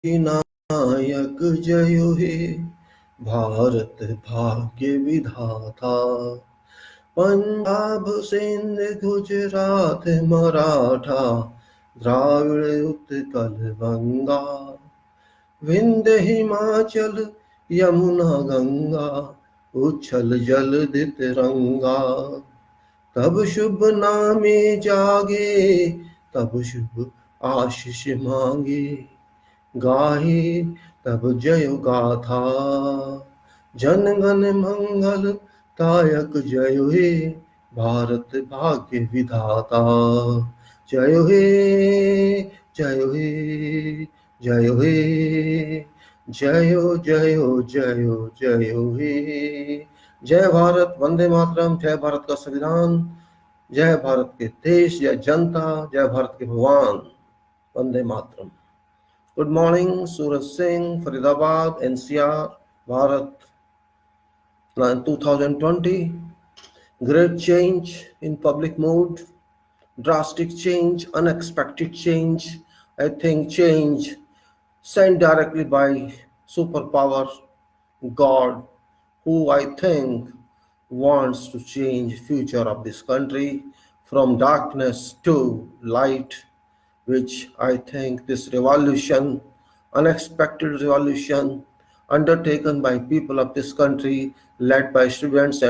नायक जय हे भारत भाग्य विधाता। पंजाब सिंध गुजरात मराठा द्राविड़ उत्कल गंगा विंध्य हिमाचल यमुना गंगा उच्छल जलधि तिरंगा। तब शुभ नामे जागे तब शुभ आशीष मांगे गाहे तब जय गाथा। जनगण मंगल दायक जय हे भारत भाग्य विधाता। जय हे जय हे जय हे जयो जयो जयो जयो हे। जय भारत, वंदे मातरम। जय भारत का संविधान, जय भारत के देश, जय जनता, जय भारत के भगवान। Vande Mataram. Good morning, Suraj Singh, Faridabad, NCR, Bharat, 2020. Great change in public mood, drastic change, unexpected change. I think change sent directly by superpower God, who I think wants to change future of this country from darkness to light, which I think this revolution, unexpected revolution, undertaken by people of this country, led by students,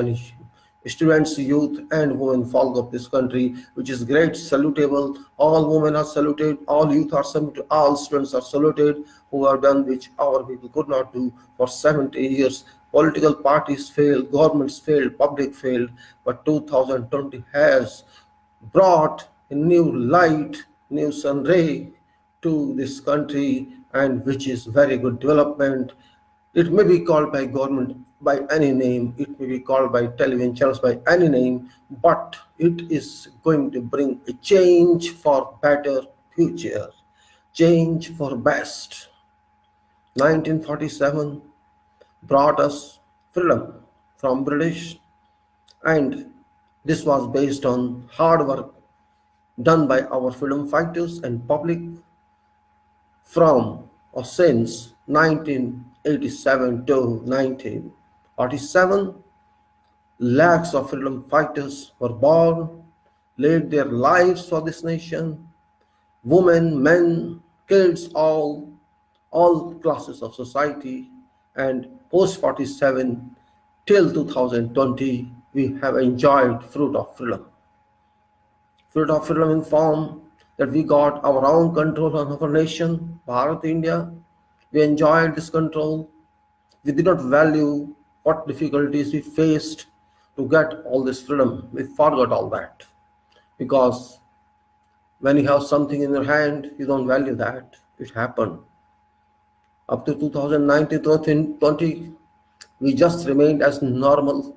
youth, and women folk of this country, which is great, salutable. All women are saluted, all youth are saluted, all students are saluted, who have done which our people could not do for 70 years. Political parties failed, governments failed, public failed, but 2020 has brought a new light, new sun ray to this country, and which is very good development. It may be called by government by any name, it may be called by television channels by any name, but it is going to bring a change for better future, change for best. 1947 brought us freedom from British, and this was based on hard work done by our freedom fighters and public from or since 1987 to 1947. Lakhs of freedom fighters were born, laid their lives for this nation. Women, men, kids, all classes of society, and post 47 till 2020 we have enjoyed fruit of freedom. Fruit of freedom in form that we got our own control on our nation, Bharat, India. We enjoyed this control. We did not value what difficulties we faced to get all this freedom. We forgot all that, because when you have something in your hand, you don't value that. It happened. Up to 2019-2020, we just remained as normal,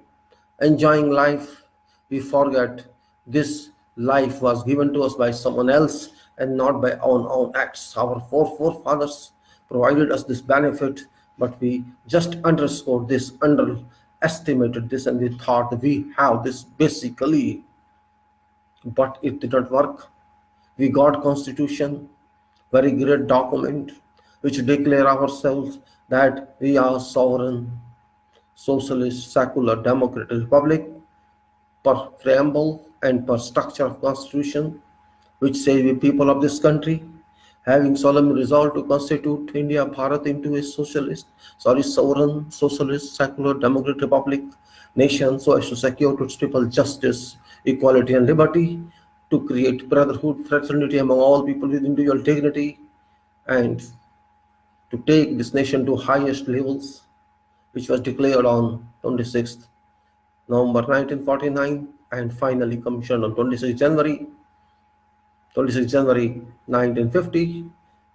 enjoying life. We forget this life was given to us by someone else and not by our own acts. Our forefathers provided us this benefit, but we just underscored this, underestimated this, and we thought that we have this basically, but it did not work. We got Constitution, very great document, which declare ourselves that we are sovereign, socialist, secular, democratic republic, per preamble and per structure of Constitution, which say we people of this country, having solemnly resolved to constitute India, Bharat, into a sovereign, socialist, secular, democratic republic nation, so as to secure to its people justice, equality, and liberty, to create brotherhood, fraternity among all people with individual dignity, and to take this nation to highest levels, which was declared on 26th November 1949 and finally commissioned on 26 January 1950,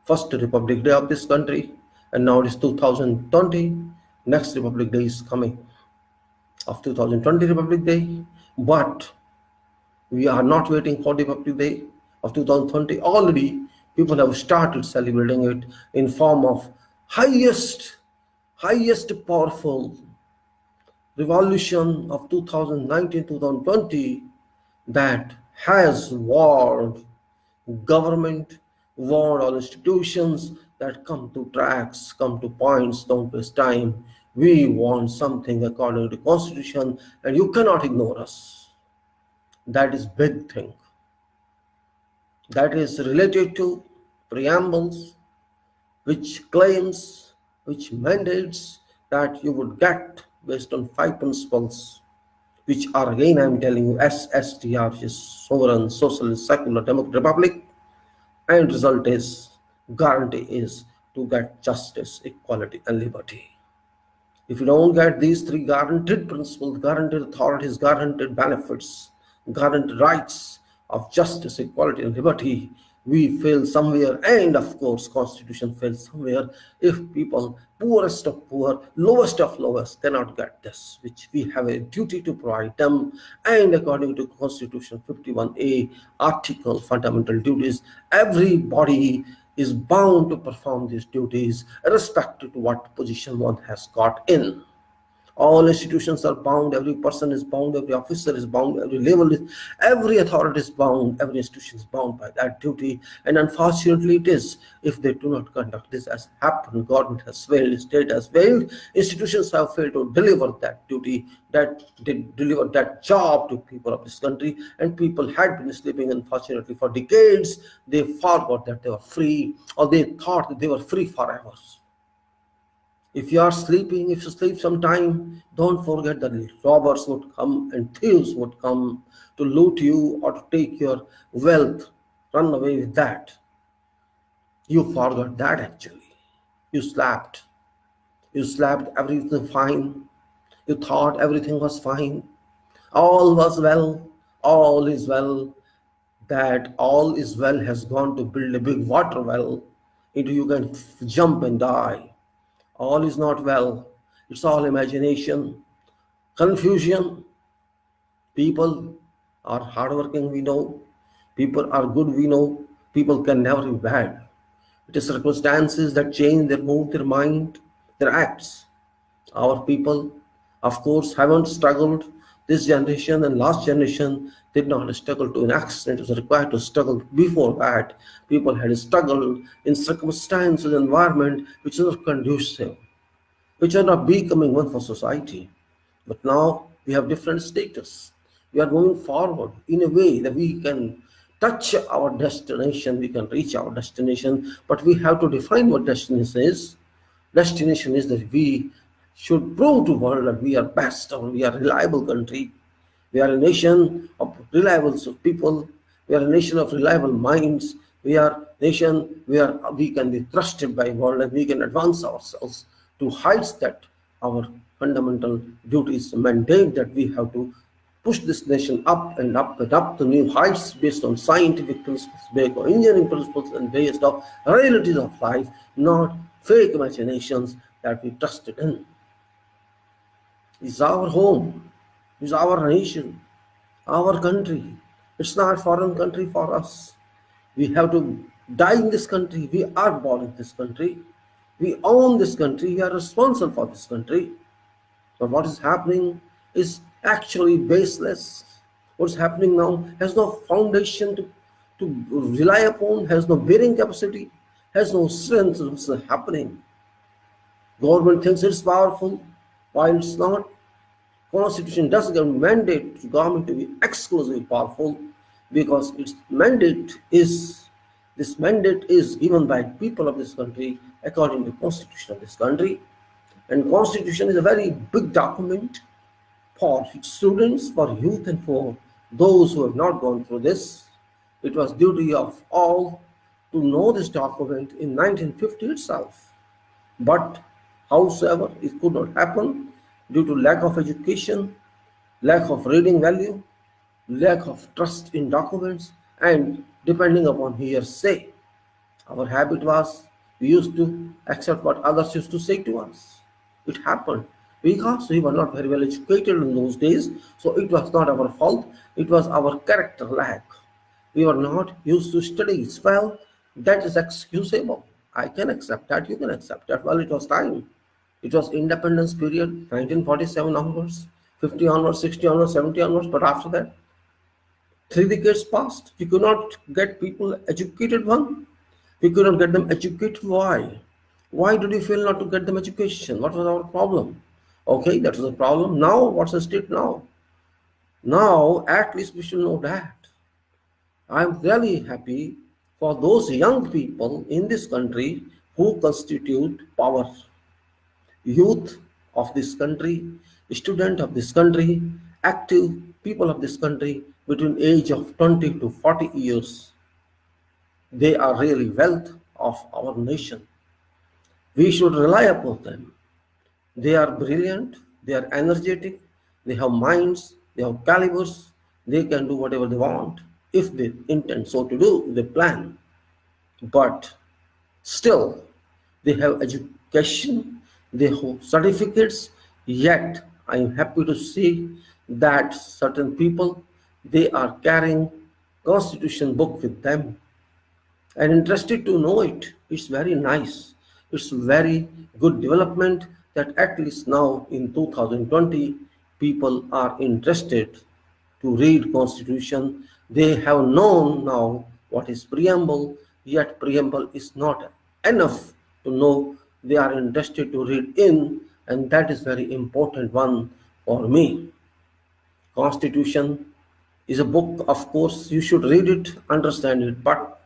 first Republic Day of this country, and now it is 2020. Next Republic Day is coming of 2020 Republic Day, but we are not waiting for the Republic Day of 2020. Already people have started celebrating it in form of highest powerful revolution of 2019-2020 that has warned government, warned all institutions, that come to tracks, come to points, don't waste time. We want something according to Constitution, and you cannot ignore us. That is big thing. That is related to preambles, which claims, which mandates that you would get based on 5 principles, which are, again I'm telling you, SSDR, which is sovereign, socialist, secular, democratic republic, and result is, guarantee is to get justice, equality, and liberty. If you don't get these three guaranteed principles, guaranteed authorities, guaranteed benefits, guaranteed rights of justice, equality, and liberty, we fail somewhere, and of course Constitution fails somewhere if people, poorest of poor, lowest of lowest, cannot get this, which we have a duty to provide them. And according to Constitution 51A article, fundamental duties, everybody is bound to perform these duties irrespective to what position one has got in. All institutions are bound, every person is bound, every officer is bound, every level is, every authority is bound, every institution is bound by that duty. And unfortunately it is, if they do not conduct this as happened, government has failed, state has failed, institutions have failed to deliver that duty, that deliver that job to people of this country. And people had been sleeping, unfortunately, for decades. They forgot that they were free, or they thought that they were free forever. If you are sleeping, if you sleep sometime, don't forget that robbers would come and thieves would come to loot you or to take your wealth, run away with that. You forgot that actually. You slept. You slept, everything fine. You thought everything was fine. All was well. All is well. That all is well has gone to build a big water well into you can jump and die. All is not well. It's all imagination, confusion. People are hardworking, we know. People are good, we know. People can never be bad. It is circumstances that change their mood, their mind, their acts. Our people, of course, haven't struggled. This generation and last generation did not struggle to an extent. It was required to struggle before that. People had struggled in circumstances, environment which was conducive, which are not becoming one for society. But now we have different status. We are moving forward in a way that we can touch our destination, we can reach our destination, but we have to define what destination is. Destination is that we should prove to the world that we are best, or we are a reliable country. We are a nation of reliable people. We are a nation of reliable minds. We are a nation where we can be trusted by the world, and we can advance ourselves to heights that our fundamental duties mandate, that we have to push this nation up and up and up to new heights based on scientific principles, based on engineering principles, and based on realities of life, not fake imaginations that we trusted in. It's our home, it's our nation, our country. It's not foreign country for us. We have to die in this country. We are born in this country. We own this country. We are responsible for this country. But what is happening is actually baseless. What's happening now has no foundation to rely upon, has no bearing capacity, has no strength. What's happening? Government thinks it's powerful, while it's not. Constitution does give mandate to government to be exclusively powerful, because its mandate is, this mandate is given by people of this country according to the Constitution of this country. And Constitution is a very big document for students, for youth, and for those who have not gone through this. It was duty of all to know this document in 1950 itself. But howsoever, it could not happen due to lack of education, lack of reading value, lack of trust in documents, and depending upon hearsay. Our habit was, we used to accept what others used to say to us. It happened because we were not very well educated in those days, so it was not our fault, it was our character lack. We were not used to studies. Well, that is excusable. I can accept that, you can accept that. Well, it was time. It was independence period, 1947 onwards, 50 onwards, 60 onwards, 70 onwards, but after that, 3 decades passed. We could not get people educated one. We couldn't get them educated. Why? Why did we fail not to get them education? What was our problem? Okay, that was the problem. Now, what's the state now? Now, at least we should know that. I'm really happy for those young people in this country who constitute power. Youth of this country, student of this country, active people of this country between age of 20 to 40 years. They are really wealth of our nation. We should rely upon them. They are brilliant, they are energetic, they have minds, they have calibers, they can do whatever they want if they intend so to do, they plan. But still, they have education, they have certificates, yet I am happy to see that certain people, they are carrying constitution book with them and interested to know it. It's very nice. It's very good development that at least now in 2020 people are interested to read constitution. They have known now what is preamble, yet preamble is not enough to know. They are interested to read in, and that is very important one for me. Constitution is a book, of course, you should read it, understand it, but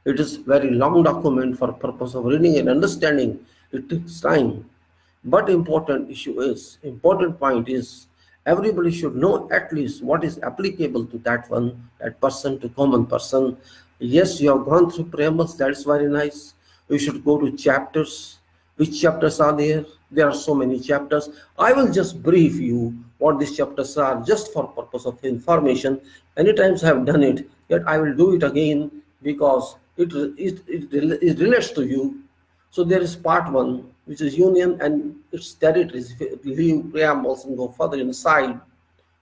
it is very long document for purpose of reading and understanding. It takes time. But important point is everybody should know at least what is applicable to that one, that person, to common person. Yes, you have gone through preambles, that's very nice. You should go to chapters. Which chapters are there? There are so many chapters. I will just brief you what these chapters are just for purpose of information. Many times I have done it, yet I will do it again because it relates to you. So there is part one, which is union and its territories. If you leave preambles and go further inside,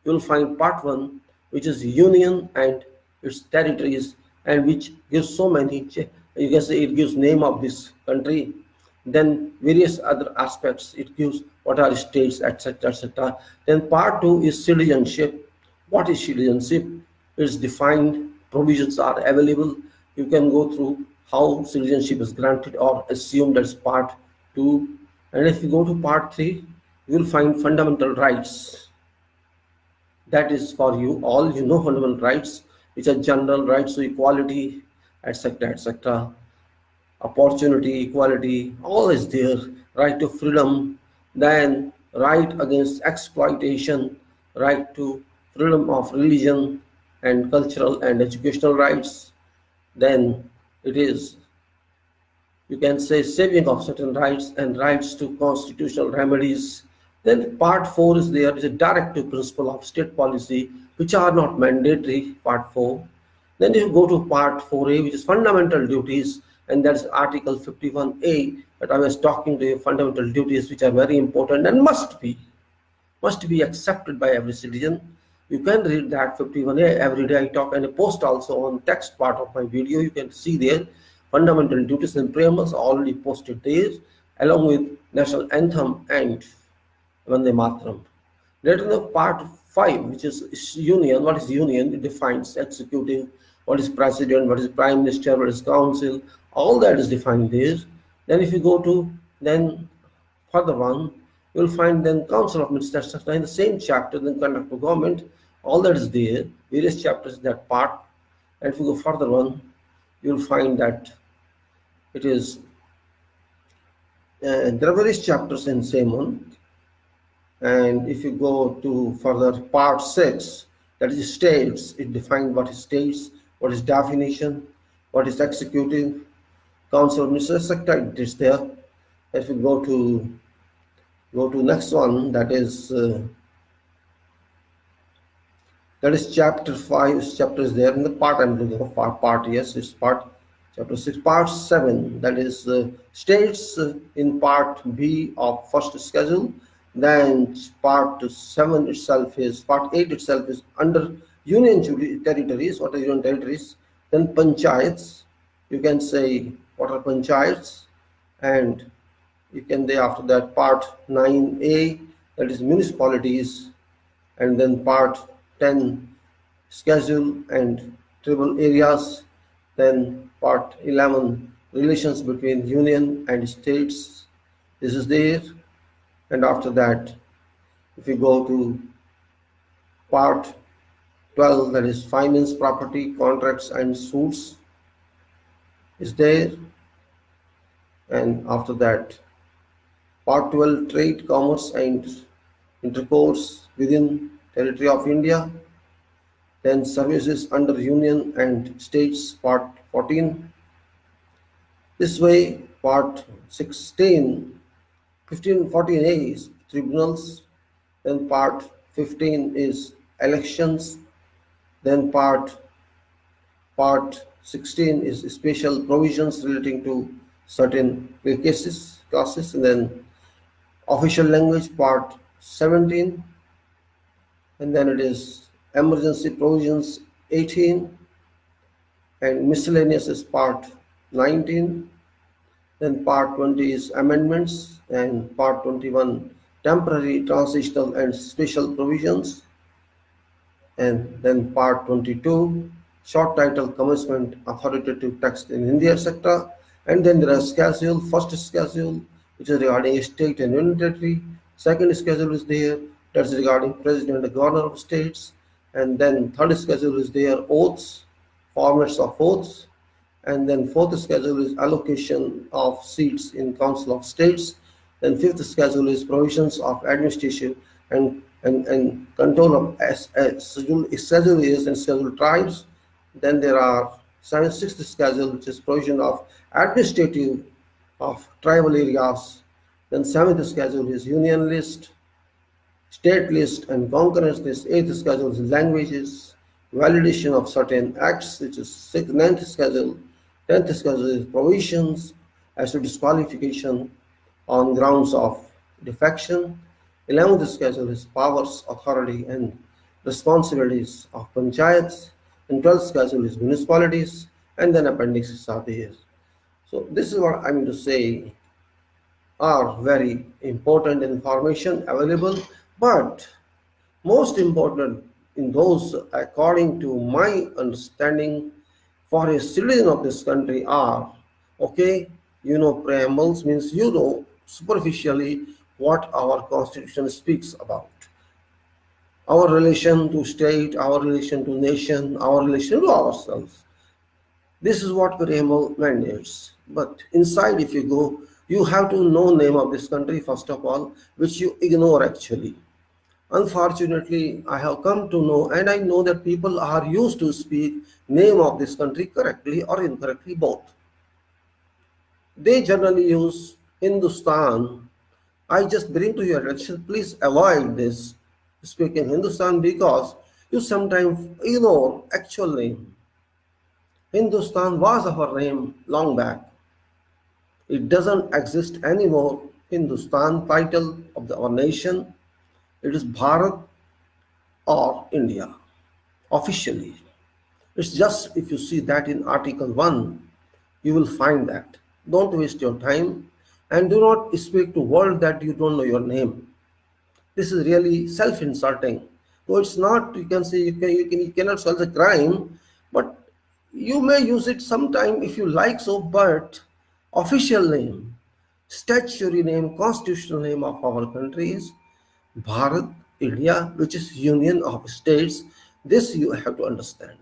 you will find part one, which is union and its territories, and which gives so many, you can say it gives name of this country, then various other aspects, it gives what are states, etc., etc. Then part two is citizenship. What is citizenship? It's defined, provisions are available. You can go through how citizenship is granted or assumed as part two. And if you go to part three, you will find fundamental rights. That is for you all, you know, fundamental rights, which are general rights to equality, etc., etc. Opportunity, equality, all is there. Right to freedom, then right against exploitation, right to freedom of religion and cultural and educational rights. Then it is, you can say, saving of certain rights and rights to constitutional remedies. Then part four is there, is a directive principle of state policy, which are not mandatory, part four. Then you go to part 4A, which is fundamental duties, and that's Article 51A that I was talking to you, fundamental duties which are very important and must be accepted by every citizen. You can read that 51A every day. I talk and I post also on text part of my video. You can see there fundamental duties and preambles already posted there, along with national anthem and Vandematram. Later the part 5, which is union. What is union? It defines executive, what is president, what is prime minister, what is council, all that is defined there. Then if you go to then further one, you will find then council of ministers in the same chapter, then conduct of government, all that is there, various chapters in that part. And if you go further one, you will find that it is, there are various chapters in same one. And if you go to further part 6, that is states, it defines what is states, what is definition, what is executive, council of ministers, etc. It is there. If you go to next one, that is chapter 5. Chapter is there in the part I'm looking for. Part yes, it's part chapter 6. Part 7, that is states in part B of first schedule. Then part 7 itself is, part 8 itself is under union territories. What are union territories? Then panchayats, you can say what are panchayats, and you can say after that part 9A, that is municipalities, and then part 10 schedule and tribal areas, then part 11 relations between union and states. This is there. And after that, if you go to part 12, that is finance, property, contracts and suits is there. And after that, part 12, trade, commerce and intercourse within territory of India. Then services under union and states, part 14. This way, part 16, 15, 14a is tribunals. Then part 15 is elections. Then part 16 is special provisions relating to certain cases, classes. And then official language, part 17. And then it is emergency provisions, 18. And miscellaneous is part 19. Then part 20 is amendments, and part 21 temporary, transitional and special provisions. And then part 22 short title commencement authoritative text in India, etc. And then there are schedule, first schedule which is regarding state and union territory. Second schedule is there, that's regarding president and governor of states. And then third schedule is there, oaths, formats of oaths. And then fourth schedule is allocation of seats in Council of States. Then fifth schedule is provisions of administration and control of schedule areas and scheduled tribes. Then there are sixth schedule, which is provision of administrative of tribal areas. Then seventh schedule is union list, state list and concurrence list. Eighth schedule is languages, validation of certain acts, which is ninth schedule. 10th schedule is provisions as to disqualification on grounds of defection. 11th schedule is powers, authority and responsibilities of panchayats. And 12th schedule is municipalities, and then appendixes are there. So this is what I mean to say are very important information available, but most important in those, according to my understanding, for a citizen of this country are, okay, preambles means superficially what our constitution speaks about. Our relation to state, our relation to nation, our relation to ourselves. This is what preamble mandates. But inside, if you go, you have to know name of this country first of all, which you ignore actually. Unfortunately, I have come to know, and I know that people are used to speak name of this country correctly or incorrectly, both. They generally use Hindustan. I just bring to your attention, please avoid this speaking Hindustan, because you sometimes ignore actual name. Hindustan was our name long back. It doesn't exist anymore. Hindustan title of our nation, it is Bharat or India officially. It's just, if you see that in Article 1, you will find that. Don't waste your time and do not speak to world that you don't know your name. This is really self-insulting. So it's not, you can say, you cannot solve the crime, but you may use it sometime if you like so, but official name, statutory name, constitutional name of our country is Bharat, India, which is union of states. This you have to understand.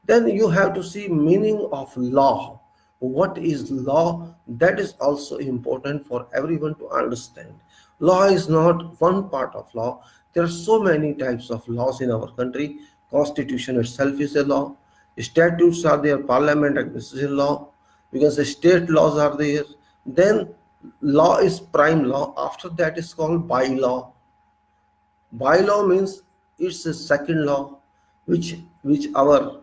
Then you have to see meaning of law. What is law? That is also important for everyone to understand. Law is not one part of law. There are so many types of laws in our country. Constitution itself is a law. Statutes are there, parliament act, this is a law. You can say state laws are there. Then law is prime law. After that is called bylaw. Bylaw means it's a second law, which our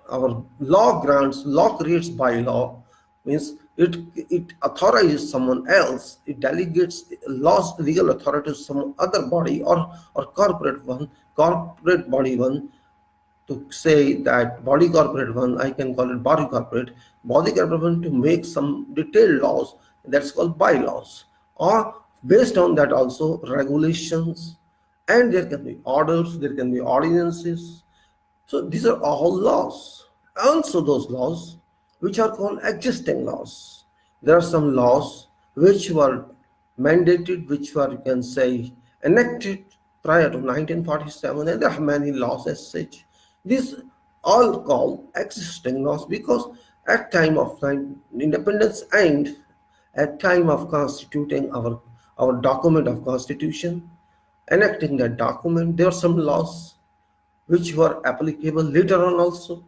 law grants. Law creates bylaw, means it authorizes someone else. It delegates laws, legal authority to some other body or corporate body one, to say that body corporate one, I can call it body corporate one, to make some detailed laws, that's called bylaws, or based on that also regulations, and there can be orders, there can be ordinances. So these are all laws. Also those laws which are called existing laws. There are some laws which were mandated, which were, you can say, enacted prior to 1947, and there are many laws as such. These all called existing laws because at time of independence and at time of constituting our document of constitution, enacting that document, there are some laws which were applicable later on also,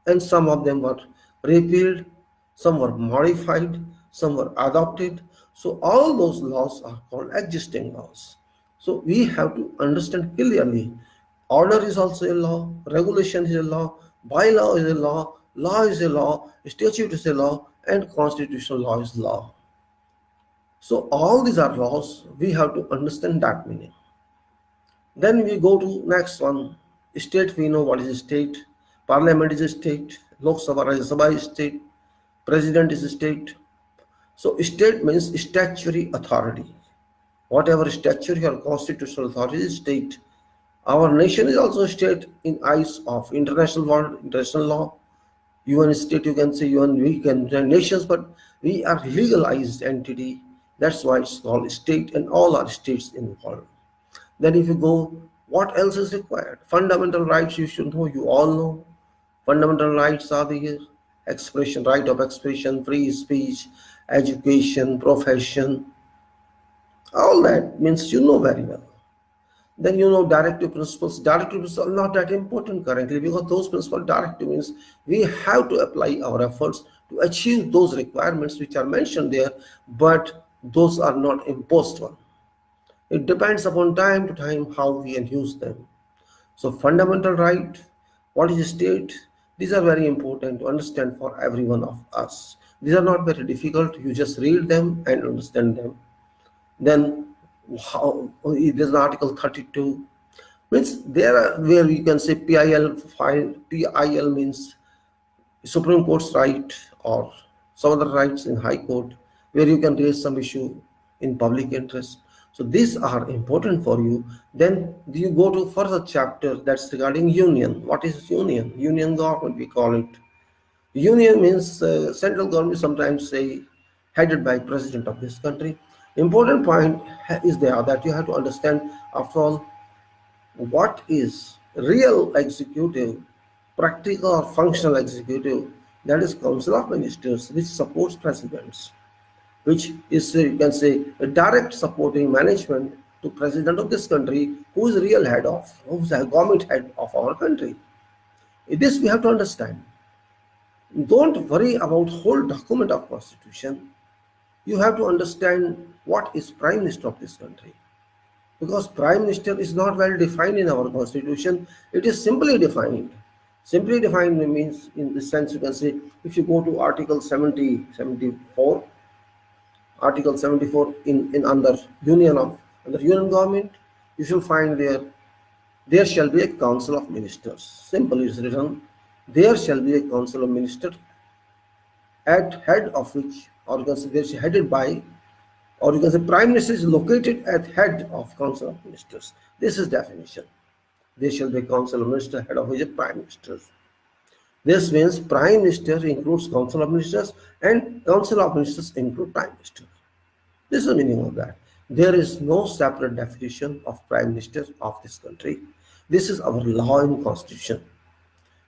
and some of them were repealed, some were modified, some were adopted. So all those laws are called existing laws. So we have to understand clearly, order is also a law, regulation is a law, bylaw is a law is a law, statute is a law, and constitutional law is law. So all these are laws, we have to understand that meaning. Then we go to next one. State, we know what is state. Parliament is a state. Lok Sabha, Rajya Sabha is state. President is a state. So state means statutory authority. Whatever statutory or constitutional authority is state. Our nation is also a state in eyes of international world, international law. UN state, you can say UN, we can nations, but we are legalized entity. That's why it's called state, and all are states in the world. Then if you go, what else is required? Fundamental rights, you should know, you all know. Fundamental rights are the expression, right of expression, free speech, education, profession. All that means you know very well. Then you know directive principles. Directive principles are not that important currently because those principles, directive means we have to apply our efforts to achieve those requirements which are mentioned there, but those are not imposed one. It depends upon time to time how we can use them. So fundamental right, what is state? These are very important to understand for every one of us. These are not very difficult. You just read them and understand them. Then how there's Article 32. Means there are where you can say PIL file. PIL means Supreme Court's right or some other rights in High Court where you can raise some issue in public interest. So these are important for you. Then you go to further chapter that's regarding union. What is union? Union government, we call it. Union means central government, sometimes say headed by president of this country. Important point is there that you have to understand, after all, what is real executive, practical or functional executive, that is Council of Ministers, which supports presidents, which is, you can say, a direct supporting management to president of this country, who is real head of, who is a government head of our country. This we have to understand. Don't worry about whole document of constitution. You have to understand what is prime minister of this country, because prime minister is not well defined in our constitution. It is simply defined. Simply defined means, in the sense, you can say, if you go to article 74 Article 74 in under union government, you shall find there shall be a council of ministers. Simple is written, there shall be a council of ministers at head of which, or you can say they are headed by, or you can say prime minister is located at head of council of ministers. This is definition. There shall be a council of ministers, head of which is prime minister. This means prime minister includes council of ministers and council of ministers include prime minister. This is the meaning of that. There is no separate definition of prime minister of this country. This is our law and constitution.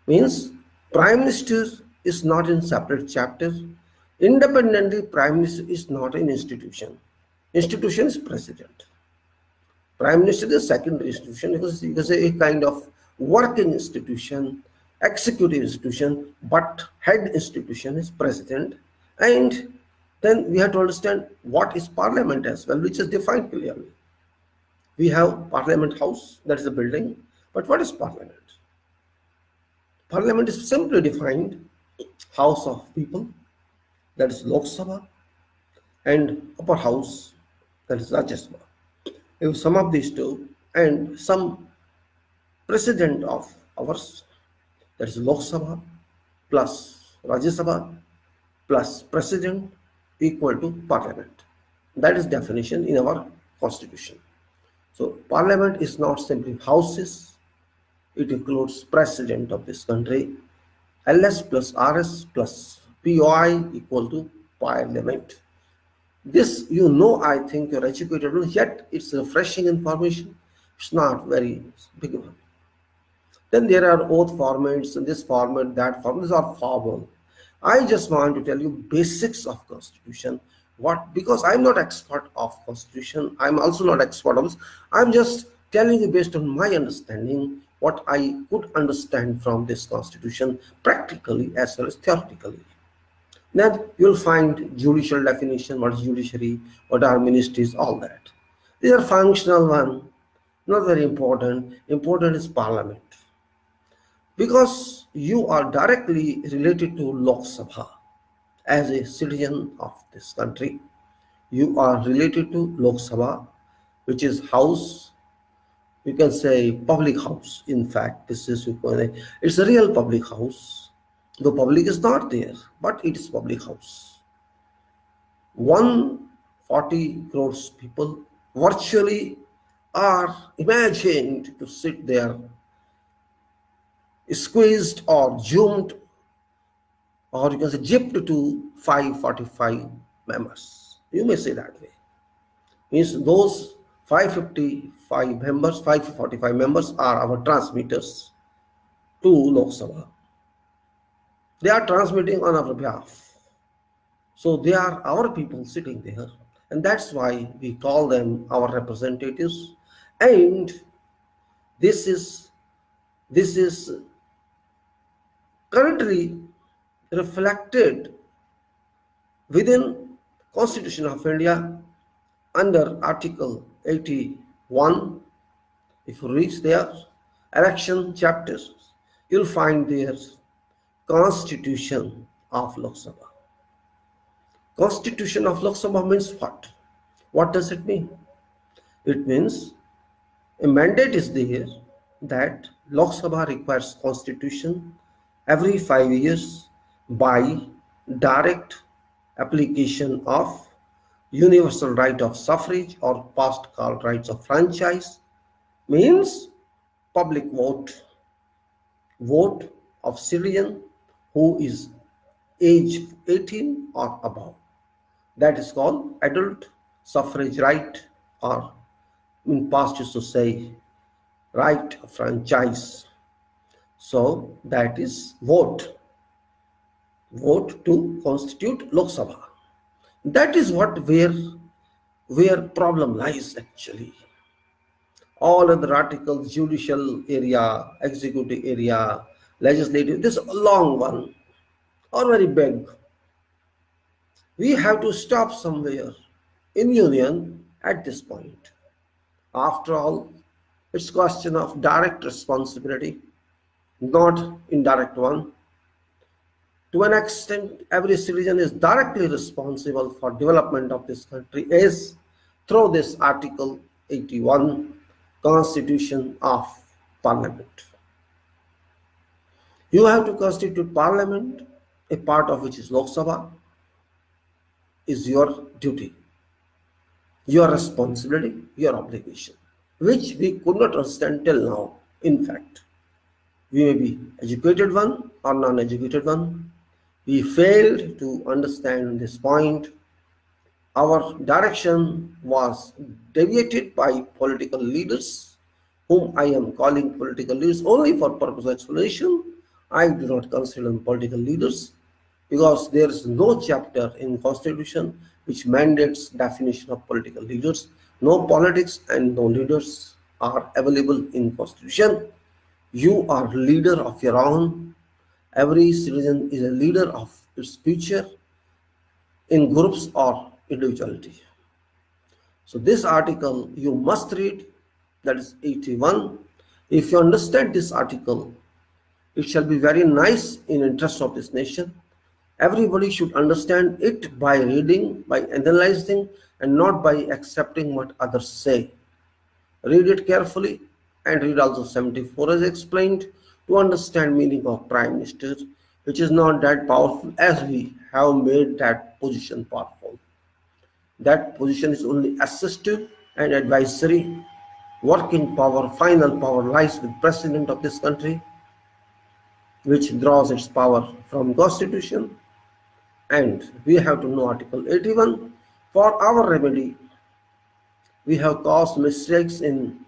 Means prime minister is not in separate chapter. Independently, prime minister is not an institution. Institution is president. Prime minister is a secondary institution because you can say a kind of working institution, executive institution, but head institution is president. And then we have to understand what is parliament as well, which is defined clearly. We have Parliament House, that is a building, but what is parliament? Parliament is simply defined house of people, that is Lok Sabha, and upper house, that is Rajya Sabha. If sum up these two and some president of ours, that is Lok Sabha plus Rajya Sabha plus president equal to parliament. That is definition in our constitution. So parliament is not simply houses, it includes president of this country, LS plus RS plus POI equal to Parliament. This, I think you're educated, yet it's refreshing information. It's not very big one. Then there are oath formats, and this format, that format. These are formal. I just want to tell you basics of Constitution. What? Because I'm not expert of Constitution. I'm also not expert of this. I'm just telling you based on my understanding what I could understand from this Constitution practically as well as theoretically. Then you'll find judicial definition, what is judiciary, what are ministries, all that. These are functional one, not very important. Important is parliament. Because you are directly related to Lok Sabha as a citizen of this country. You are related to Lok Sabha, which is house, you can say public house. In fact, it's a real public house. The public is not there, but it is public house. 140 crores people virtually are imagined to sit there, squeezed or zoomed, or you can say gypped to 545 members. You may say that way. Means those 545 members are our transmitters to Lok Sabha. They are transmitting on our behalf. So they are our people sitting there. And that's why we call them our representatives. And this is currently reflected within Constitution of India under Article 81. If you reach there, election chapters, you'll find there Constitution of Lok Sabha. Constitution of Lok Sabha means what? What does it mean? It means a mandate is there that Lok Sabha requires constitution every 5 years by direct application of universal right of suffrage or past called rights of franchise, means public vote of citizen who is age 18 or above. That is called adult suffrage right, or in past used to say right of franchise. So that is vote to constitute Lok Sabha. That is where problem lies actually. All other articles, judicial area, executive area, legislative, this long one, are very big. We have to stop somewhere in union at this point. After all, it's a question of direct responsibility, not indirect one. To an extent, every citizen is directly responsible for development of this country is through this Article 81 Constitution of Parliament. You have to constitute Parliament, a part of which is Lok Sabha, is your duty, your responsibility, your obligation, which we could not understand till now. In fact, we may be educated one or non-educated one. We failed to understand this point. Our direction was deviated by political leaders, whom I am calling political leaders only for purpose of explanation. I do not consider them political leaders because there is no chapter in Constitution which mandates definition of political leaders. No politics and no leaders are available in Constitution. You are leader of your own. Every citizen is a leader of its future in groups or individuality. So this article you must read, that is 81. If you understand this article, it shall be very nice in interest of this nation. Everybody should understand it by reading, by analyzing, and not by accepting what others say. Read it carefully and read also 74 as explained to understand meaning of Prime Minister, which is not that powerful as we have made that position powerful. That position is only assistive and advisory. Working power, final power lies with President of this country, which draws its power from Constitution, And we have to know Article 81 for our remedy. We have caused mistakes in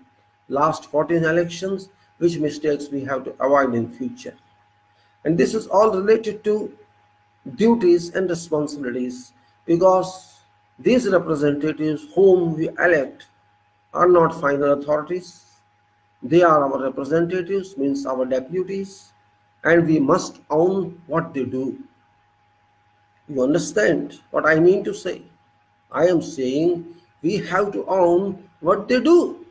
last 14 elections, which mistakes we have to avoid in future. And this is all related to duties and responsibilities, because these representatives whom we elect are not final authorities. They are our representatives, means our deputies, and we must own what they do. You understand what I mean to say? I am saying we have to own what they do.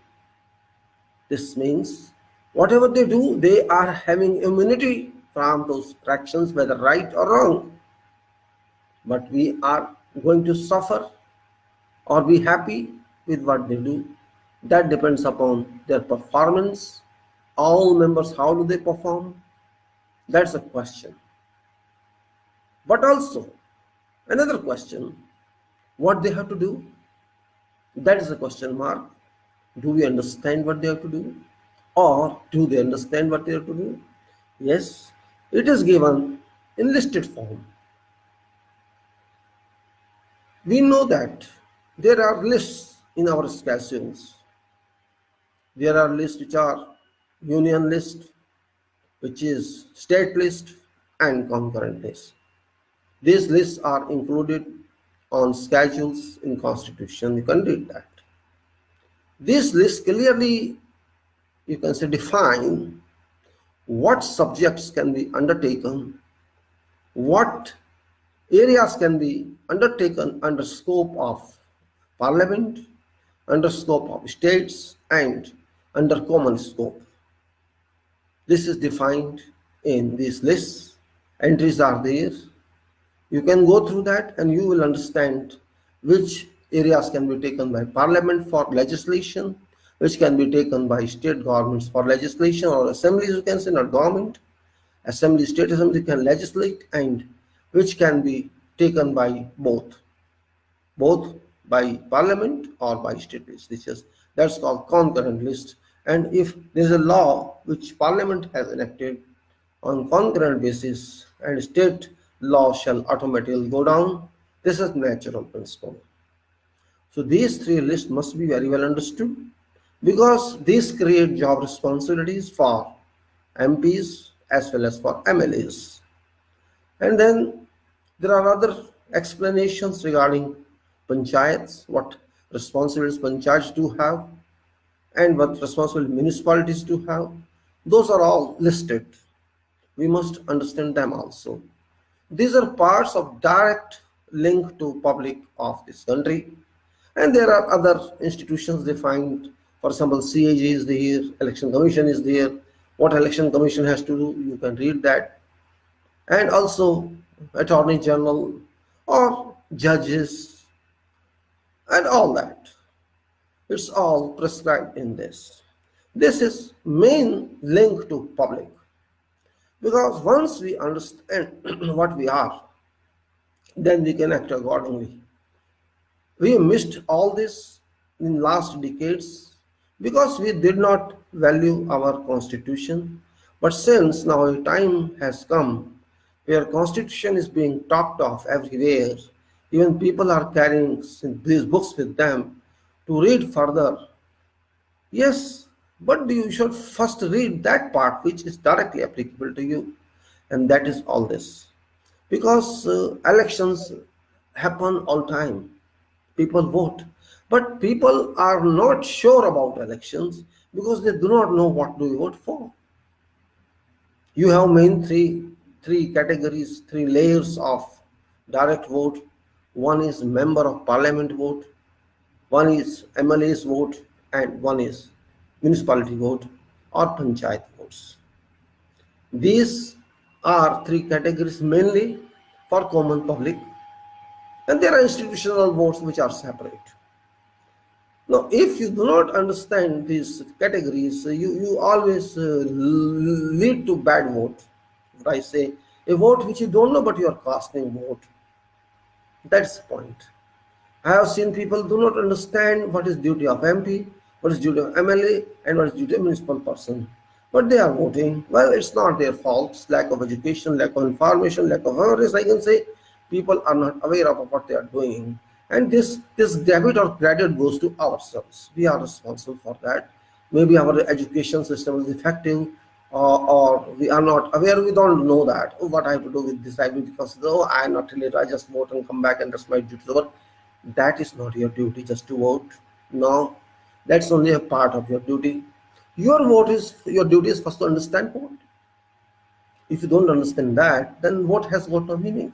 This means whatever they do, they are having immunity from those actions, whether right or wrong. But we are going to suffer or be happy with what they do. That depends upon their performance. All members, how do they perform? That's a question. But also, another question, what they have to do? That is a question mark. Do we understand what they have to do? Or do they understand what they have to do? Yes, it is given in listed form. We know that there are lists in our schedules. There are lists which are union list, which is state list, and concurrent list. These lists are included on schedules in Constitution. You can read that. These lists clearly, you can say, define what subjects can be undertaken, what areas can be undertaken under scope of Parliament, under scope of states, and under common scope. This is defined in these lists. Entries are there. You can go through that and you will understand which areas can be taken by Parliament for legislation, which can be taken by state governments for legislation, or assemblies, you can say, not government. Assembly, state assembly can legislate, and which can be taken by both by Parliament or by state legislatures. That's called concurrent list. And if there is a law which Parliament has enacted on concurrent basis, and state law shall automatically go down, this is natural principle. So these three lists must be very well understood, because these create job responsibilities for MPs as well as for MLAs. And then there are other explanations regarding panchayats, what responsibilities panchayats do have and what responsibilities municipalities do have. Those are all listed. We must understand them also. These are parts of direct link to public of this country. And there are other institutions defined. For example, CAG is there, Election Commission is there. What Election Commission has to do, you can read that. And also Attorney General or judges and all that. It's all prescribed in this. This is main link to public. Because once we understand what we are, then we can act accordingly. We missed all this in last decades because we did not value our constitution. But since now a time has come where constitution is being talked of everywhere, even people are carrying these books with them to read further. Yes, but you should first read that part which is directly applicable to you, and that is all this. Because elections happen all time. People vote, but people are not sure about elections because they do not know what to vote for. You have main three categories, three layers of direct vote. One is member of parliament vote, one is MLA's vote, and one is municipality vote or panchayat votes. These are three categories mainly for common public, and there are institutional votes which are separate. Now, if you do not understand these categories, you always lead to bad vote. If I say a vote which you don't know but you are casting vote, that's the point. I have seen people do not understand what is duty of MP, what is duty of MLA, and what is duty of municipal person. But they are voting. Well, it's not their fault. It's lack of education, lack of information, lack of awareness, I can say. People are not aware of what they are doing, and this debit or credit goes to ourselves. We are responsible for that. Maybe our education system is effective, or we are not aware. We don't know that. Oh, what I have to do with this? I will because oh, I am not related. I just vote and come back, and that's my duty. But that is not your duty just to vote. No, that's only a part of your duty. Your duty is first to understand vote. If you don't understand that, then vote has got no meaning.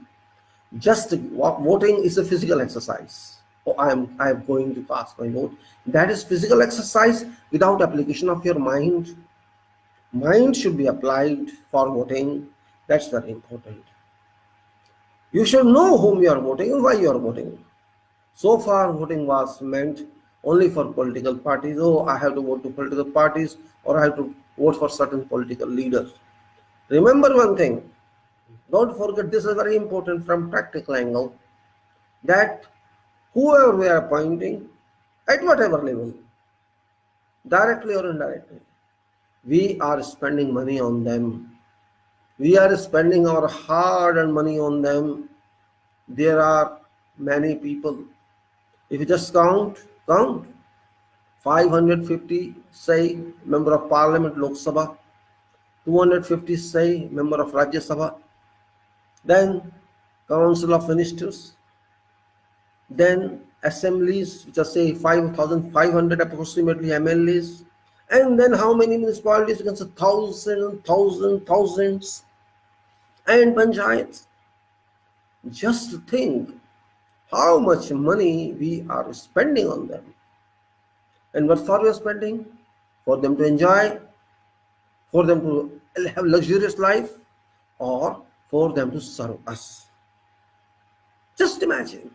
Just voting is a physical exercise. Oh, I am going to cast my vote. That is physical exercise without application of your mind. Mind should be applied for voting. That's very important. You should know whom you are voting and why you are voting. So far, voting was meant only for political parties. Oh, I have to vote to political parties, or I have to vote for certain political leaders. Remember one thing, don't forget, this is very important from practical angle, that whoever we are appointing at whatever level, directly or indirectly, we are spending money on them. We are spending our hard-earned money on them. There are many people. If you just count 550, say, member of parliament, Lok Sabha, 250, say, member of Rajya Sabha, then council of ministers, then assemblies, which are say 5,500 approximately MLAs, and then how many municipalities? You can say thousands, and panchayats. Just think how much money we are spending on them. And what for we are spending? For them to enjoy, for them to have luxurious life, or for them to serve us. Just imagine.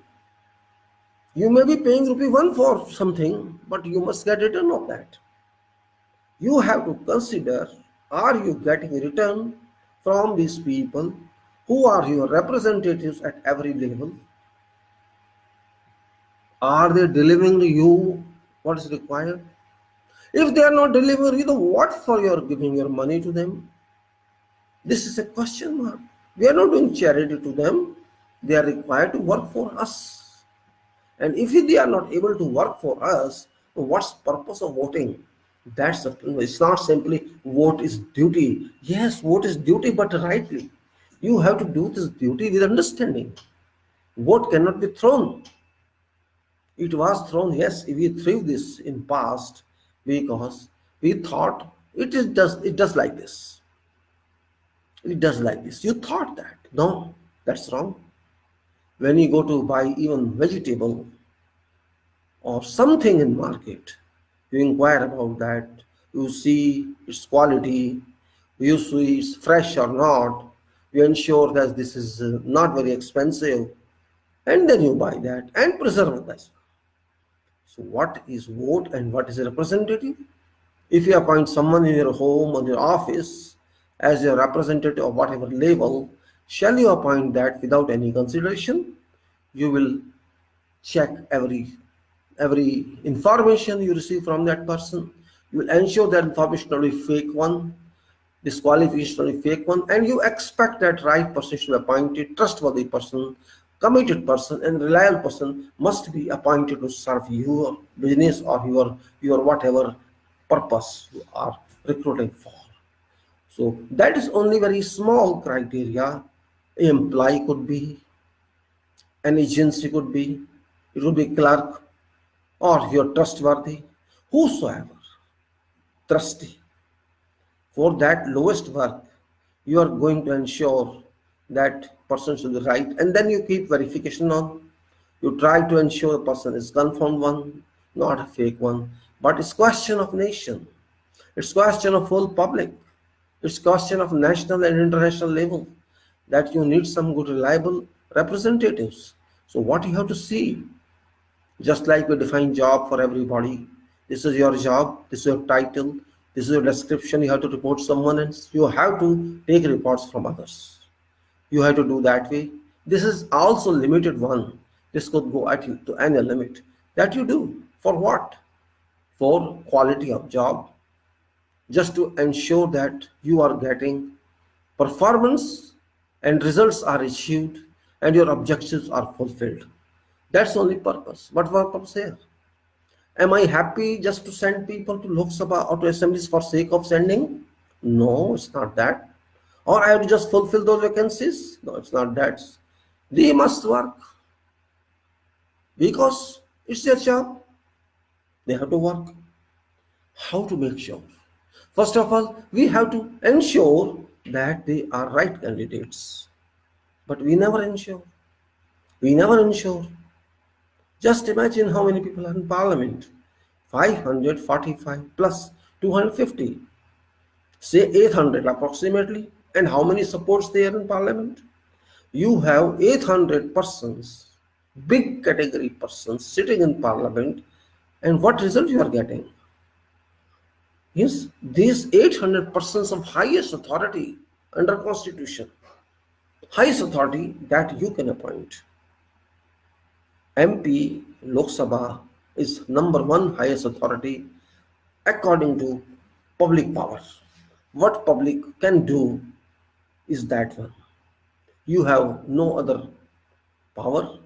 You may be paying rupee 1 for something, but you must get return of that. You have to consider, are you getting return from these people who are your representatives at every level? Are they delivering to you what is required? If they are not delivering you, what for you are giving your money to them? This is a question mark. We are not doing charity to them. They are required to work for us. And if they are not able to work for us, what's the purpose of voting? That's the, it's not simply vote is duty. Yes, vote is duty, but rightly. You have to do this duty with understanding. Vote cannot be thrown. It was thrown, yes, we threw this in past because we thought it does like this. It does like this. You thought that. No, that's wrong. When you go to buy even vegetable or something in market, you inquire about that. You see its quality. You see it's fresh or not. You ensure that this is not very expensive, and then you buy that and preserve this. So what is vote and what is a representative? If you appoint someone in your home or your office as your representative of whatever level, shall you appoint that without any consideration? You will check every information you receive from that person. You will ensure that information not be fake one, disqualification not be fake one, and you expect that right person should be appointed, trustworthy person, committed person, and reliable person must be appointed to serve your business or your whatever purpose you are recruiting for. So that is only very small criteria. An employee could be, an agency could be, it would be clerk, or you're trustworthy, whosoever, trusty. For that lowest work, you are going to ensure that person should be right, and then you keep verification on. You try to ensure the person is confirmed one, not a fake one. But it's question of nation. It's question of whole public. It's question of national and international level that you need some good reliable representatives. So what you have to see, just like we define job for everybody, this is your job, this is your title, this is your description, you have to report someone else, you have to take reports from others. You have to do that way. This is also limited one. This could go to any limit that you do. For what? For quality of job, just to ensure that you are getting performance and results are achieved, and your objectives are fulfilled. That's only purpose. What purpose here? Am I happy just to send people to Lok Sabha or to assemblies for sake of sending? No, it's not that. Or I have to just fulfill those vacancies? No, it's not that. They must work because it's their job. They have to work. How to make sure? First of all, we have to ensure that they are right candidates. But we never ensure. We never ensure. Just imagine how many people are in parliament. 545 plus 250. Say 800 approximately. And how many supports there in parliament? You have 800 persons, big category persons sitting in parliament, and what result you are getting? Yes, these 800 persons of highest authority under constitution, highest authority that you can appoint. MP Lok Sabha is number one highest authority according to public power. What public can do is that one. You have no other power.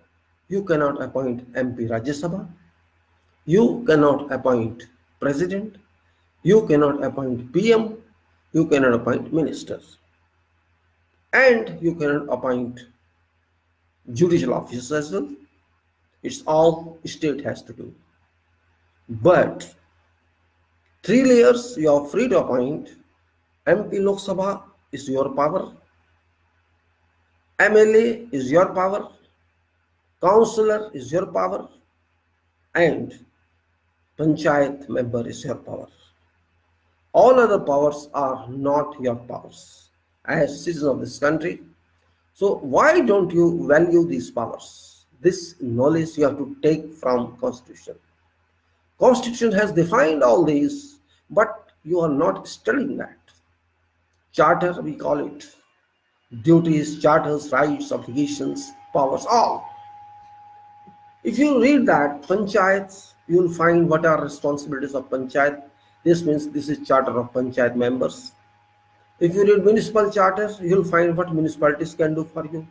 You cannot appoint MP Rajya Sabha. You cannot appoint president. You cannot appoint PM. You cannot appoint ministers. And you cannot appoint judicial officers as well. It's all state has to do. But 3 layers you are free to appoint. MP Lok Sabha is your power. MLA is your power. Councillor is your power. And Panchayat member is your power. All other powers are not your powers as citizens of this country. So why don't you value these powers? This knowledge you have to take from Constitution. Constitution has defined all these, but you are not studying that. Charter, we call it. Duties, charters, rights, obligations, powers, all. If you read that, panchayats, you will find what are responsibilities of panchayat. This means this is charter of panchayat members. If you read municipal charters, you will find what municipalities can do for you.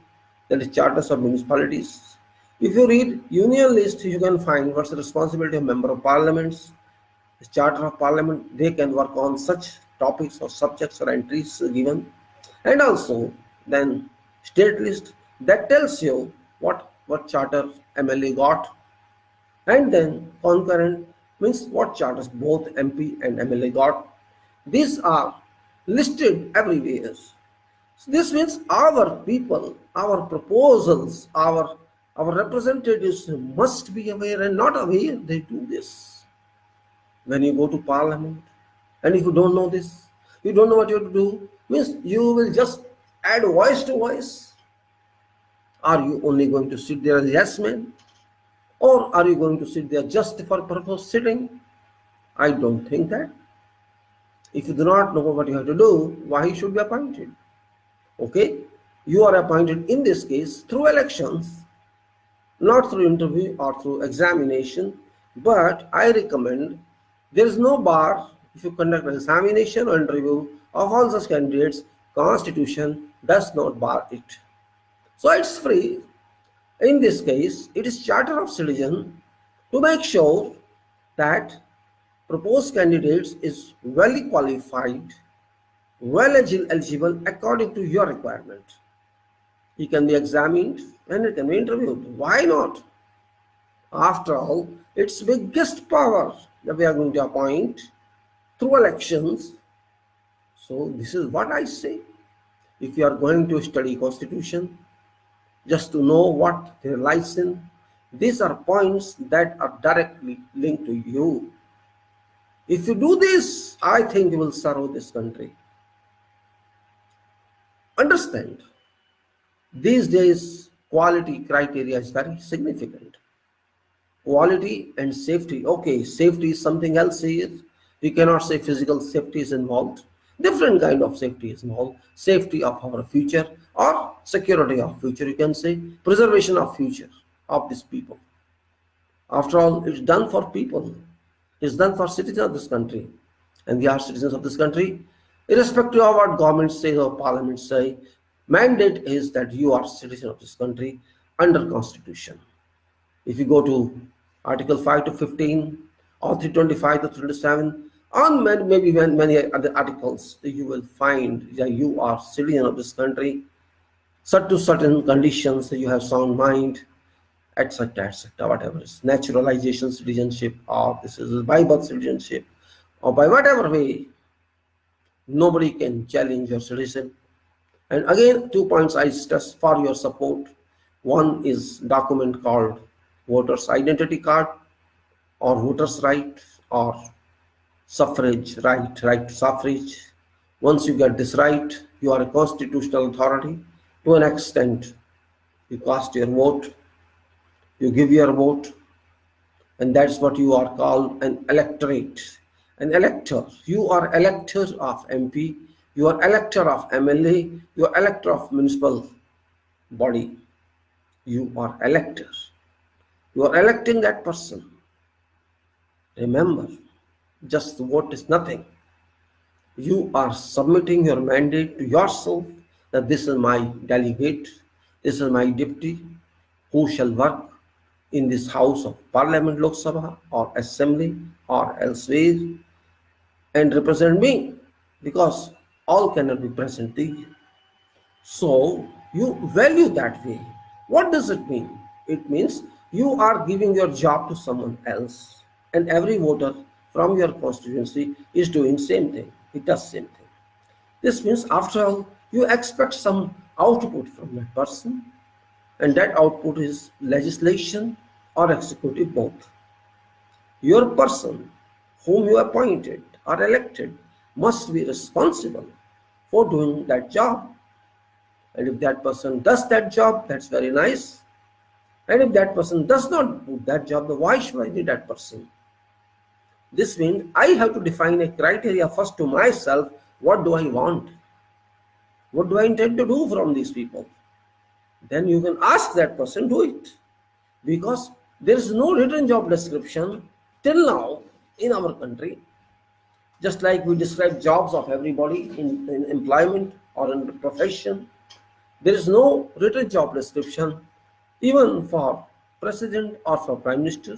That is charters of municipalities. If you read union list, you can find what's the responsibility of member of parliaments. The charter of parliament, they can work on such topics or subjects or entries given. And also then state list that tells you what charter MLA got. And then concurrent means what charters both MP and MLA got. These are listed everywhere. So this means our people, our proposals, our representatives must be aware, and not aware they do this. When you go to parliament, and if you don't know this, you don't know what you have to do, means you will just add voice to voice. Are you only going to sit there as a yes man? Or are you going to sit there just for purpose sitting? I don't think that. If you do not know what you have to do, why you should be appointed? Okay, you are appointed in this case through elections, not through interview or through examination. But I recommend there is no bar if you conduct an examination or interview of all such candidates. Constitution does not bar it. So it's free. In this case, it is charter of citizen to make sure that proposed candidates is well qualified, well eligible according to your requirement. He can be examined and it can be interviewed. Why not? After all, its biggest power that we are going to appoint through elections. So this is what I say. If you are going to study Constitution, just to know what there lies in, these are points that are directly linked to you. If you do this, I think you will serve this country. Understand, these days quality criteria is very significant. Quality and safety. Okay, safety is something else here. You cannot say physical safety is involved. Different kind of safety is involved. Safety of our future or security of future, you can say. Preservation of future of these people. After all, it's done for people. It's done for citizens of this country. And we are citizens of this country. Irrespective of what government says or parliament say, Mandate is that you are citizen of this country under Constitution. If you go to Article 5 to 15 or 325 to 37, on many other articles, you will find that you are citizen of this country, set to certain conditions, that you have sound mind, etc., etc., whatever is naturalization citizenship, or this is by birth citizenship, or by whatever way, nobody can challenge your citizen. And again, 2 points I stress for your support. One is document called voters identity card, or voters right, or suffrage right to suffrage. Once you get this right, you are a constitutional authority to an extent. You cast your vote, you give your vote, and that's what you are called an electorate, an elector. You are elector of MP, you are elector of MLA, you are elector of municipal body. You are elector. You are electing that person. Remember, just the vote is nothing. You are submitting your mandate to yourself, that this is my delegate, this is my deputy, who shall work in this House of Parliament, Lok Sabha, or Assembly, or elsewhere, and represent me, because all cannot be present there. So you value that way. What does it mean? It means you are giving your job to someone else, and every voter from your constituency is doing same thing. It does same thing. This means, after all, you expect some output from that person, and that output is legislation or executive, both. Your person whom you appointed or elected must be responsible for doing that job. And if that person does that job, that's very nice. And if that person does not do that job, then why should I be that person? This means I have to define a criteria first to myself. What do I want? What do I intend to do from these people? Then you can ask that person, do it. Because there is no written job description till now in our country. Just like we describe jobs of everybody in employment or in profession, there is no written job description even for president or for prime minister,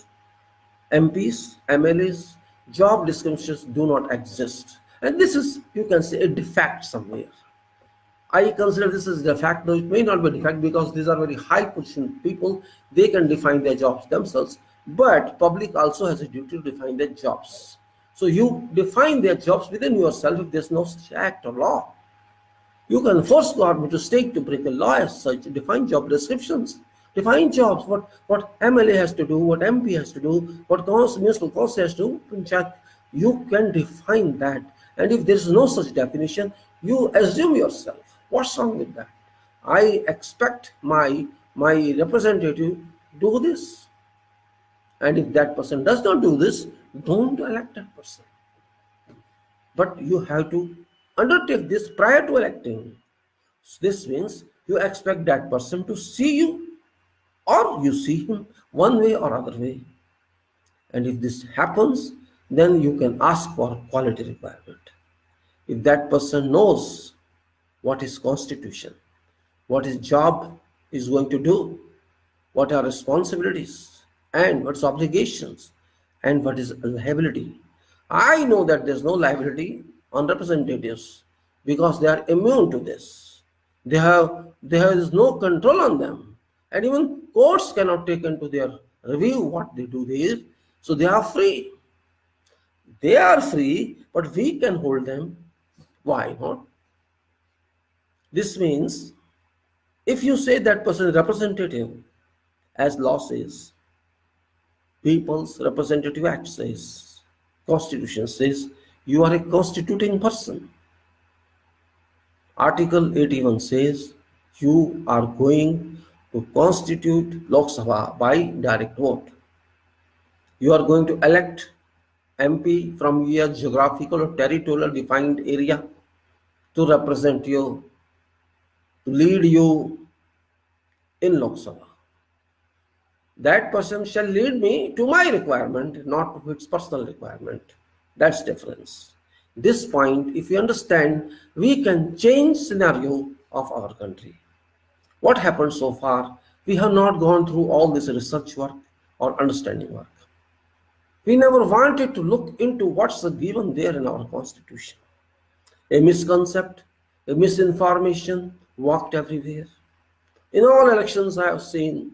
MPs, MLAs. Job descriptions do not exist, and this is, you can say, a defect somewhere. I consider this as a defect, though it may not be a defect, because these are very high position people. They can define their jobs themselves, but public also has a duty to define their jobs. So you define their jobs within yourself. If there's no such act or law, you can force government to state to break a law as such. Define job descriptions, define jobs, what MLA has to do, what MP has to do, what municipal council has to do. You can define that. And if there is no such definition, you assume yourself. What's wrong with that? I expect my representative do this. And if that person does not do this, don't elect that person. But you have to undertake this prior to electing. This means you expect that person to see you, or you see him one way or other way. And if this happens, then you can ask for quality requirement. If that person knows what is constitution, what his job is going to do, what are responsibilities, and what's obligations, and what is liability. I know that there's no liability on representatives because they are immune to this. There is no control on them, and even courts cannot take into their review what they do there. So they are free. They are free, but we can hold them. Why not? This means if you say that person is representative, as law says, People's Representative Act says, Constitution says, you are a constituting person. Article 81 says you are going to constitute Lok Sabha by direct vote. You are going to elect MP from your geographical or territorial defined area to represent you, to lead you in Lok Sabha. That person shall lead me to my requirement, not to its personal requirement. That's difference. This point, if you understand, we can change scenario of our country. What happened so far? We have not gone through all this research work or understanding work. We never wanted to look into what's given there in our constitution. A misconcept, a misinformation walked everywhere. In all elections I have seen,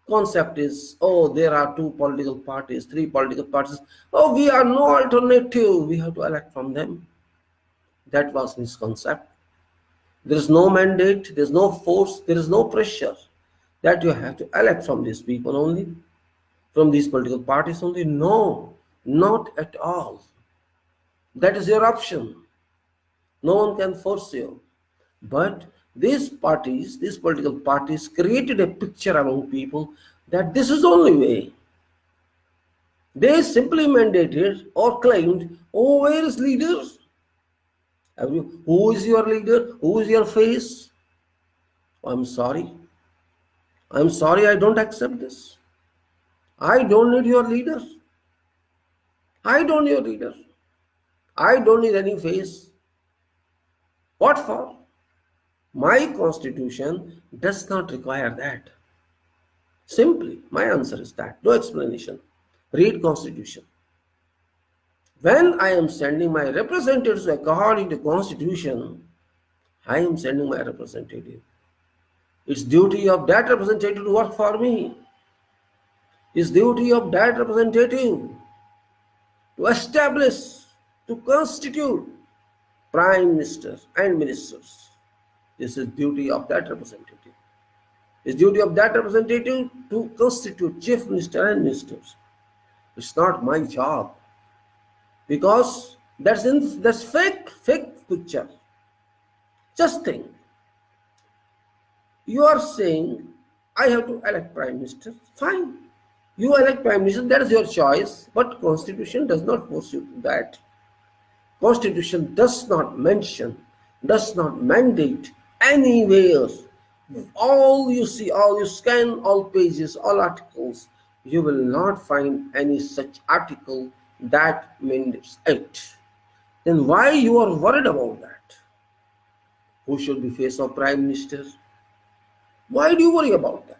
concept is, oh, there are two political parties, three political parties. Oh, we are no alternative. We have to elect from them. That was misconcept. There is no mandate, there is no force, there is no pressure that you have to elect from these people only, from these political parties only. No, not at all. That is your option. No one can force you. But these parties, these political parties, created a picture among people that this is the only way. They simply mandated or claimed, oh, where is leader? Who is your leader? Who is your face? I'm sorry. I'm sorry, I don't accept this. I don't need your leader. I don't need your leader. I don't need any face. What for? My constitution does not require that. Simply, my answer is that. No explanation. Read constitution. When I am sending my representatives according to constitution, I am sending my representative. It's duty of that representative to work for me. It's duty of that representative to establish, to constitute prime ministers and ministers. This is duty of that representative. It's duty of that representative to constitute chief minister and ministers. It's not my job, because that's fake picture. Just think. You are saying, I have to elect prime minister. Fine. You elect prime minister, that is your choice, but constitution does not force you to that. Constitution does not mention, does not mandate anywhere. All you see, all you scan, all pages, all articles, you will not find any such article that mandates it. Then why you are worried about that? Who should be face of prime minister? Why do you worry about that?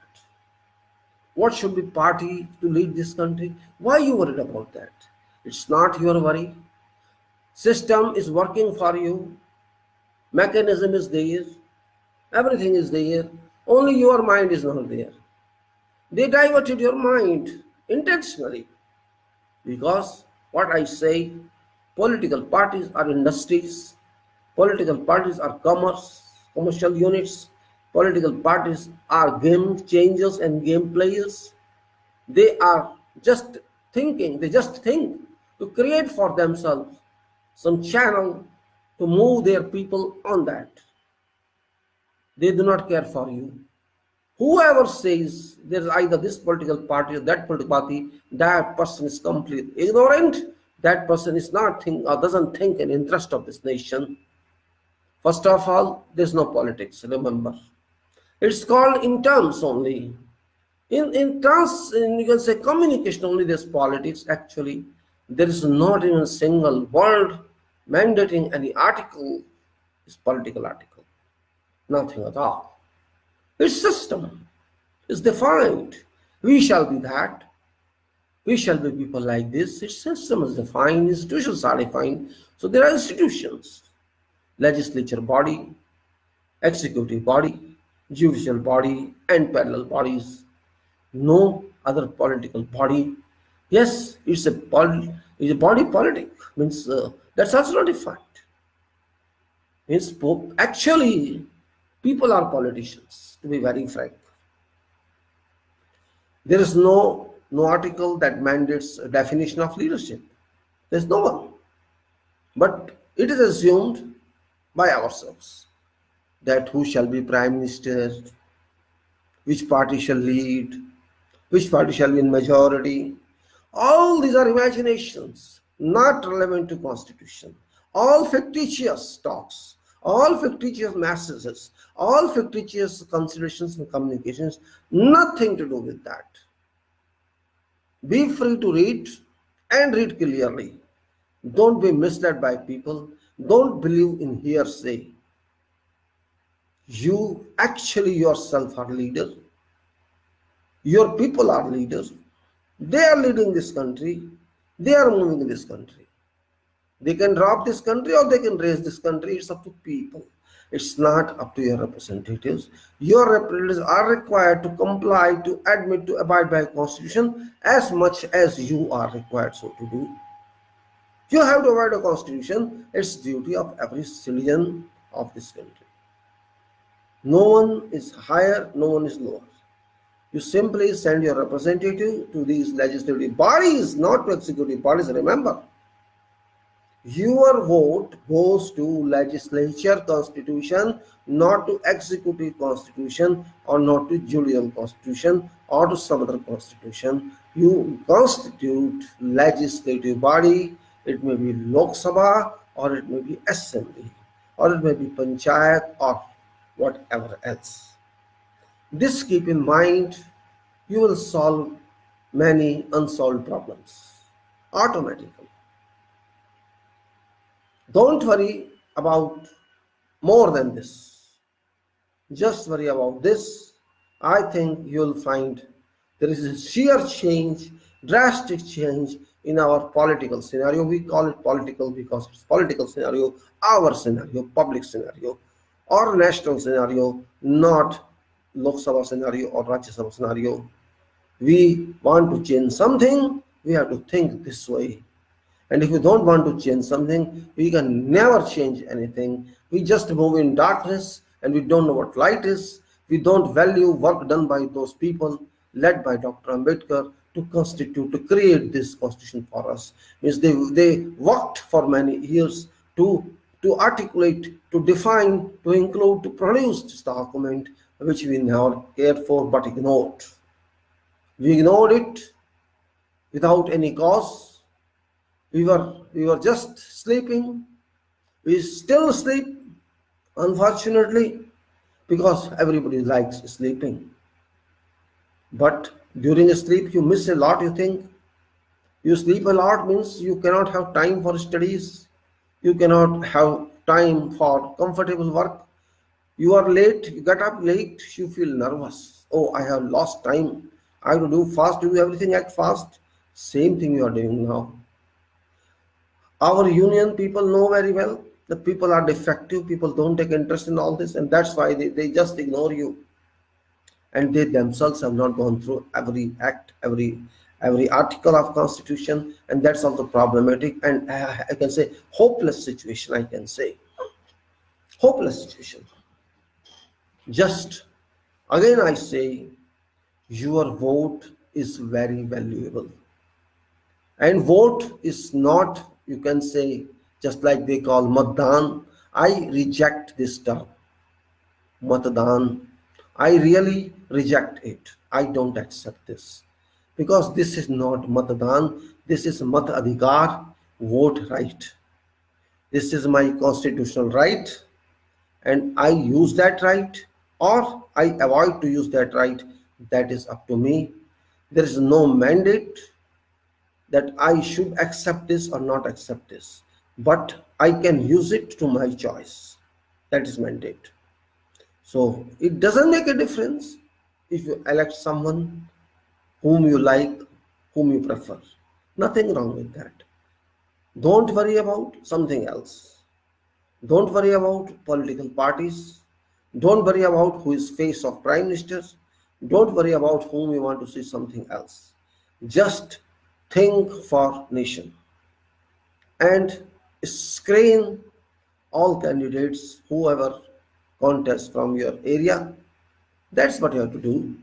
What should be party to lead this country? Why are you worried about that? It's not your worry. System is working for you. Mechanism is there. Everything is there. Only your mind is not there. They diverted your mind intentionally. Because what I say, political parties are industries. Political parties are commercial units. Political parties are game changers and game players. They are just thinking, they just think to create for themselves some channel to move their people on that. They do not care for you. Whoever says there is either this political party or that political party, that person is completely ignorant. That person is not think or doesn't think in interest of this nation. First of all, there is no politics, remember. It's called in terms only. In terms, you can say communication only, there's politics. Actually, there is not even a single word mandating any article is political article. Nothing at all. It's system. It's defined. We shall be that. We shall be people like this. Its system is defined. Institutions are defined. So there are institutions. Legislature body, executive body, judicial body, and parallel bodies. No other political body. Yes, it's a body politic. Means that's also not defined. Means actually people are politicians, to be very frank. There is no article that mandates a definition of leadership. There's no one. But it is assumed by ourselves that who shall be prime minister, which party shall lead, which party shall be in majority. All these are imaginations, not relevant to constitution. All fictitious talks, all fictitious messages, all fictitious considerations and communications, nothing to do with that. Be free to read and read clearly. Don't be misled by people. Don't believe in hearsay. You actually yourself are leader. Your people are leaders. They are leading this country. They are moving this country. They can drop this country or they can raise this country. It's up to people. It's not up to your representatives. Your representatives are required to comply, to admit, to abide by constitution as much as you are required so to do. You have to abide the constitution. It's duty of every citizen of this country. No one is higher, no one is lower. You simply send your representative to these legislative bodies, not to executive bodies. Remember, your vote goes to legislature constitution, not to executive constitution or not to judicial constitution or to some other constitution. You constitute legislative body. It may be Lok Sabha or it may be assembly or it may be panchayat or whatever else. This keep in mind, you will solve many unsolved problems automatically. Don't worry about more than this. Just worry about this. I think you'll find there is a sheer change, drastic change in our political scenario. We call it political because it's political scenario, our scenario, public scenario, or national scenario, not Lok Sabha scenario or Rajya Sabha scenario. We want to change something, we have to think this way. And if we don't want to change something, we can never change anything. We just move in darkness and we don't know what light is. We don't value work done by those people led by Dr. Ambedkar to constitute, to create this constitution for us. Means they worked for many years to articulate, to define, to include, to produce this document which we never cared for but ignored. We ignored it without any cause. We were just sleeping. We still sleep, unfortunately, because everybody likes sleeping. But during sleep, you miss a lot, you think. You sleep a lot means you cannot have time for studies. You cannot have time for comfortable work. You are late, you get up late, you feel nervous. Oh, I have lost time. I have to do fast, do everything act fast. Same thing you are doing now. Our union people know very well that people are defective, people don't take interest in all this, and that's why they just ignore you. And they themselves have not gone through every act, every article of constitution, and that's also problematic, and I can say hopeless situation, I can say. Hopeless situation. Just, again I say, your vote is very valuable. And vote is not, you can say, just like they call Matdan. I reject this term, Matdan. I really reject it. I don't accept this. Because this is not Matdan, this is Mat Adhikar, vote right. This is my constitutional right, and I use that right, or I avoid to use that right. That is up to me. There is no mandate that I should accept this or not accept this, but I can use it to my choice. That is mandate. So it doesn't make a difference if you elect someone whom you like, whom you prefer. Nothing wrong with that. Don't worry about something else. Don't worry about political parties. Don't worry about who is face of prime minister. Don't worry about whom you want to see something else. Just think for nation and screen all candidates, whoever contests from your area. That's what you have to do.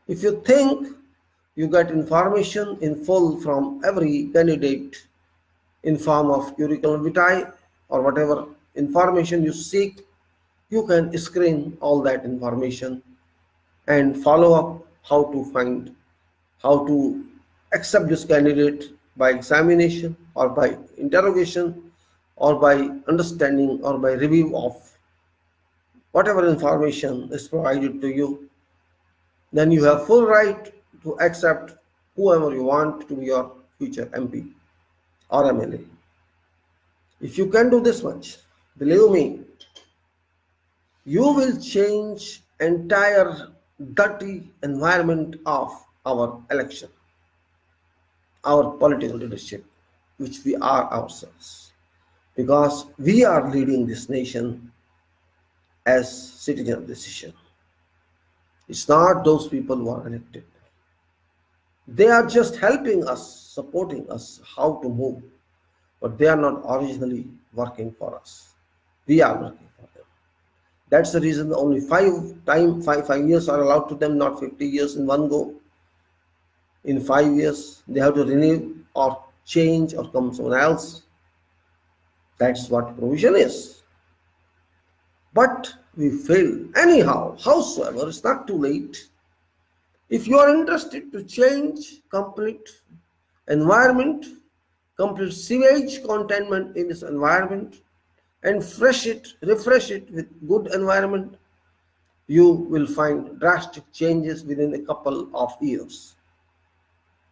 If you think you get information in full from every candidate in form of curriculum vitae or whatever information you seek, you can screen all that information and follow up how to accept this candidate by examination or by interrogation or by understanding or by review of whatever information is provided to you. Then you have full right to accept whoever you want to be your future MP or MLA. If you can do this much, believe me, You will change entire dirty environment of our election, our political leadership, which we are ourselves, because we are leading this nation as citizen of decision. It's not those people who are elected. They are just helping us, supporting us how to move, but they are not originally working for us. We are working for them. That's the reason only five years are allowed to them, not 50 years in one go. In 5 years, they have to renew or change or come someone else. That's what provision is. But we fail anyhow, howsoever, it's not too late. If you are interested to change complete environment, complete sewage containment in this environment, and refresh it with good environment, you will find drastic changes within a couple of years.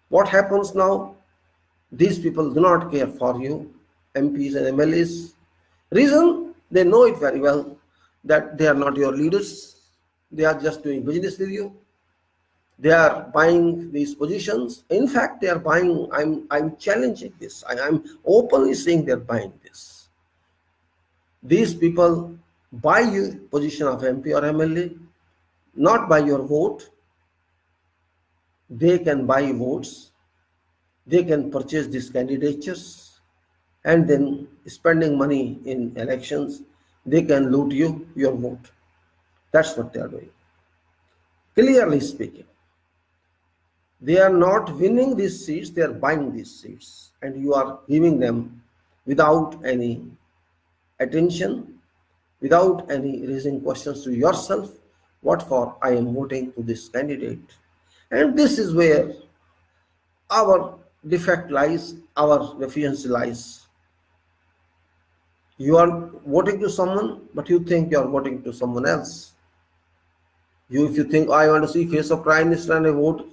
What happens now? These people do not care for you, MPs and MLAs. Reason? They know it very well that they are not your leaders. They are just doing business with you. They are buying these positions. In fact, they are buying. I'm challenging this. I'm openly saying they're buying this. These people buy you position of MP or MLA, not by your vote. They can buy votes. They can purchase these candidatures, and then spending money in elections, they can loot you, your vote. That's what they are doing. Clearly speaking, they are not winning these seats, they are buying these seats, and you are giving them without any attention, without any raising questions to yourself. What for? I am voting to this candidate. And this is where our defect lies, our deficiency lies. You are voting to someone, but you think you are voting to someone else. If you think, I want to see face of Prime Minister and I vote,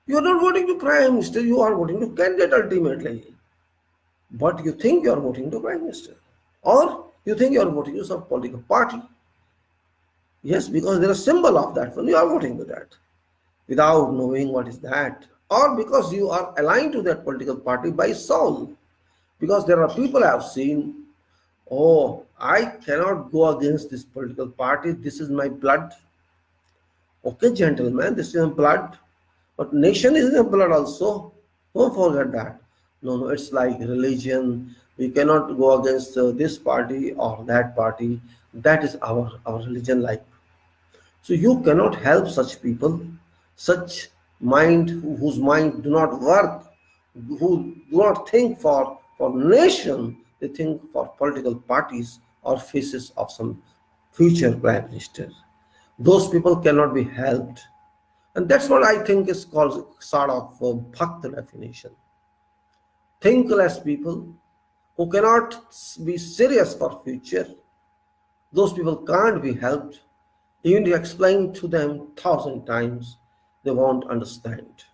you are not voting to Prime Minister, you are voting to candidate ultimately. But you think you are voting to Prime Minister. Or you think you are voting to some political party. Yes, because there is a symbol of that one, you are voting to that. Without knowing what is that. Or because you are aligned to that political party by soul. Because there are people I have seen, oh, I cannot go against this political party, this is my blood. Okay, gentlemen, this is blood, but nation is in blood also. Don't forget that. No, it's like religion. We cannot go against this party or that party. That is our religion like. So you cannot help such people, such mind whose mind do not work, who do not think for nation, they think for political parties or faces of some future prime minister. Those people cannot be helped. And that's what I think is called sort of Bhakt definition. Thinkless people who cannot be serious for future, those people can't be helped. Even if you explain to them 1,000 times, they won't understand.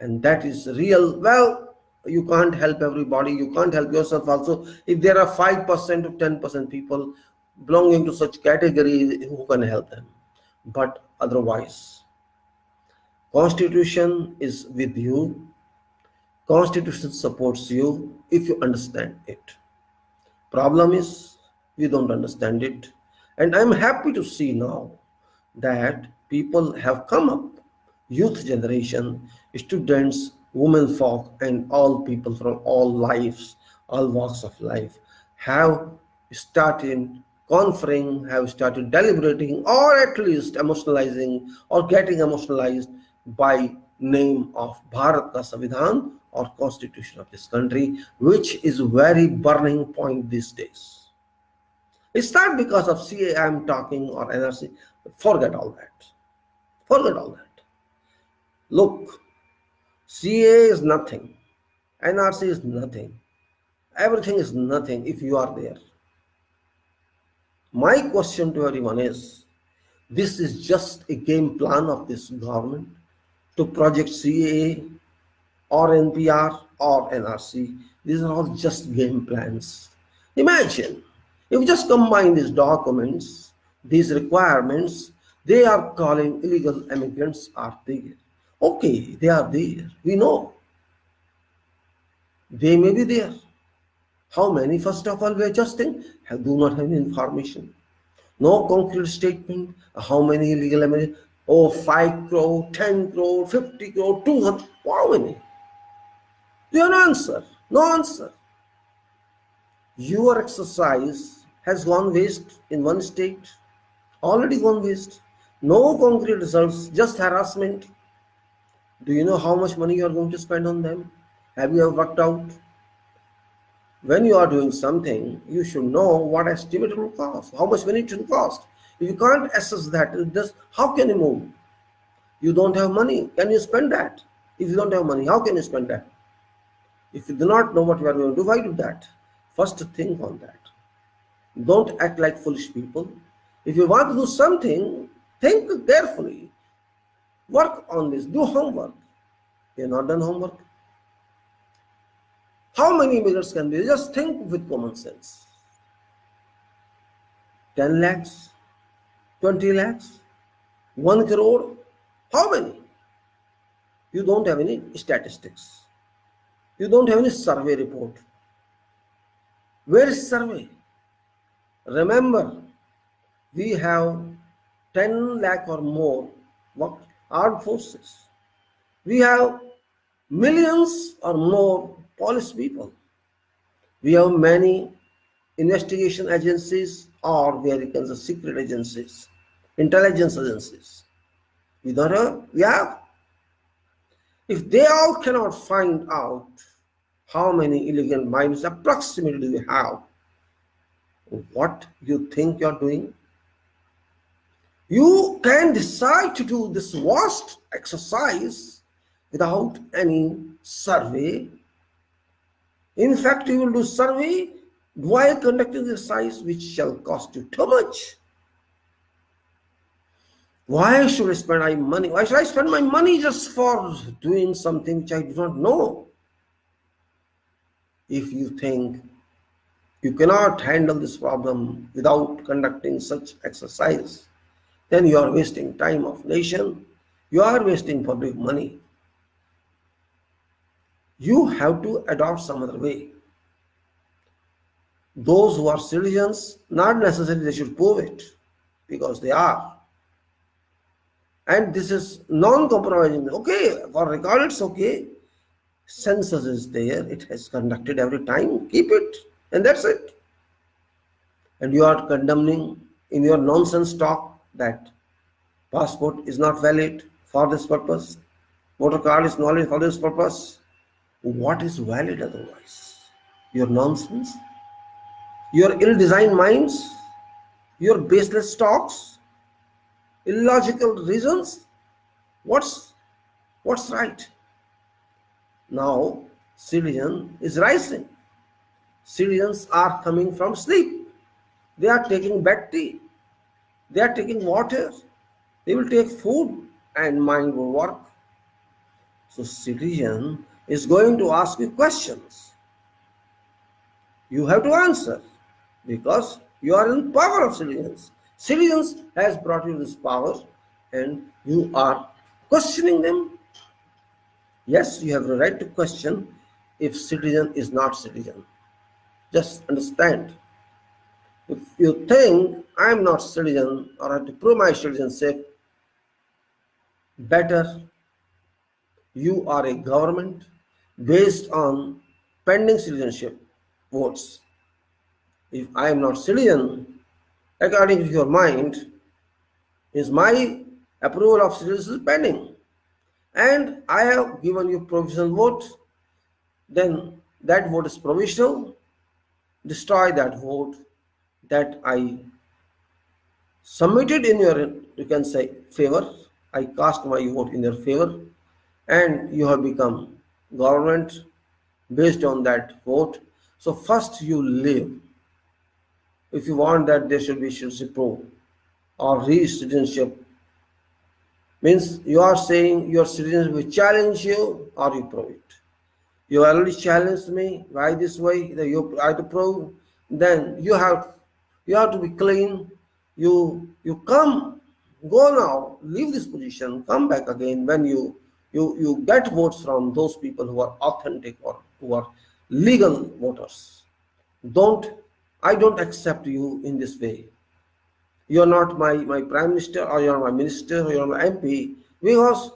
And that is real. Well, you can't help everybody. You can't help yourself also. If there are 5% to 10% people belonging to such category, who can help them? But otherwise, Constitution is with you. Constitution supports you if you understand it. Problem is, we don't understand it. And I'm happy to see now that people have come up, youth generation, students, women folk, and all people from all lives, all walks of life have started conferring, have started deliberating, or at least emotionalizing or getting emotionalized by name of Bharat Samvidhan or constitution of this country, which is very burning point these days. It's not because of CAA I'm talking or NRC. Forget all that. Forget all that. Look, CAA is nothing. NRC is nothing. Everything is nothing if you are there. My question to everyone is, this is just a game plan of this government to project CAA or NPR or NRC. These are all just game plans. Imagine If you just combine these documents, these requirements, they are calling illegal immigrants are there. Okay, they are there. We know they may be there. How many? First of all, we are just think, do not have any information. No concrete statement. How many illegal immigrants? Oh, 5 crore, 10 crore, 50 crore, 200. How many? Your answer. No answer. Your exercise has gone waste in one state. Already gone waste. No concrete results, just harassment. Do you know how much money you are going to spend on them? Have you ever worked out? When you are doing something, you should know what estimate it will cost, how much money it will cost. If you can't assess that, how can you move? You don't have money. Can you spend that? If you don't have money, how can you spend that? If you do not know what you are going to do, why do that? First, think on that. Don't act like foolish people. If you want to do something, think carefully. Work on this. Do homework. You have not done homework. How many immigrants can be? Just think with common sense. 10 lakhs, 20 lakhs, 1 crore. How many? You don't have any statistics. You don't have any survey report. Where is survey? Remember, we have 10 lakh or more armed forces. We have millions or more police people. We have many investigation agencies, or where you can say secret agencies, intelligence agencies. We don't have, we have. If they all cannot find out how many illegal migrants approximately we have, what you think you're doing? You can decide to do this vast exercise without any survey. In fact, you will do survey while conducting the exercise, which shall cost you too much. Why should I spend my money? Why should I spend my money just for doing something which I do not know? If you think you cannot handle this problem without conducting such exercise, then you are wasting time of nation. You are wasting public money. You have to adopt some other way. Those who are citizens, not necessarily they should prove it, because they are. And this is non-compromising. Okay, for record it's okay. Census is there, it has conducted every time, keep it, and that's it. And you are condemning in your nonsense talk that passport is not valid for this purpose, voter card is not valid for this purpose. What is valid otherwise? Your nonsense, your ill-designed minds, your baseless talks, illogical reasons. What's right? Now, citizen is rising. Citizens are coming from sleep. They are taking bad tea. They are taking water. They will take food and mind will work. So citizen is going to ask you questions. You have to answer because you are in power of citizens. Citizens has brought you this power and you are questioning them. Yes, you have the right to question if citizen is not citizen. Just understand. If you think I am not citizen or I have to prove my citizenship, better you are a government based on pending citizenship votes. If I am not citizen, according to your mind, is my approval of citizenship pending, and I have given you provisional vote, then that vote is provisional. Destroy that vote that I submitted in your, you can say, favor. I cast my vote in your favor, and you have become government based on that vote. So first you live. If you want that there should be citizenship proof or re-citizenship, means you are saying your citizens will challenge you or you prove it. You already challenged me, why this way, that you have to prove, then you have You have to be clean. You come, go now, leave this position, come back again when you get votes from those people who are authentic or who are legal voters. Don't I don't accept you in this way. You're not my prime minister, or you're my minister, or you're my MP, because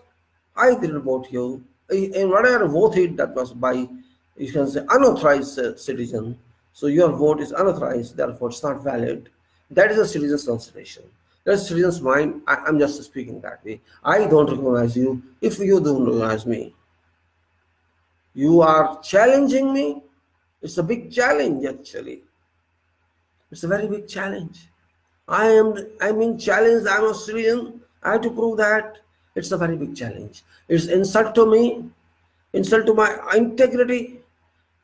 I didn't vote you. And whatever voted, that was by, you can say, unauthorized citizen. So your vote is unauthorized, therefore it's not valid. That is a citizen's consideration. That's citizen's mind. I'm just speaking that way. I don't recognize you if you don't recognize me. You are challenging me. It's a big challenge, actually. It's a very big challenge. I'm being challenged. I'm a citizen. I have to prove that. It's a very big challenge. It's insult to me, insult to my integrity,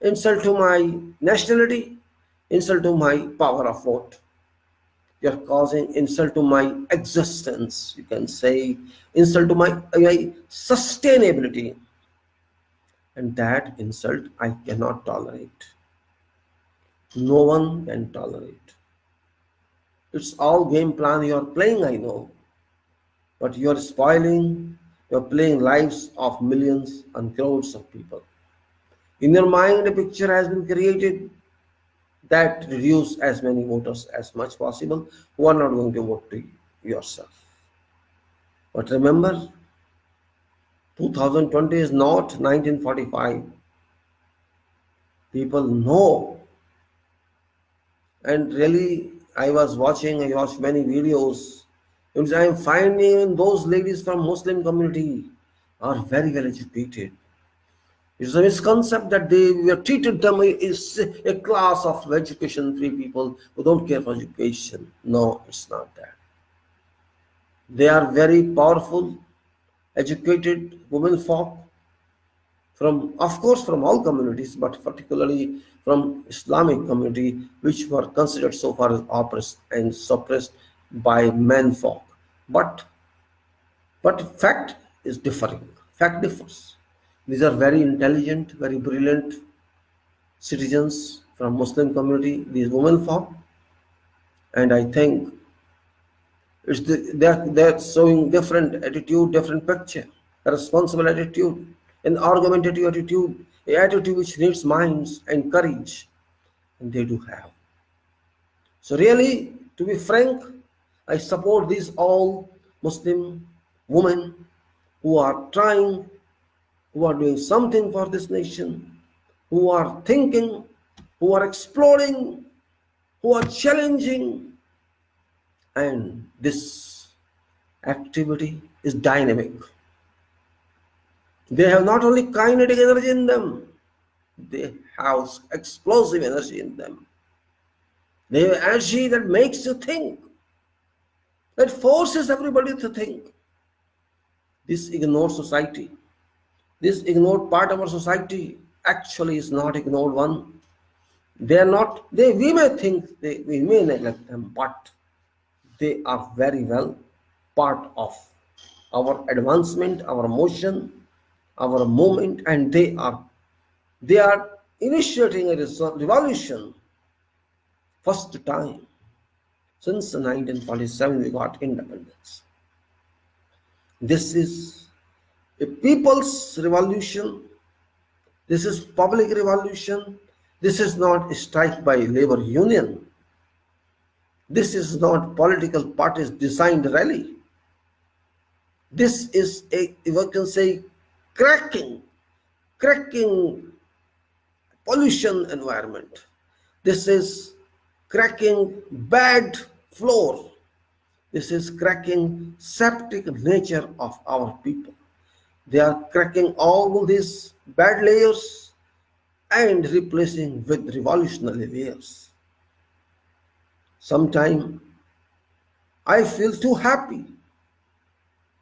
insult to my nationality, insult to my power of vote. You're causing insult to my existence, you can say, insult to my sustainability. And that insult I cannot tolerate. No one can tolerate. It's all game plan you're playing, I know. But you're spoiling, you're playing lives of millions and crores of people. In your mind, a picture has been created that reduce as many voters as much possible who are not going to vote to yourself. But remember, 2020 is not 1945. People know. And really, I watched many videos. I am finding those ladies from Muslim community are very well educated. It's a misconception that we are treated them as a class of education-free people who don't care for education. No, it's not that. They are very powerful, educated women folk from, of course, from all communities, but particularly from Islamic community, which were considered so far as oppressed and suppressed by men folk. But fact is differing. Fact differs. These are very intelligent, very brilliant citizens from Muslim community, these women folk, and I think they're showing different attitude, different picture, a responsible attitude, an argumentative attitude, a attitude which needs minds and courage, and they do have. So really, to be frank, I support these all Muslim women who are trying, who are doing something for this nation, who are thinking, who are exploring, who are challenging, and this activity is dynamic. They have not only kinetic energy in them, they have explosive energy in them. They have energy that makes you think, that forces everybody to think. This ignored society, this ignored part of our society actually is not ignored one. They are not, we may think, we may neglect them, but they are very well part of our advancement, our motion, our movement, and they are initiating a revolution. First time since 1947 we got independence. This is a people's revolution. This is public revolution. This is not a strike by labor union. This is not political parties designed rally. This is you can say, cracking pollution environment. This is cracking bad floor. This is cracking septic nature of our people. They are cracking all these bad layers and replacing with revolutionary layers. Sometimes I feel too happy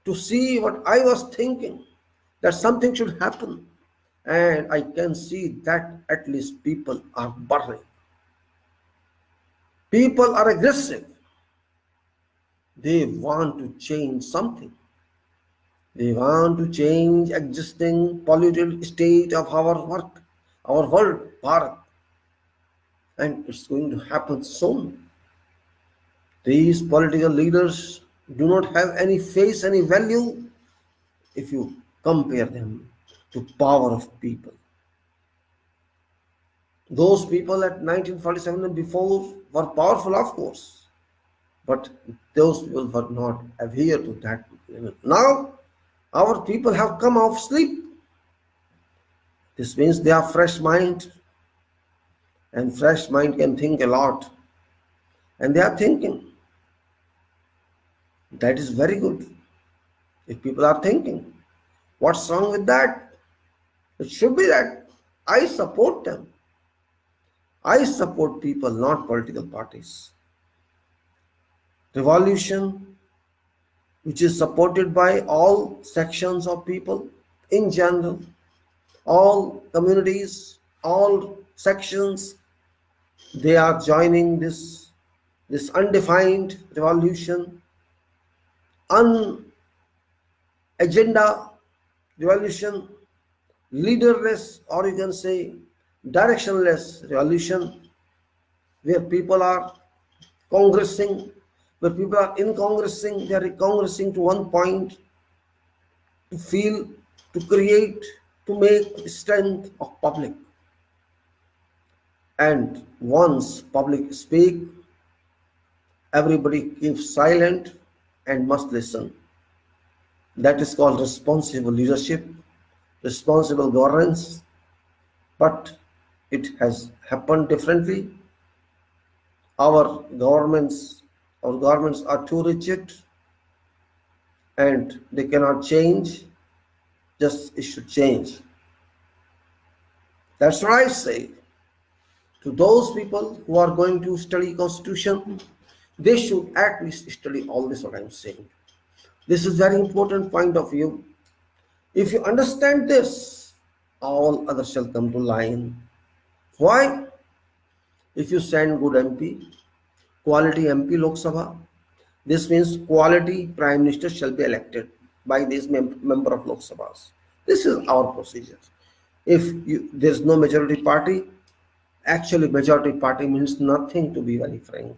to see what I was thinking, that something should happen, and I can see that at least people are burning. People are aggressive. They want to change something. They want to change existing polluted state of our world, Bharat. And it's going to happen soon. These political leaders do not have any face, any value if you compare them to power of people. Those people at 1947 and before were powerful, of course, but those people were not adhere to that level. Now, our people have come off sleep. This means they are fresh mind, and fresh mind can think a lot, and they are thinking. That is very good. If people are thinking, what's wrong with that? It should be that I support them. I support people, not political parties. Revolution, which is supported by all sections of people in general, all communities, all sections, they are joining this undefined revolution, agenda revolution, leaderless, or you can say directionless revolution, where people are congressing, where people are incongressing, they are congressing to one point to feel, to create, to make strength of public. And once public speak, everybody keeps silent and must listen. That is called responsible leadership, responsible governance. But it has happened differently. Our governments are too rigid and they cannot change. Just it should change. That's what I say. To those people who are going to study Constitution, they should at least study all this what I'm saying. This is very important point of view. If you understand this, all others shall come to line. Why? If you send good MP, quality MP Lok Sabha, this means quality Prime Minister shall be elected by this member of Lok Sabhas. This is our procedure. If there is no majority party, actually majority party means nothing, to be very frank.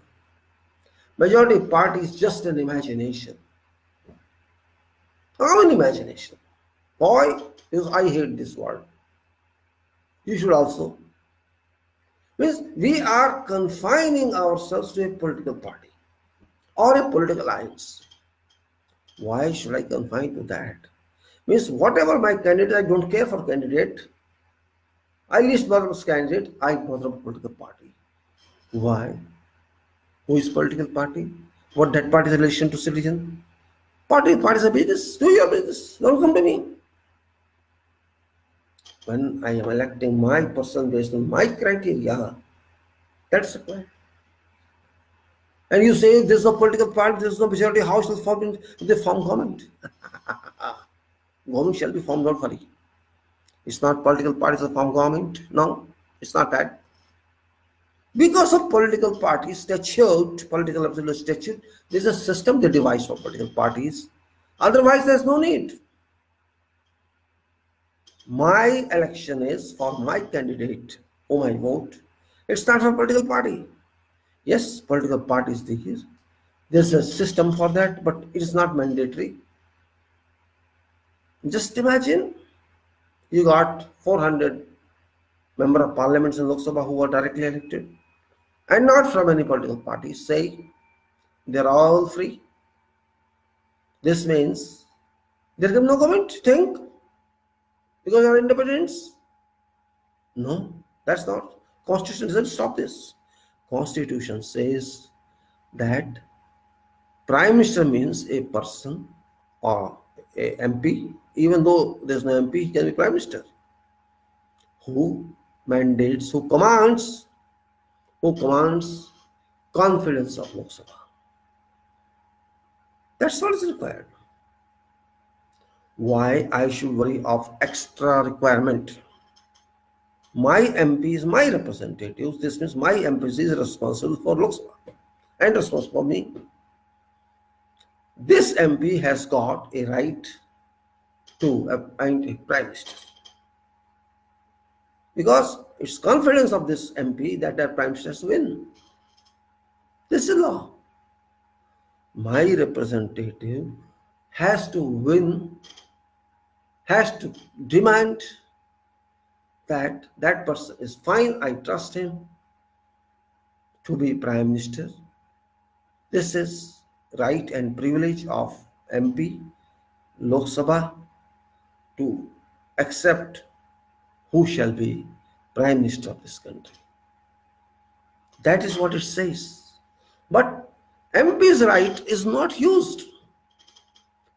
Majority party is just an imagination. How an imagination? Why? Because I hate this word. You should also. Means we are confining ourselves to a political party or a political alliance. Why should I confine to that? Means whatever my candidate, I don't care for candidate. I list Bharat's candidate, I bother about political party. Why? Who is political party? What that party's relation to citizen? Party is a business. Do your business. Don't come to me. When I am electing my person based on my criteria, that's required. And you say there's no political party, there's no majority, how shall form in the form government? Government shall be formed, don't worry. It's not political parties that form government. No, it's not that. Because of political parties statute, political absolute statute, there's a system they devise for political parties. Otherwise, there's no need. My election is for my candidate whom I vote. It's not for political party. Yes, political parties there. There's a system for that, but it is not mandatory. Just imagine you got 400 member of parliaments in Lok Sabha who are directly elected and not from any political party. Say they're all free. This means there is no government. Think because you're independents. No, that's not. Constitution doesn't stop this. Constitution says that Prime Minister means a person or a MP, even though there's no MP, he can be Prime Minister, who mandates, who commands confidence of Lok Sabha. That's what is required. Why I should worry of extra requirement? My MP is my representative. This means my MP is responsible for Lok Sabha and responsible for me. This MP has got a right to appoint a Prime Minister because it's confidence of this MP that their Prime Ministers win. This is law. My representative has to win, has to demand that that person is fine, I trust him to be Prime Minister. This is right and privilege of MP, Lok Sabha to accept who shall be Prime Minister of this country. That is what it says. But MP's right is not used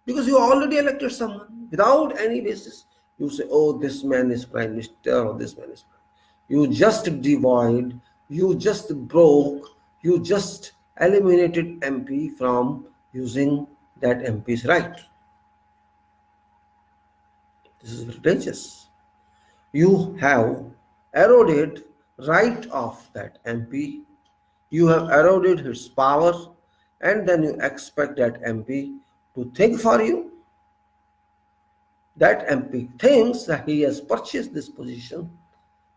because you already elected someone without any basis. You say, oh, this man is Prime Minister or this man is Prime. You just devoid, you just broke, you just eliminated MP from using that MP's right. This is very dangerous. You have eroded right of that MP. You have eroded his power, and then you expect that MP to think for you. That MP thinks that he has purchased this position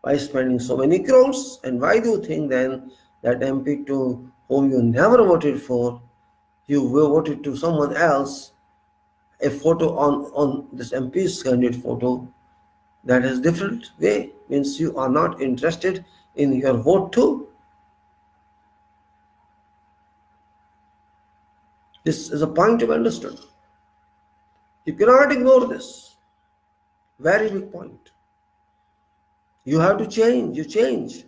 by spending so many crores. And why do you think then that MP to whom you never voted for, you voted to someone else, a photo on this MP's candidate photo that is different way, means you are not interested in your vote too. This is a point to be understood. You cannot ignore this. Very big point. You have to change. You change.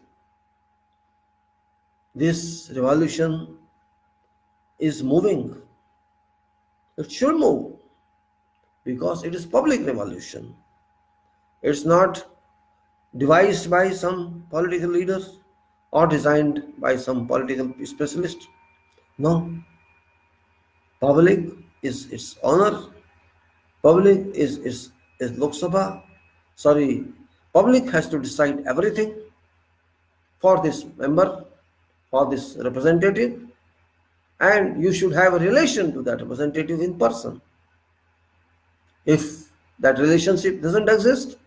This revolution is moving. It should move because it is public revolution. It's not devised by some political leaders or designed by some political specialist. No. Public is its owner. Public is Lok Sabha. Public has to decide everything for this member, for this representative, and you should have a relation to that representative in person. If that relationship doesn't exist,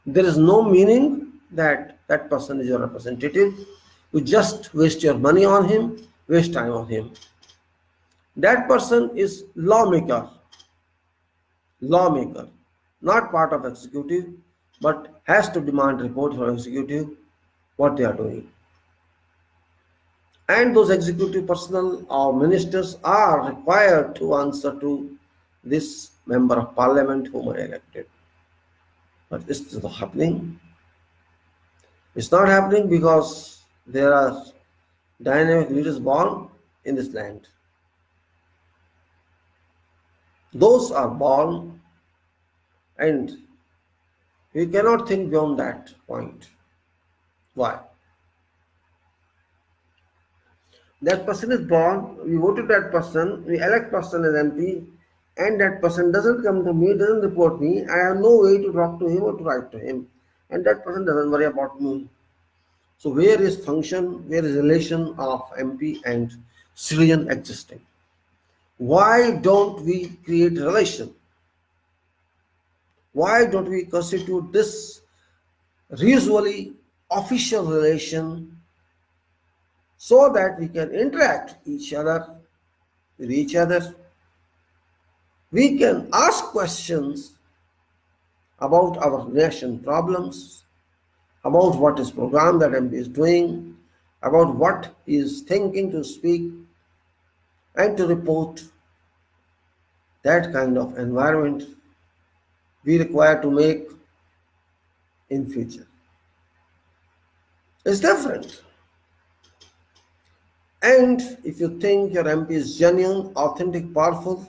there is no meaning that that person is your representative. You just waste your money on him, waste time on him. That person is lawmaker, not part of executive, but has to demand report from executive what they are doing. And those executive personnel or ministers are required to answer to this member of parliament whom I elected. But this is not happening. It's not happening because there are dynamic leaders born in this land. Those are born, and we cannot think beyond that point. Why? That person is born, we voted that person, we elect person as MP, and that person doesn't come to me, doesn't report me. I have no way to talk to him or to write to him, and that person doesn't worry about me. So where is function, where is relation of MP and citizen existing? Why don't we create relation? Why don't we constitute this usually official relation so that we can interact with each other? We can ask questions about our nation problems, about what is program that MP is doing, about what he is thinking to speak and to report. That kind of environment we require to make in future. It's different. And if you think your MP is genuine, authentic, powerful,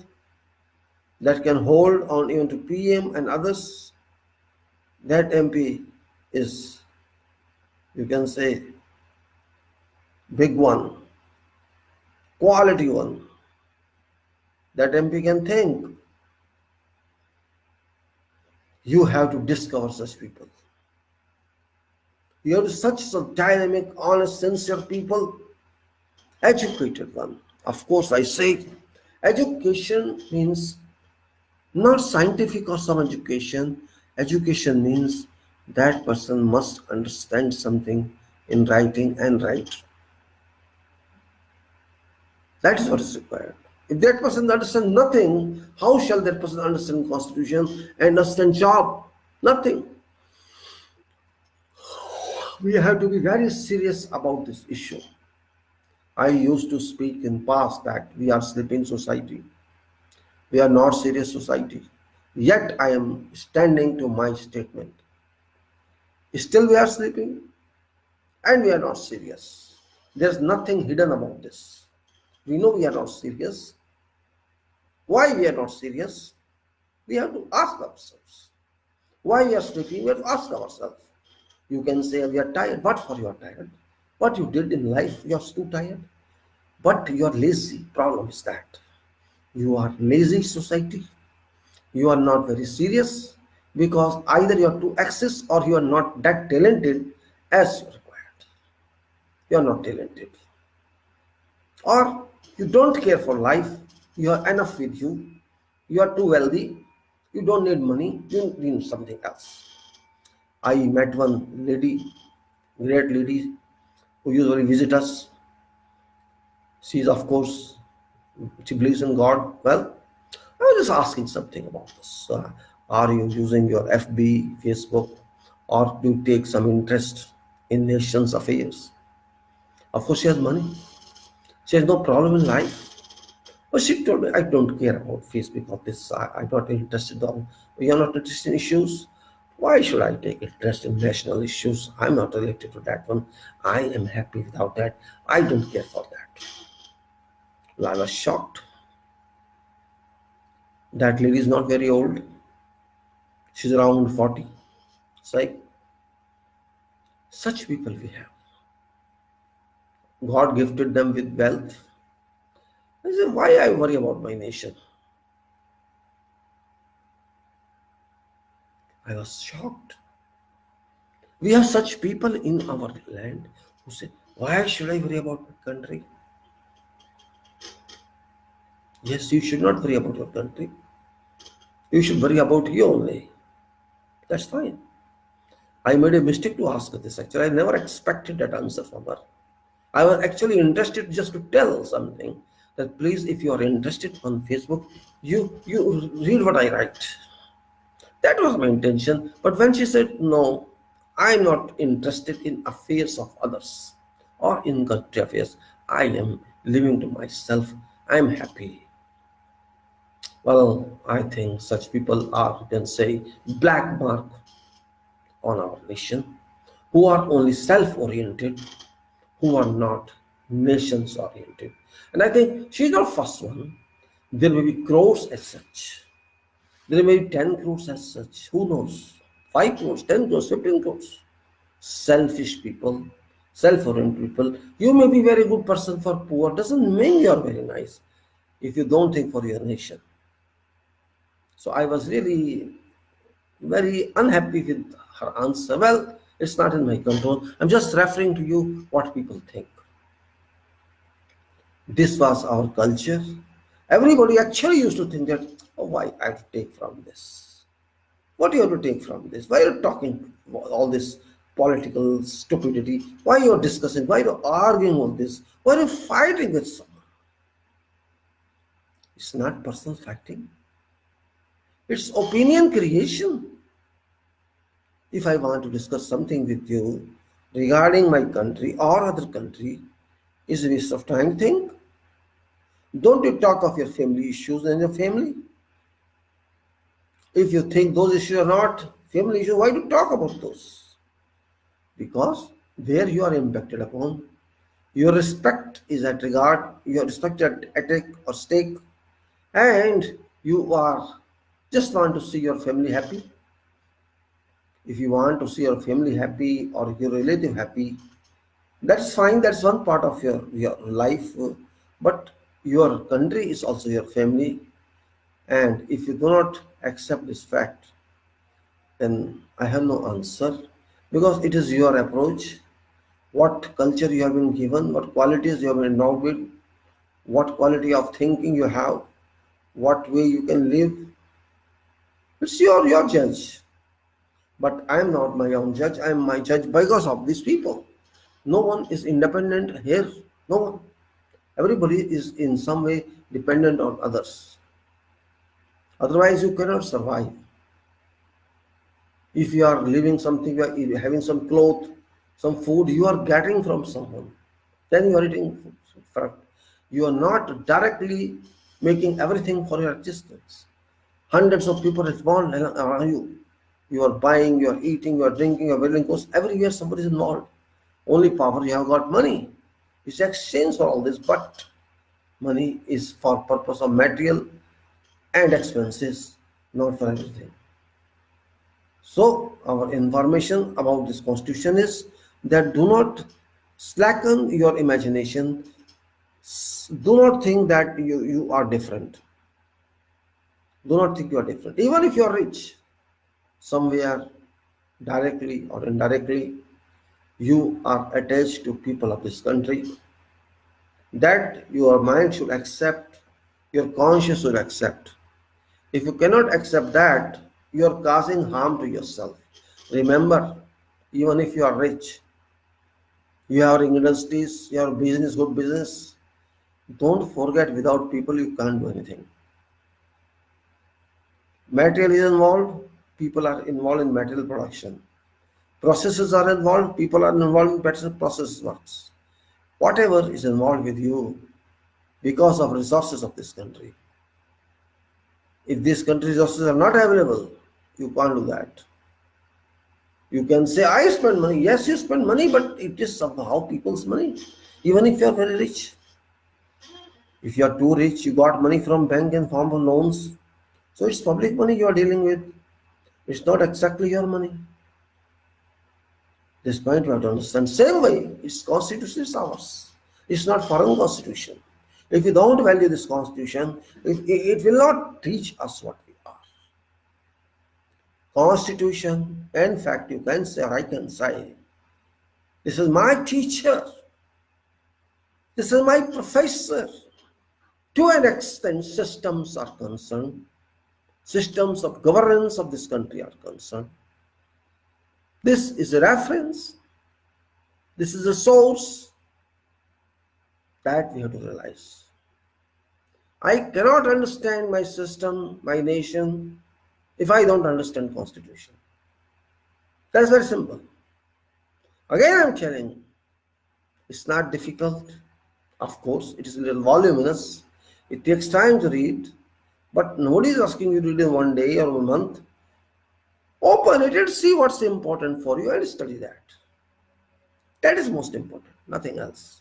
that can hold on even to PM and others, that MP is, you can say, big one, quality one. That MP can think. You have to discover such people. You have to search some dynamic, honest, sincere people, educated one. Of course, I say education means not scientific or some education. Education means that person must understand something in writing and write. That is what is required. If that person understands nothing, how shall that person understand constitution and understand job? Nothing. We have to be very serious about this issue. I used to speak in past that we are sleeping society. We are not serious society. Yet I am standing to my statement. Still we are sleeping and we are not serious. There's nothing hidden about this. We know we are not serious. Why we are not serious? We have to ask ourselves. Why we are sleeping? We have to ask ourselves. You can say we are tired. What for you are tired? What you did in life, you are too tired. But you are lazy. Problem is that you are lazy society. You are not very serious because either you are too excess or you are not that talented as required. You are not talented. Or you don't care for life. You are enough with you. You are too wealthy. You don't need money. You need something else. I met one lady, great lady, who usually visit us. She is, of course, she believes in God. Well, I was just asking something about this. Are you using your FB, Facebook, or do you take some interest in nation's affairs? Of course, she has money. She has no problem in life. But she told me, I don't care about Facebook or this. I'm not interested on. You're not interested in issues. Why should I take interest in national issues? I'm not related to that one. I am happy without that. I don't care for that. Well, I was shocked. That lady is not very old. She's around 40. It's like such people we have. God gifted them with wealth. I said, why I worry about my nation? I was shocked. We have such people in our land who say, why should I worry about my country? Yes, you should not worry about your country. You should worry about you only. That's fine. I made a mistake to ask her this actually. I never expected that answer from her. I was actually interested just to tell something that please, if you are interested on Facebook, you read what I write. That was my intention. But when she said, no, I'm not interested in affairs of others or in country affairs. I am living to myself. I'm happy. Well, I think such people are, you can say, black mark on our nation, who are only self-oriented, who are not nations oriented. And I think she's not first one. There may be crores as such. There may be 10 crores as such. Who knows? 5 crores, 10 crores, 15 crores. Selfish people, self-oriented people. You may be very good person for poor. Doesn't mean you are very nice if you don't think for your nation. So I was really very unhappy with her answer. Well, it's not in my control. I'm just referring to you what people think. This was our culture. Everybody actually used to think that, oh, why I have to take from this? What do you have to take from this? Why are you talking all this political stupidity? Why are you discussing? Why are you arguing all this? Why are you fighting with someone? It's not personal fighting. It's opinion creation. If I want to discuss something with you regarding my country or other country, is a waste of time thing. Don't you talk of your family issues and your family? If you think those issues are not family issues, why do you talk about those? Because there you are impacted upon. Your respect is at regard, your respect at or stake, and you are just want to see your family happy. If you want to see your family happy or your relative happy, that's fine. That's one part of your life. But your country is also your family. And if you do not accept this fact, then I have no answer because it is your approach. What culture you have been given, what qualities you have been endowed with, what quality of thinking you have, what way you can live. It's your judge. But I am not my own judge. I am my judge because of these people. No one is independent here. No one. Everybody is in some way dependent on others. Otherwise, you cannot survive. If you are living something, you are having some cloth, some food, you are getting from someone. Then you are eating food. You are not directly making everything for your existence. Hundreds of people respond around you. You are buying, you are eating, you are drinking, you are wearing clothes. Everywhere somebody is involved. Only power you have got money. It's exchange for all this, but money is for purpose of material and expenses, not for everything. So our information about this constitution is that do not slacken your imagination. Do not think that you are different. Do not think you are different. Even if you are rich, somewhere directly or indirectly, you are attached to people of this country. That your mind should accept, your conscience should accept. If you cannot accept that, you are causing harm to yourself. Remember, even if you are rich, you have industries, you have business, good business, don't forget without people you can't do anything. Material is involved, people are involved in material production. Processes are involved, people are involved in better process works. Whatever is involved with you because of resources of this country. If these country resources are not available, you can't do that. You can say, I spend money. Yes, you spend money, but it is somehow people's money. Even if you are very rich. If you are too rich, you got money from bank in form of loans. So it's public money you are dealing with. It's not exactly your money. This point you have to understand. Same way, its constitution is ours. It's not foreign constitution. If we don't value this constitution, it will not teach us what we are. Constitution, in fact, you can say, or I can say, this is my teacher. This is my professor. To an extent, systems are concerned. Systems of governance of this country are concerned. This is a reference. This is a source that we have to realize. I cannot understand my system, my nation, if I don't understand constitution. That's very simple. Again, I'm telling, it's not difficult. Of course, it is a little voluminous. It takes time to read, but nobody is asking you to read in one day or a month. Open it and see what's important for you and study that. That is most important, nothing else.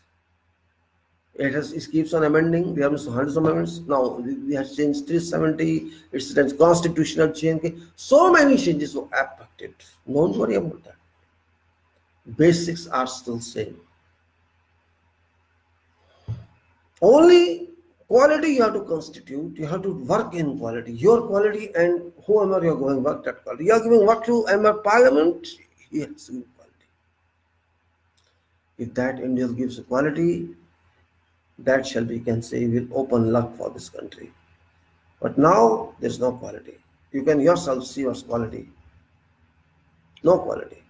It keeps on amending. We have hundreds of amendments. Now we have changed 370. It's constitutional change. So many changes were affected. Don't worry about that. Basics are still same. Only quality you have to constitute. You have to work in quality. Your quality and whoever you are going work that quality. You are giving work to member parliament. He has to give quality. If that individual gives quality, that shall be, can say, will open luck for this country. But now there is no quality. You can yourself see what's quality. No quality.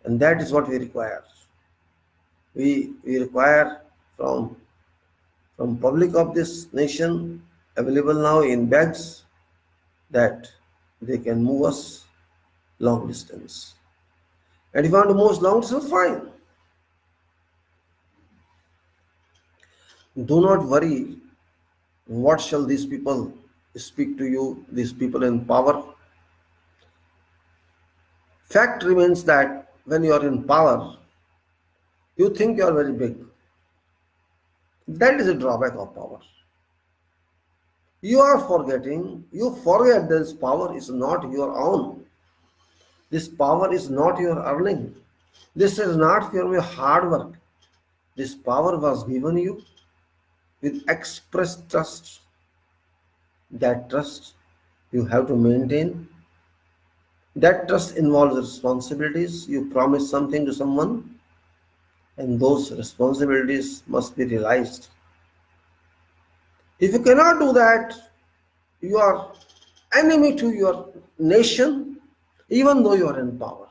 And that is what we require. We require from public of this nation, available now in bags, that they can move us long distance. And if you want to move long distance, fine. Do not worry, what shall these people speak to you, these people in power. Fact remains that when you are in power, you think you are very big. That is a drawback of power. You forget this power is not your own. This power is not your earning. This is not from your hard work. This power was given you with express trust. That trust you have to maintain. That trust involves responsibilities. You promise something to someone, and those responsibilities must be realized. If you cannot do that, you are enemy to your nation, even though you are in power.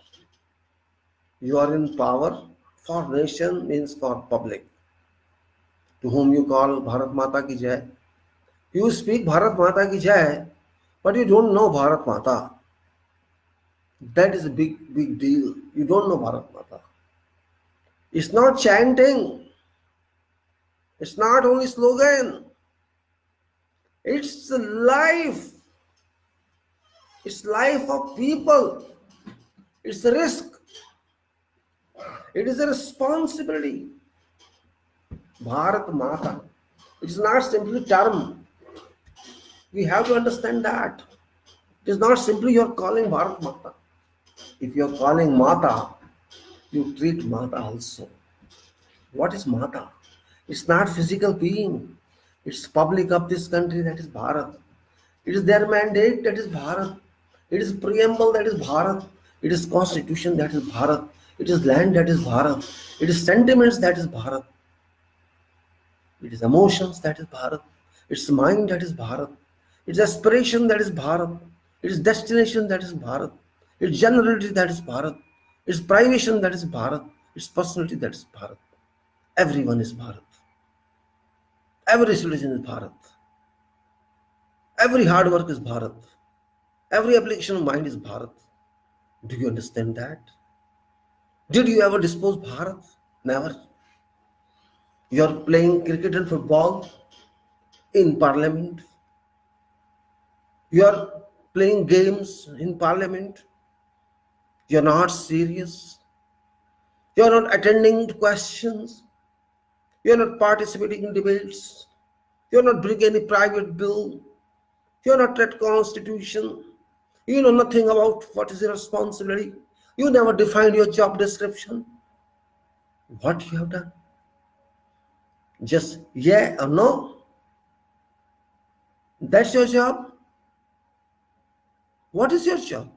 You are in power for nation means for public. to whom you call Bharat Mata ki Jai. You speak Bharat Mata ki Jai, but you don't know Bharat Mata. That is a big deal. You don't know Bharat Mata. It's not chanting. It's not only slogan. It's the life. It's life of people. It's a risk. It is a responsibility. Bharat Mata. It is not simply term. We have to understand that. It is not simply you are calling Bharat Mata. If you are calling Mata, you treat Mata also. What is Mata? It's not physical being. It's public of this country, that is Bharat. It is their mandate, that is Bharat. It is preamble, that is Bharat. It is constitution, that is Bharat. It is land, that is Bharat. It is sentiments, that is Bharat. It is emotions, that is Bharat. It's mind, that is Bharat. It's aspiration, that is Bharat. It's destination, that is Bharat. It's generality, that is Bharat. It's privation, that is Bharat. It's personality, that is Bharat. Everyone is Bharat. Every citizen is Bharat. Every hard work is Bharat. Every application of mind is Bharat. Do you understand that? Did you ever dispose Bharat? Never. You are playing cricket and football in parliament. You are playing games in parliament. You are not serious. You are not attending to questions. You are not participating in debates. You are not bringing any private bill. You are not read constitution. You know nothing about what is your responsibility. You never defined your job description. What you have done? Just yeah or no? That's your job? What is your job?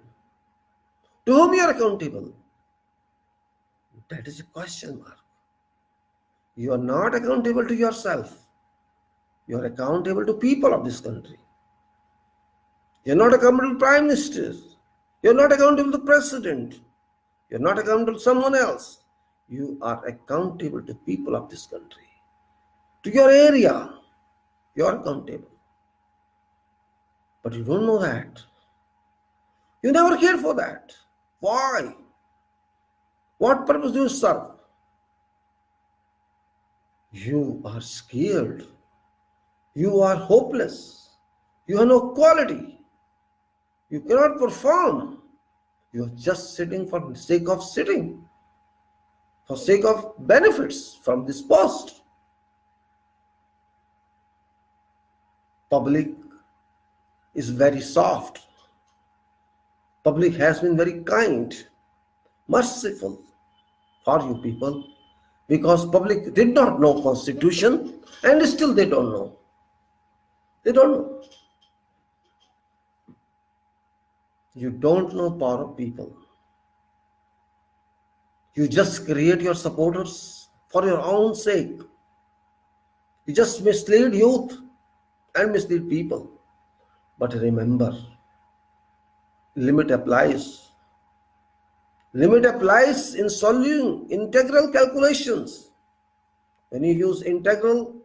To whom you are accountable? That is a question mark. You are not accountable to yourself. You are accountable to people of this country. You are not accountable to prime ministers. You are not accountable to president. You are not accountable to someone else. You are accountable to people of this country. To your area, you are accountable. But you don't know that. You never cared for that. Why? What purpose do you serve? You are scared. You are hopeless. You have no quality. You cannot perform. You are just sitting for the sake of sitting, for sake of benefits from this post. Public is very soft. Public has been very kind, merciful for you people, because public did not know constitution and still they don't know. They don't know. You don't know power of people. You just create your supporters for your own sake. You just mislead youth and mislead people. But remember, limit applies. Limit applies in solving integral calculations. When you use integral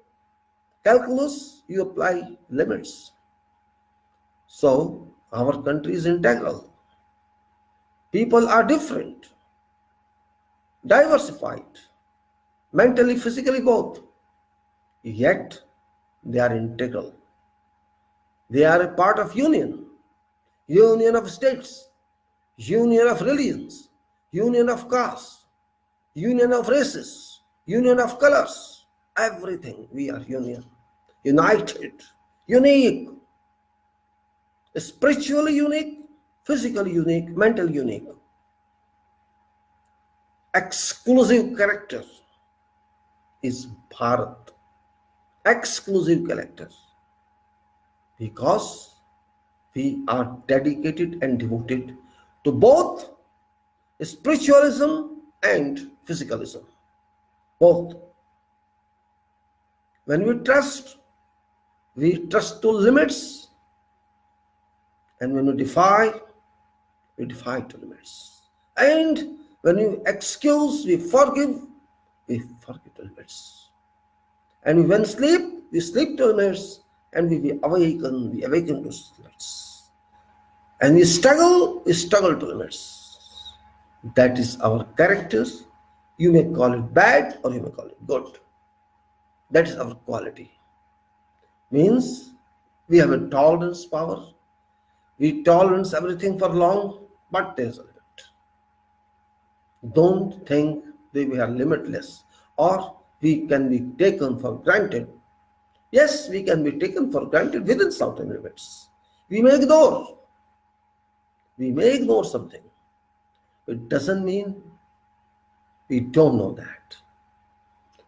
calculus, you apply limits. So, our country is integral. People are different, diversified, mentally, physically, both. Yet, they are integral. They are a part of union, union of states, union of religions, union of castes, union of races, union of colors. Everything we are union, united, unique, spiritually unique, physically unique, mentally unique. Exclusive character is Bharat. Exclusive character. Because we are dedicated and devoted to both spiritualism and physicalism. Both. When we trust to limits, and when we defy to limits. And when we excuse, we forgive to limits. And when we sleep to owners, and we awaken to sluts. And we struggle to owners. That is our characters. You may call it bad or you may call it good. That is our quality. Means we have a tolerance power. We tolerance everything for long, but there's a limit. Don't think that we are limitless or we can be taken for granted. Yes, we can be taken for granted within certain limits. We may ignore. We may ignore something. It doesn't mean we don't know that.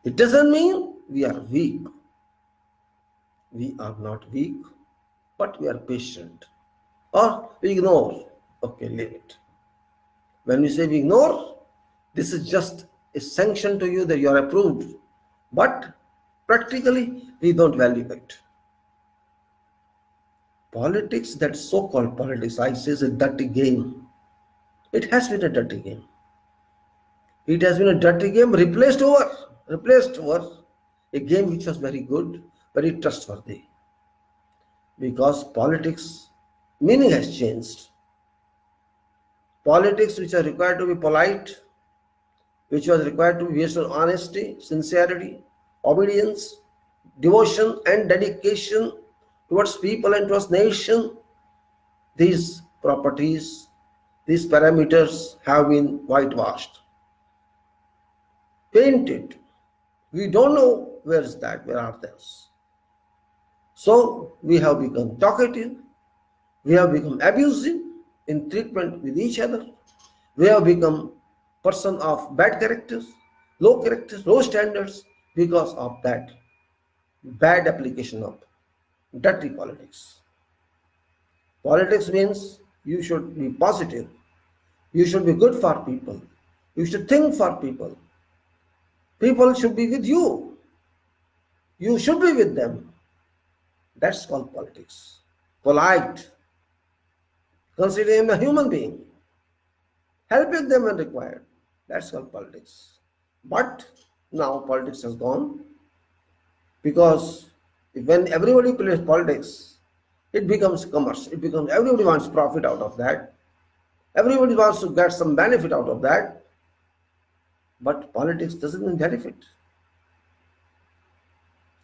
It doesn't mean we are weak. We are not weak, but we are patient. Or we ignore. Okay, leave it. When we say we ignore, this is just a sanction to you that you are approved. But practically, we don't value it. Politics, that so-called politics, I say, is a dirty game. It has been a dirty game. It has been a dirty game replaced over a game which was very good, very trustworthy. Because politics, meaning has changed. Politics which are required to be polite, which was required to be based on honesty, sincerity, obedience, devotion and dedication towards people and towards nation, these properties, these parameters have been whitewashed, painted. We don't know where is that, where are those. So we have become talkative, we have become abusive in treatment with each other, we have become person of bad characters, low standards because of that bad application of dirty politics. Politics means you should be positive, you should be good for people, you should think for people. People should be with you, you should be with them. That's called politics. Polite, consider him a human being, helping them when required. That's called politics. But now politics has gone, because when everybody plays politics, it becomes commerce. It becomes everybody wants profit out of that. Everybody wants to get some benefit out of that. But politics doesn't mean benefit.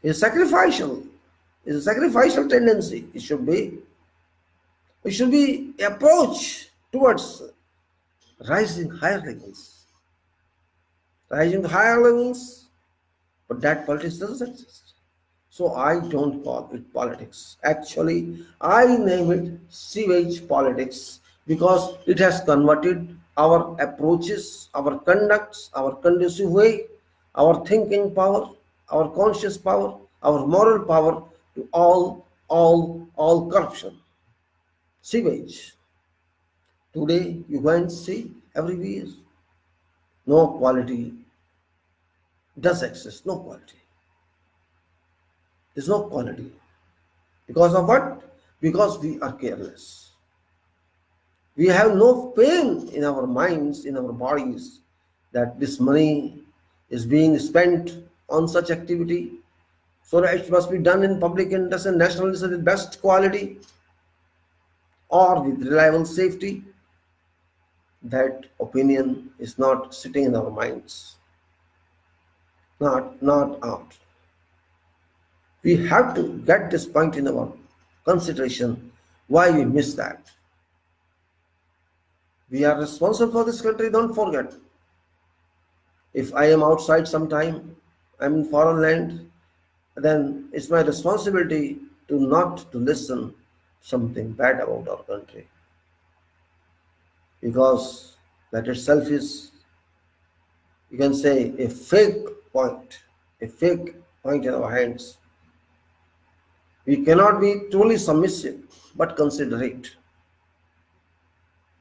It's sacrificial. It's a sacrificial tendency. It should be approach towards rising higher levels. Rising to higher levels, but that politics doesn't exist. So I don't call it politics. Actually, I name it sewage politics, because it has converted our approaches, our conducts, our conducive way, our thinking power, our conscious power, our moral power to all corruption. Sewage. Today you go and see everywhere, no quality does exist, no quality. There's no quality. Because of what? Because we are careless. We have no pain in our minds, in our bodies, that this money is being spent on such activity, so that it must be done in public interest and national interest with best quality or with reliable safety. That opinion is not sitting in our minds. Not out. We have to get this point in our consideration, why we miss that. We are responsible for this country, don't forget. If I am outside sometime, I'm in foreign land, then it's my responsibility to not to listen something bad about our country. Because that itself is, you can say, a fake point in our hands. We cannot be truly submissive, but considerate.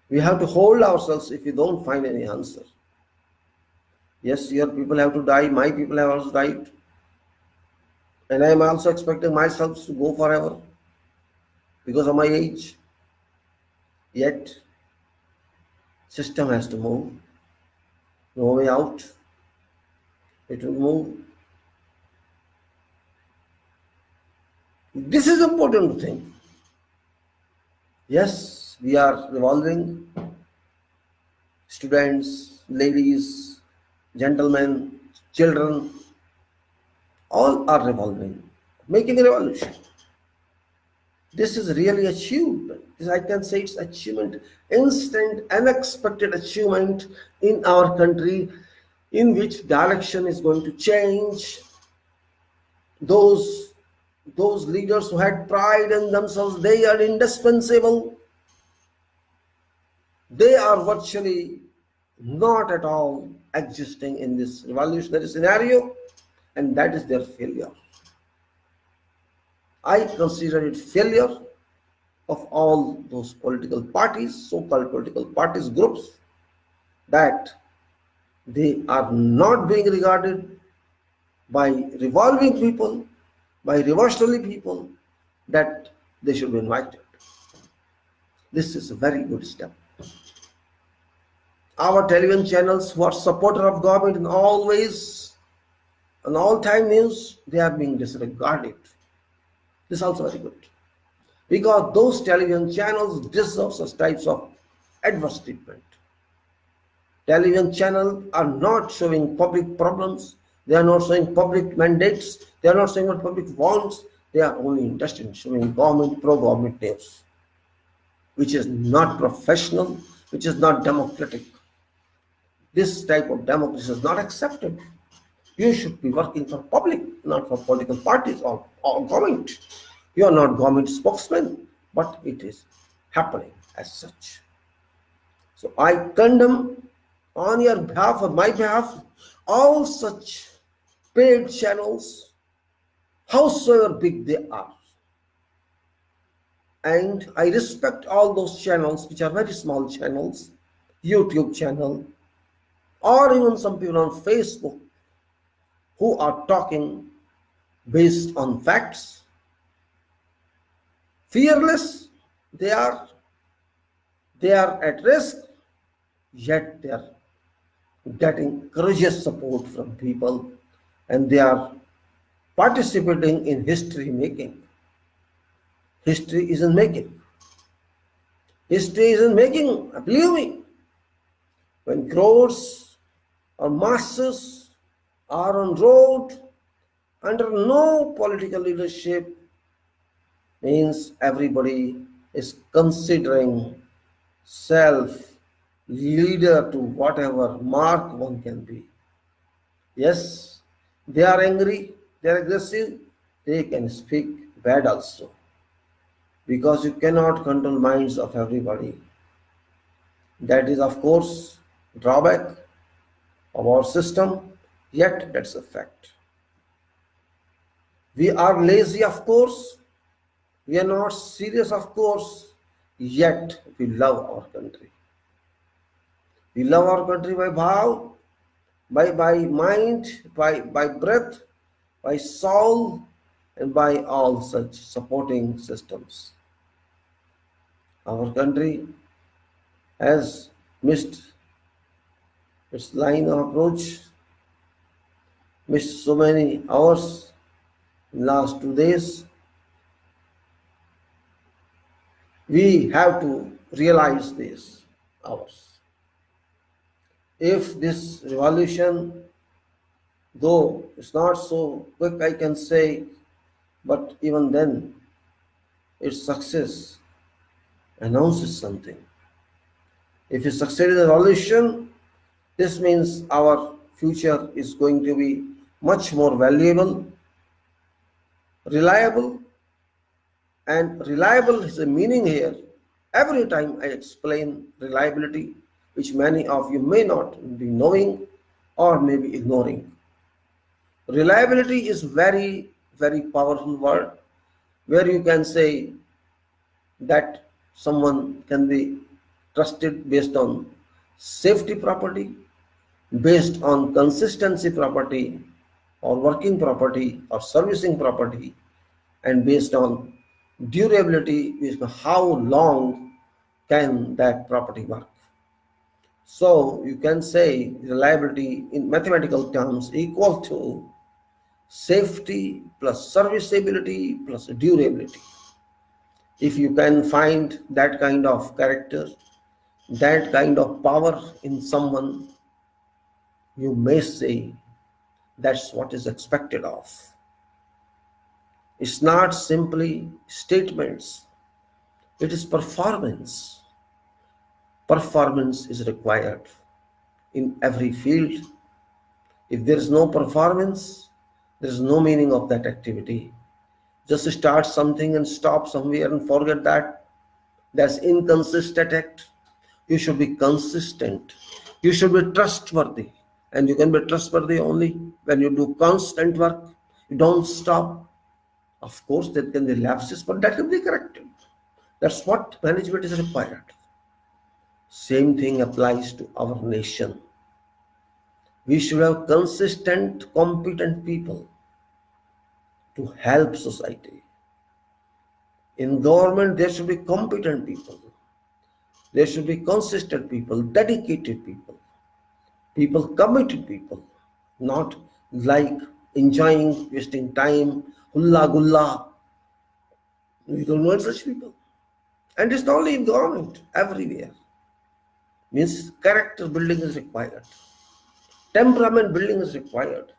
We have to hold ourselves if we don't find any answer. Yes, your people have to die, my people have also died. And I am also expecting myself to go forever because of my age. Yet, system has to move. No way out. It will move. This is important thing. Yes, we are revolving. Students, ladies, gentlemen, children, all are revolving, making a revolution. This is really achievement. This, I can say it's achievement, instant, unexpected achievement in our country, in which direction is going to change. Those those leaders who had pride in themselves, they are indispensable. They are virtually not at all existing in this revolutionary scenario, and that is their failure. I consider it failure of all those political parties, so-called political parties, groups, that they are not being regarded by revolving people, by revolutionary people, that they should be invited. This is a very good step. Our television channels who are supporter of government in all ways, on all time news, they are being disregarded. This is also very good, because those television channels deserve such types of adverse treatment. Television channels are not showing public problems, they are not showing public mandates, they are not showing what public wants, they are only interested in showing government, pro-government news, which is not professional, which is not democratic. This type of democracy is not accepted. You should be working for public, not for political parties or government. You are not government spokesman, but it is happening as such. So I condemn on your behalf, on my behalf, all such paid channels, howsoever big they are. And I respect all those channels which are very small channels, YouTube channel, or even some people on Facebook who are talking based on facts. Fearless, they are at risk, yet they are getting courageous support from people, and they are participating in history making. History isn't making. History isn't making, believe me. When crores or masses are on road under no political leadership, means everybody is considering self leader to whatever mark one can be. Yes, they are angry, they are aggressive, they can speak bad also, because you cannot control minds of everybody. That is, of course, drawback of our system, yet that's a fact. We are lazy, of course, we are not serious, of course, yet we love our country. We love our country by vow, by mind, by breath, by soul, and by all such supporting systems. Our country has missed its line of approach, missed so many hours in last 2 days. We have to realize these hours. If this revolution, though it's not so quick, I can say, but even then, its success announces something. If we succeed in the revolution, this means our future is going to be much more valuable, reliable, and reliable is a meaning here. Every time I explain reliability, which many of you may not be knowing or maybe ignoring. Reliability is very, very powerful word, where you can say that someone can be trusted based on safety property, based on consistency property, or working property, or servicing property, and based on durability, is how long can that property work. So you can say reliability in mathematical terms equal to Safety plus serviceability plus durability. If you can find that kind of character, that kind of power in someone, you may say that's what is expected of. It's not simply statements, it is performance. Performance is required in every field. If there is no performance, there is no meaning of that activity. Just start something and stop somewhere and forget that. That's inconsistent act. You should be consistent. You should be trustworthy. And you can be trustworthy only when you do constant work. You don't stop. Of course, there can be lapses, but that can be corrected. That's what management is required. Same thing applies to our nation. We should have consistent, competent people to help society. In government, there should be competent people. There should be consistent people, dedicated people committed people, not like enjoying, wasting time, hulla gulla. We don't want such people. And it's not only in government, everywhere. Means character building is required. Temperament building is required.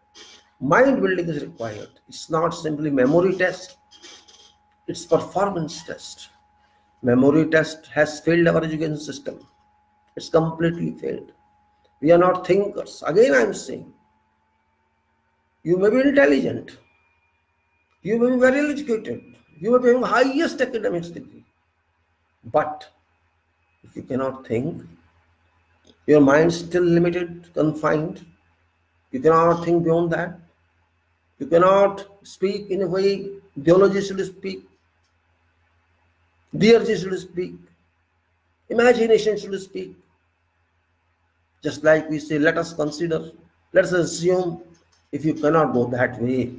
Mind building is required. It's not simply memory test. It's performance test. Memory test has failed our education system. It's completely failed. We are not thinkers. Again, I'm saying, you may be intelligent. You may be very educated. You may be having highest academics degree. But if you cannot think, your mind is still limited, confined. You cannot think beyond that. You cannot speak in a way biology should speak, theology should speak, imagination should speak. Just like we say, let us consider, let us assume. If you cannot go that way,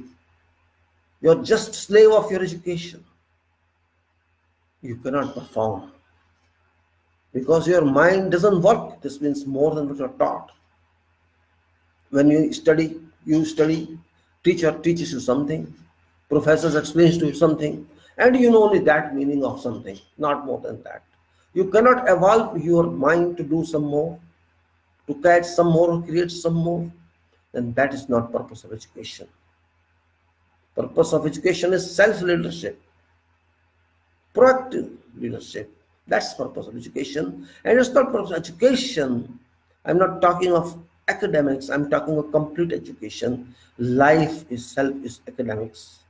you're just slave of your education. You cannot perform because your mind doesn't work. This means more than what you're taught. When you study, teacher teaches you something, professors explains to you something, and you know only that meaning of something, not more than that. You cannot evolve your mind to do some more, to catch some more, or create some more. Then that is not purpose of education. Purpose of education is self-leadership, proactive leadership. That's purpose of education. And it's not purpose of education. I'm not talking of academics. I'm talking of complete education. Life itself is academics.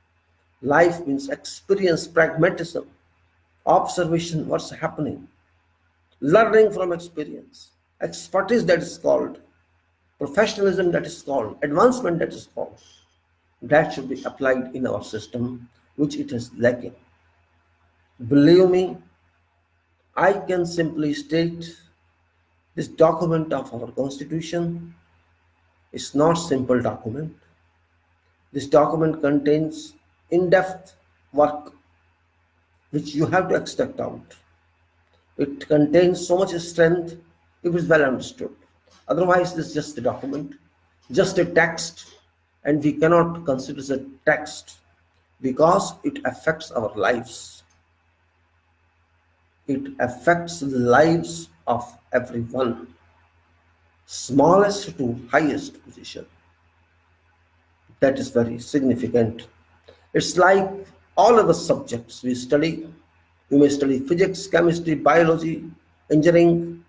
Life means experience, pragmatism, observation, what's happening, learning from experience, expertise that is called, professionalism that is called, advancement that is called. That should be applied in our system, which it is lacking. Believe me, I can simply state this document of our constitution is not simple document. This document contains in-depth work which you have to extract out. It contains so much strength if it's well understood. Otherwise, this is just a document, just a text, and we cannot consider it a text because it affects our lives. It affects the lives of everyone, smallest to highest position. That is very significant. It's like all other subjects we study. You may study physics, chemistry, biology, engineering,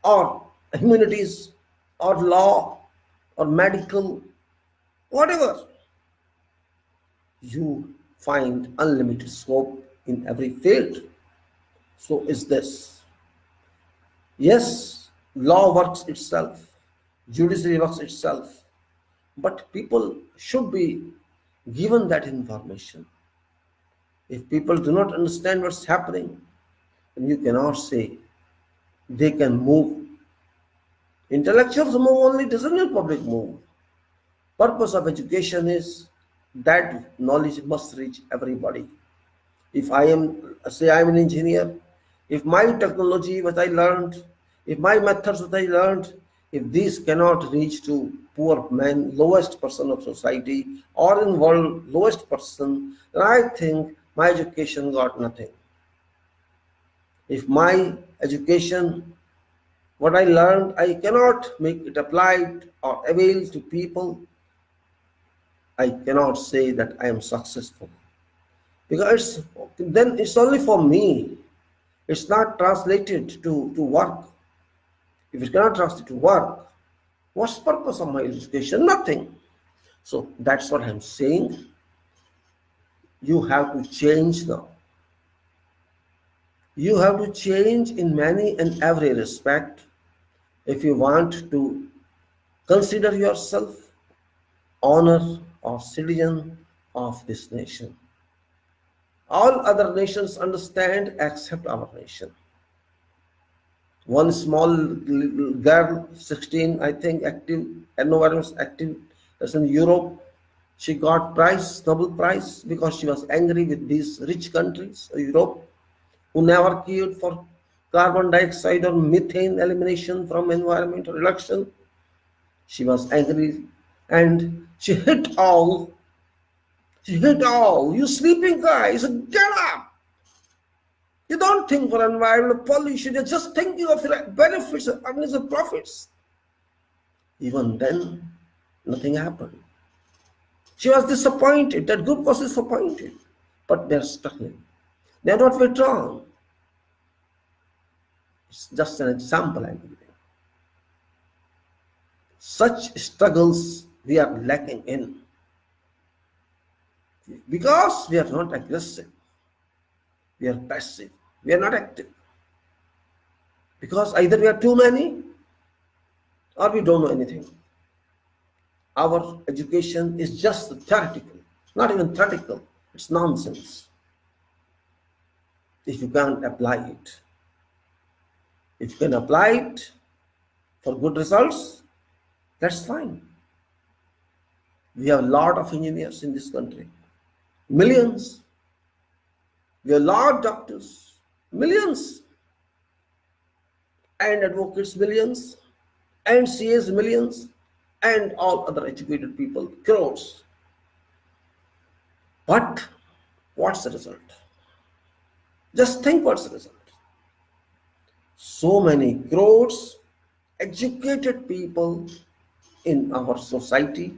or humanities, or law, or medical, whatever. You find unlimited scope in every field. So is this. Yes, law works itself, judiciary works itself, but people should be given that information. If people do not understand what's happening, then you cannot say they can move. Intellectuals move only, doesn't mean public move. Purpose of education is that knowledge must reach everybody. If I am, say I am an engineer, if my technology, what I learned, if my methods, what I learned, If these cannot reach to poor men, lowest person of society, or in world lowest person, then I think my education got nothing. If my education, what I learned, I cannot make it applied or avail to people, I cannot say that I am successful. Because then it's only for me. It's not translated to work. If it cannot translate to work, what's the purpose of my education? Nothing. So that's what I'm saying. You have to change now. You have to change in many and every respect if you want to consider yourself honor or citizen of this nation. All other nations understand except our nation. One small little girl, 16, I think, active, environment active, that's in Europe. She got Nobel Prize, because she was angry with these rich countries, Europe, who never cared for carbon dioxide or methane elimination from environmental reduction. She was angry and she hit all. She hit all. You sleeping guys, get up. You don't think for environmental pollution, you're just thinking of the benefits and the profits. Even then, nothing happened. She was disappointed, that group was disappointed, but they're struggling. They're not withdrawn. It's just an example I'm giving. Such struggles we are lacking in, because we are not aggressive. We are passive. We are not active. Because either we are too many or we don't know anything. Our education is just theoretical, not even theoretical. It's nonsense if you can't apply it. If you can apply it for good results, that's fine. We have a lot of engineers in this country, millions. We have a lot of doctors, millions, and advocates, millions, and CAs, millions, and all other educated people, crores. But what's the result? Just think what's the result. So many crores educated people in our society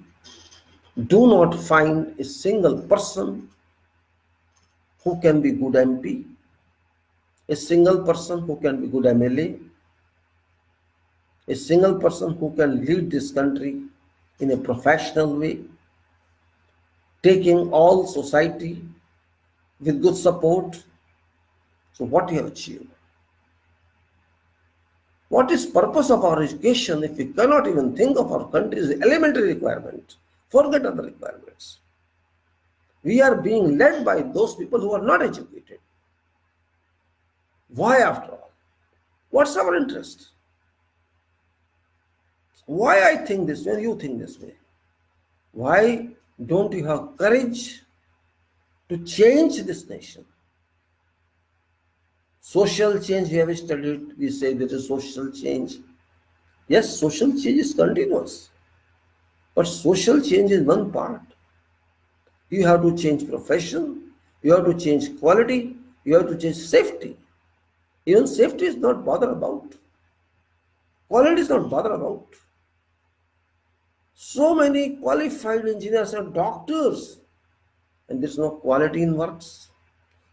do not find a single person who can be good MP, a single person who can be good MLA, a single person who can lead this country in a professional way, taking all society with good support. So what you have achieved? What is purpose of our education if we cannot even think of our country's elementary requirement? Forget other requirements. We are being led by those people who are not educated. Why, after all? What's our interest? Why I think this way, you think this way? Why don't you have courage to change this nation? Social change we have studied, we say there is social change. Yes, social change is continuous. But social change is one part. You have to change profession, you have to change quality, you have to change safety. Even safety is not bothered about. Quality is not bothered about. So many qualified engineers are doctors, and there's no quality in works.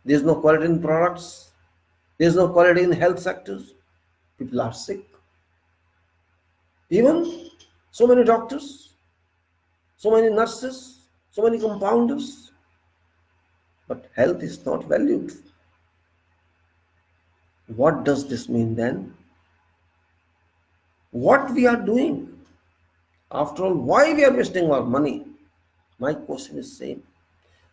There's no quality in products. There's no quality in health sectors. People are sick. Even so many doctors, so many nurses, so many compounders, but health is not valued. What does this mean then? What we are doing? After all, why we are wasting our money? My question is same.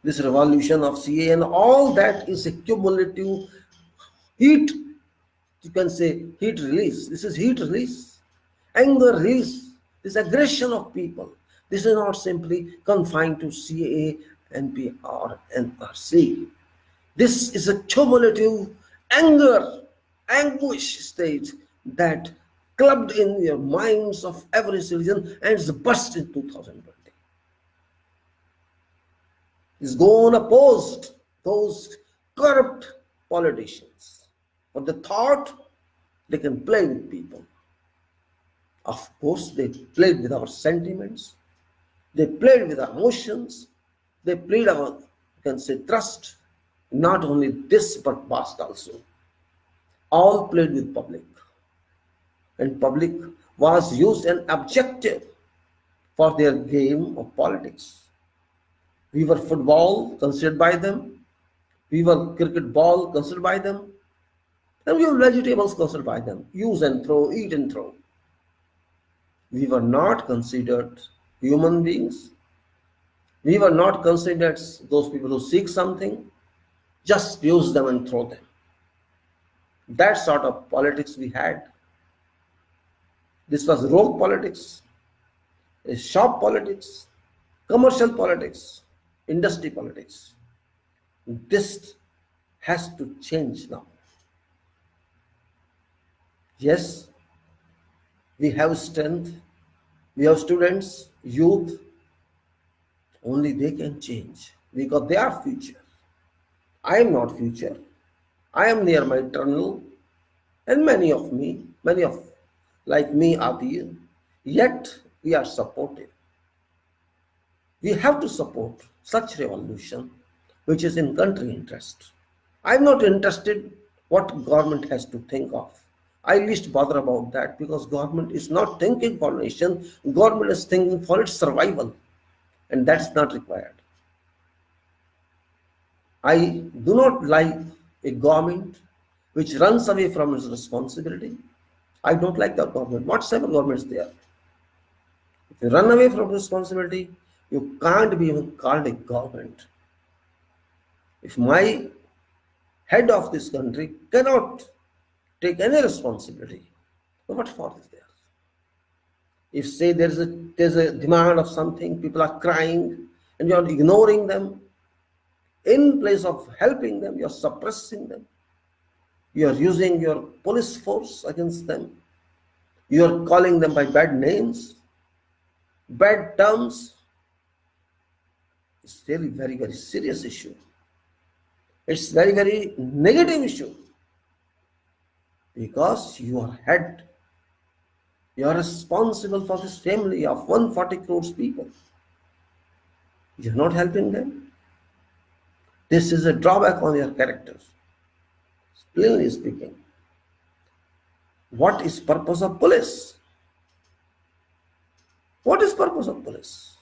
This revolution of CA and all that is a cumulative heat. You can say heat release. This is heat release, anger release, this aggression of people. This is not simply confined to CAA, NPR, NRC. This is a cumulative anger, anguish state that clubbed in your minds of every citizen, and it's burst in 2020. Is going to post those corrupt politicians. But they thought they can play with people. Of course, they played with our sentiments. They played with our emotions. They played our, you can say, trust. Not only this, but past also. All played with public. And public was used an objective for their game of politics. We were football considered by them. We were cricket ball considered by them. And we were vegetables considered by them. Use and throw, eat and throw. We were not considered human beings. We were not considered those people who seek something. Just use them and throw them. That sort of politics we had. This was rogue politics, shop politics, commercial politics, industry politics. This has to change now. Yes, we have strength, we have students, youth. Only they can change because they are future. I am not future. I am near my eternal, and many of like me are there. Yet we are supportive. We have to support such revolution which is in country interest. I am not interested what government has to think of. I least bother about that because government is not thinking for nation. Government is thinking for its survival, and that's not required. I do not like a government which runs away from its responsibility. I don't like the government, whatsoever government is there. If you run away from responsibility, you can't be even called a government. If my head of this country cannot take any responsibility, so what for is there? If say there's a demand of something, people are crying, and you are ignoring them, in place of helping them, you are suppressing them. You are using your police force against them. You are calling them by bad names, bad terms. It's really very, very serious issue. It's very, very negative issue. Because you are head. You are responsible for this family of 140 crores people. You are not helping them. This is a drawback on your characters. Plainly speaking. What is purpose of police? What is purpose of police?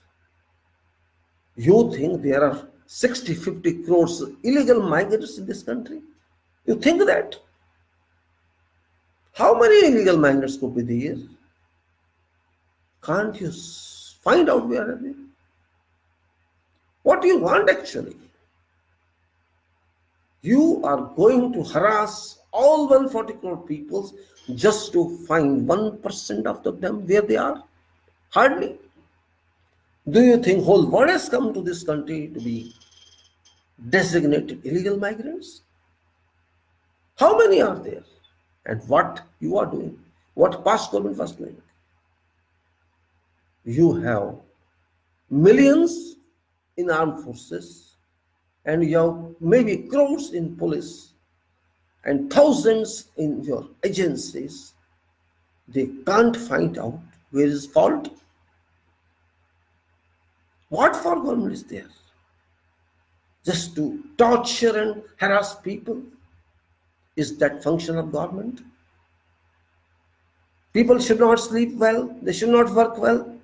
You think there are 50 crores illegal migrants in this country? You think that? How many illegal migrants could be there? Can't you find out where are they? What do you want actually? You are going to harass all 140 crore people just to find 1% of them where they are? Hardly. Do you think whole world has come to this country to be designated illegal migrants? How many are there? And what you are doing? What past government was doing? You have millions in armed forces, and you have maybe crores in police and thousands in your agencies. They can't find out where is fault. What for government is there? Just to torture and harass people? Is that function of government? People should not sleep well. They should not work well.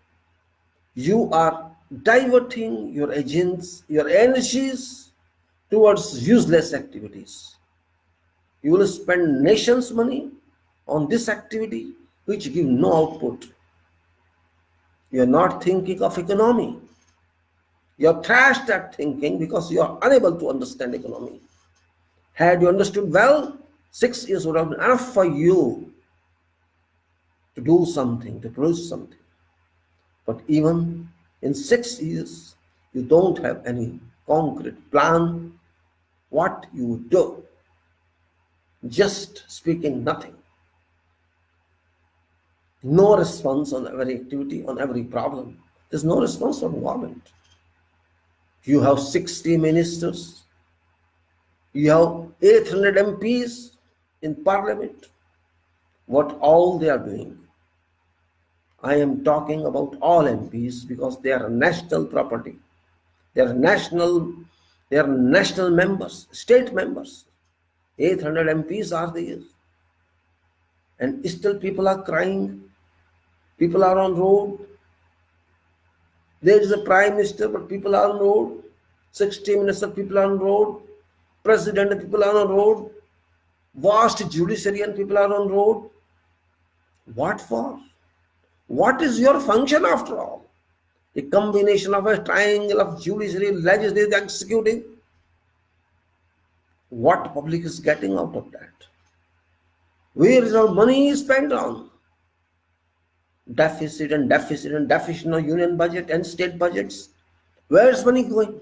You are diverting your agents, your energies towards useless activities. You will spend nation's money on this activity which give no output. You are not thinking of economy. You are trashed at thinking because you are unable to understand economy. Had you understood well, 6 years would have been enough for you to do something, to produce something. But even in 6 years, you don't have any concrete plan what you would do. Just speaking nothing. No response on every activity, on every problem. There's no response from government. You have 60 ministers. You have 800 MPs in parliament. What all they are doing? I am talking about all MPs because they are national property. They are national members, state members. 800 MPs are there. And still people are crying. People are on road. There is a prime minister, but people are on road. 60 ministers, people are on road. President, people are on road. Vast judiciary and people are on road. What for? What is your function after all? A combination of a triangle of judiciary, legislative, executive. What public is getting out of that? Where is our money spent on? Deficit and deficit of union budget and state budgets. Where is money going?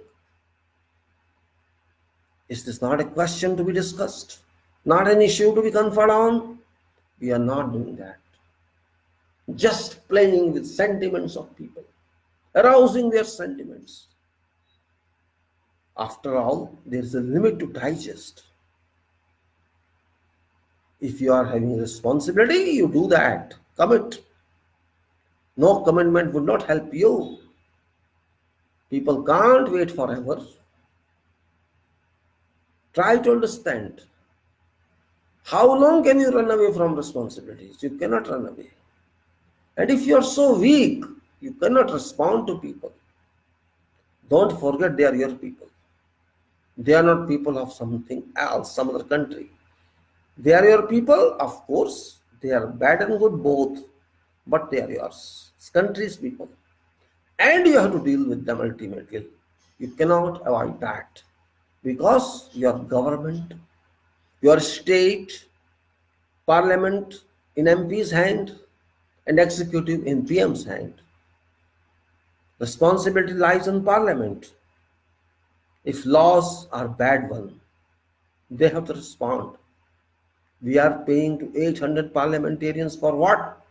Is this not a question to be discussed? Not an issue to be conferred on? We are not doing that. Just playing with sentiments of people, arousing their sentiments. After all, there is a limit to digest. If you are having responsibility, you do that. Commit. No commitment would not help you. People can't wait forever. Try to understand. How long can you run away from responsibilities? You cannot run away. And if you are so weak, you cannot respond to people. Don't forget they are your people. They are not people of something else, some other country. They are your people, of course. They are bad and good both, but they are yours. It's country's people. And you have to deal with them ultimately. You cannot avoid that. Because your government, your state, parliament in MP's hand and executive in PM's hand. Responsibility lies on parliament. If laws are bad one, they have to respond. We are paying to 800 parliamentarians for what?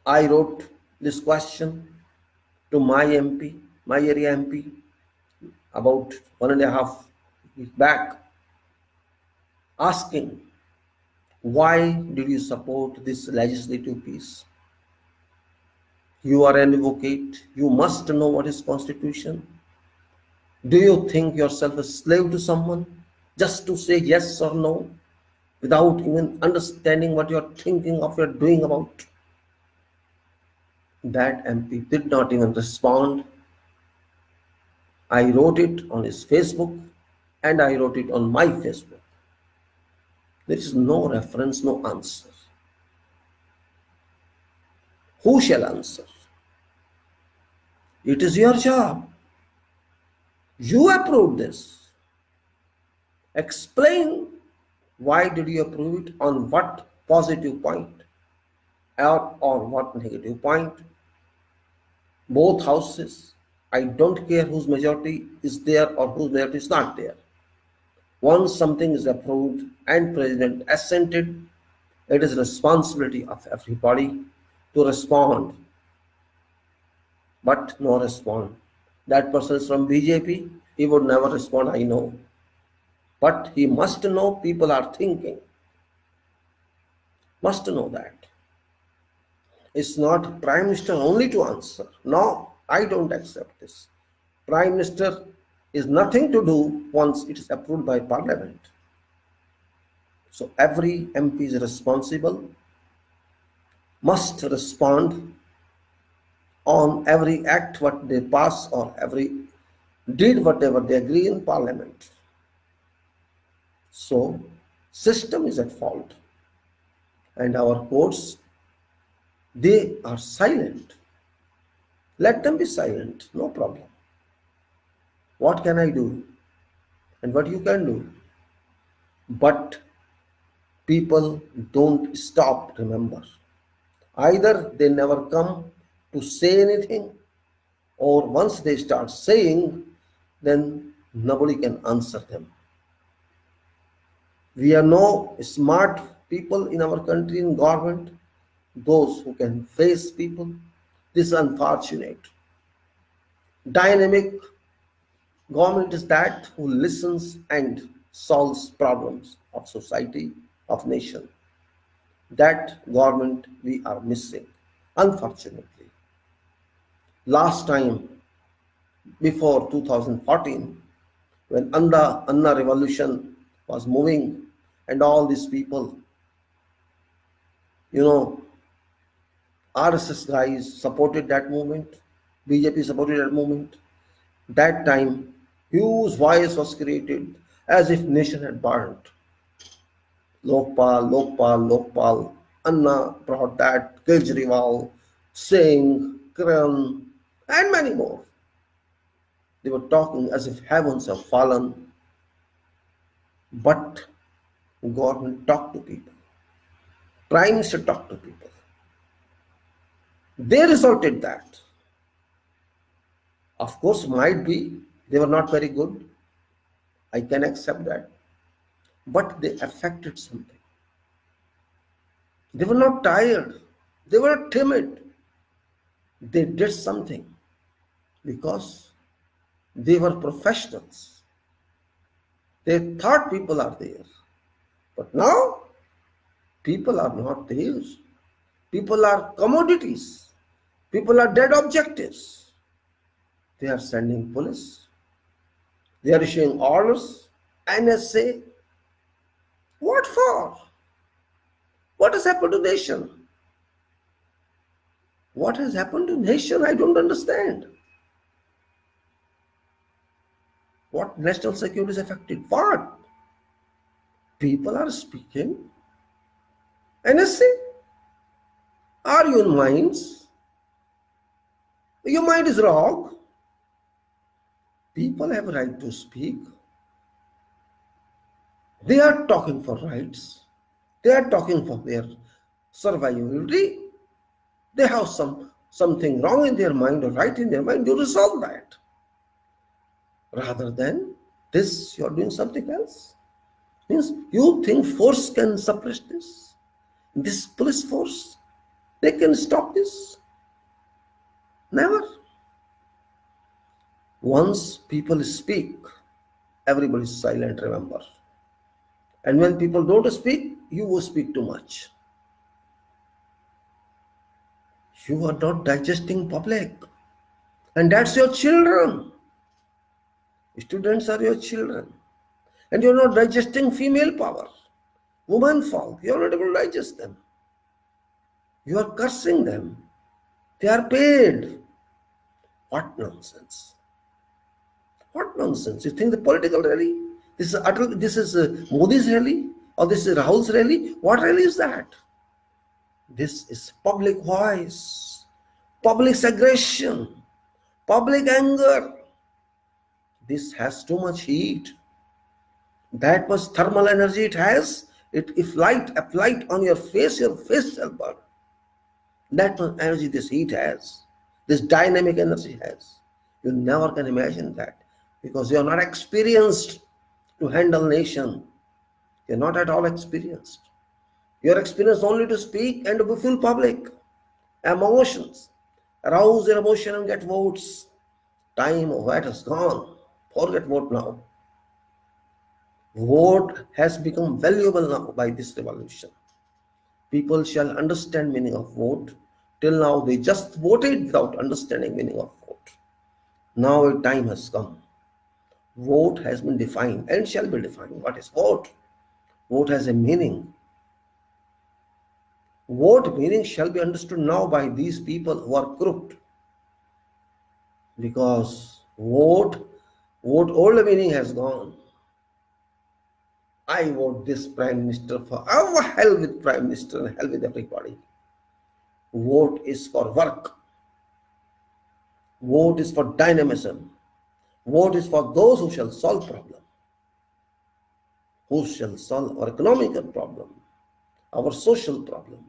I wrote this question to my MP, my area MP, about 1.5 weeks back, asking, why did you support this legislative piece? You are an advocate. You must know what is constitution. Do you think yourself a slave to someone just to say yes or no without even understanding what you're thinking of, you're doing about? That MP did not even respond. I wrote it on his Facebook and I wrote it on my Facebook. There is no reference, no answer. Who shall answer? It is your job. You approved this. Explain why did you approve it, on what positive point or what negative point. Both houses, I don't care whose majority is there or whose majority is not there. Once something is approved and President assented, it is responsibility of everybody to respond. But no respond. That person is from BJP, he would never respond, I know. But he must know people are thinking. Must know that. It's not Prime Minister only to answer. No, I don't accept this. Prime Minister is nothing to do once it is approved by Parliament. So every MP is responsible, must respond on every act what they pass or every deed whatever they agree in Parliament. So system is at fault and our courts, they are silent. Let them be silent, no problem. What can I do and what you can do? But people don't stop, remember. Either they never come to say anything, or once they start saying, then nobody can answer them. We are no smart people in our country in government, those who can face people. This is unfortunate. Dynamic government is that who listens and solves problems of society, of nation. That government we are missing, unfortunately. Last time, before 2014, when Anna revolution was moving and all these people, you know, RSS guys supported that movement, BJP supported that movement. That time, huge voice was created as if nation had burned. Lokpal, Lokpal, Lokpal. Anna brought that, Kejriwal, Singh, Kiran, and many more. They were talking as if heavens have fallen, but government talked to people. Prime Minister talked to people. They resulted that. Of course, might be they were not very good. I can accept that. But they affected something. They were not tired. They were not timid. They did something because they were professionals. They thought people are there. But now, people are not there. People are commodities. People are dead objectives. They are sending police. They are issuing orders. NSA. What for? What has happened to nation? What has happened to nation? I don't understand. What national security is affected? What? People are speaking. NSA? Are you in minds? Your mind is wrong. People have a right to speak. They are talking for rights. They are talking for their survivability. They have something wrong in their mind or right in their mind. You resolve that. Rather than this, you are doing something else. Means you think force can suppress this? This police force, they can stop this? Never. Once people speak, everybody is silent, remember. And when people don't speak, you will speak too much. You are not digesting public. And that's your children. Students are your children. And you're not digesting female power, woman folk. You're not able to digest them. You are cursing them. They are paid. What nonsense. What nonsense. You think the political rally? This is Modi's rally? Or this is Rahul's rally? What rally is that? This is public voice, public aggression, public anger. This has too much heat. That much thermal energy it has. If light applied on your face shall burn. That much energy this heat has. This dynamic energy has. You never can imagine that because you are not experienced to handle nation. You are not at all experienced. You are experienced only to speak and to fulfill public emotions. Arouse your emotion and get votes. Time of that is gone. Forget vote now. Vote has become valuable now by this revolution. People shall understand meaning of vote. Till now they just voted without understanding meaning of vote. Now a time has come. Vote has been defined and shall be defined. What is vote? Vote has a meaning. Vote meaning shall be understood now by these people who are crooked. Because vote old meaning has gone. I vote this prime minister for hell with prime minister and hell with everybody. Vote is for work. Vote is for dynamism. Vote is for those who shall solve problem. Who shall solve our economical problem, our social problem,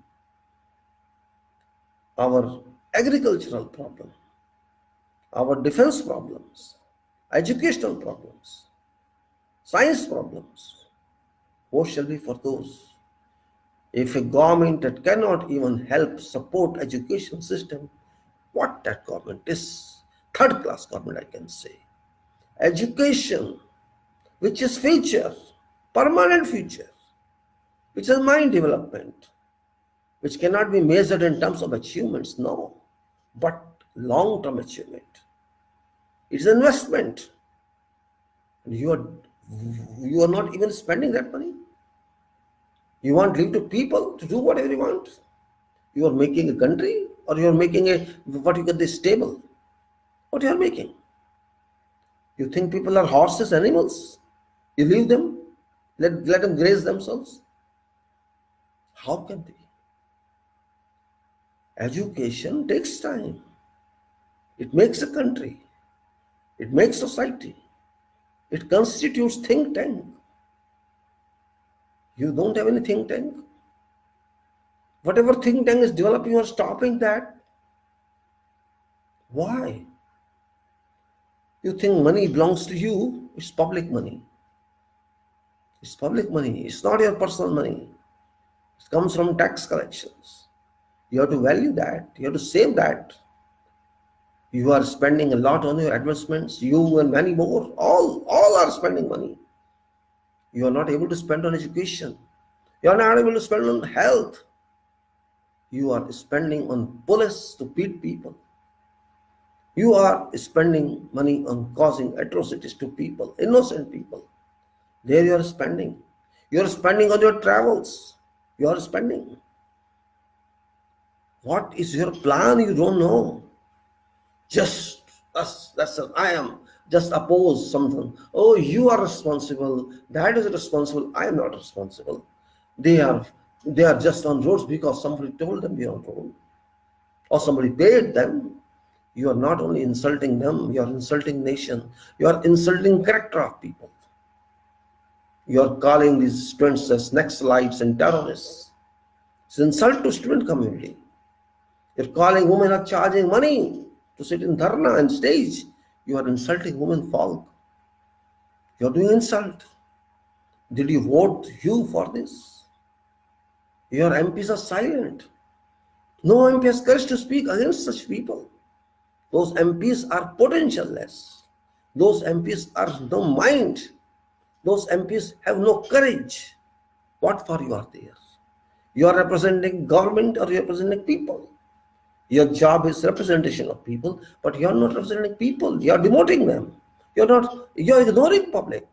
our agricultural problem, our defense problems, educational problems, science problems. Vote shall be for those If a government that cannot even help support education system, what that government is? Third class government, I can say. Education, which is future, permanent future, which is mind development, which cannot be measured in terms of achievements, no, but long-term achievement. It's investment. You are not even spending that money. You want leave to people to do whatever you want. You are making a country, or you are making a what you call this stable. What you are making? You think people are horses, animals? You leave them, let them graze themselves. How can they? Education takes time. It makes a country. It makes society. It constitutes think tank. You don't have any think tank. Whatever think tank is developing, you are stopping that. Why? You think money belongs to you? It's public money. It's public money. It's not your personal money. It comes from tax collections. You have to value that. You have to save that. You are spending a lot on your advertisements. You and many more. All are spending money. You are not able to spend on education. You are not able to spend on health. You are spending on police to beat people. You are spending money on causing atrocities to people, innocent people. There you are spending. You are spending on your travels. You are spending. What is your plan? You don't know. Just I am just oppose something. Oh, you are responsible. That is responsible. I am not responsible. They are just on roads because somebody told them they are on road, or somebody paid them. You are not only insulting them, you are insulting nation. You are insulting character of people. You are calling these students as Naxalites and terrorists. It's insult to student community. You're calling women are charging money to sit in dharna and stage. You are insulting women folk. You are doing insult. Did you vote you for this? Your MPs are silent. No MP has courage to speak against such people. Those MPs are potentialless. Those MPs are no mind. Those MPs have no courage. What for you are there? You are representing government or you are representing people. Your job is representation of people, but you are not representing people. You are demoting them. You are ignoring public.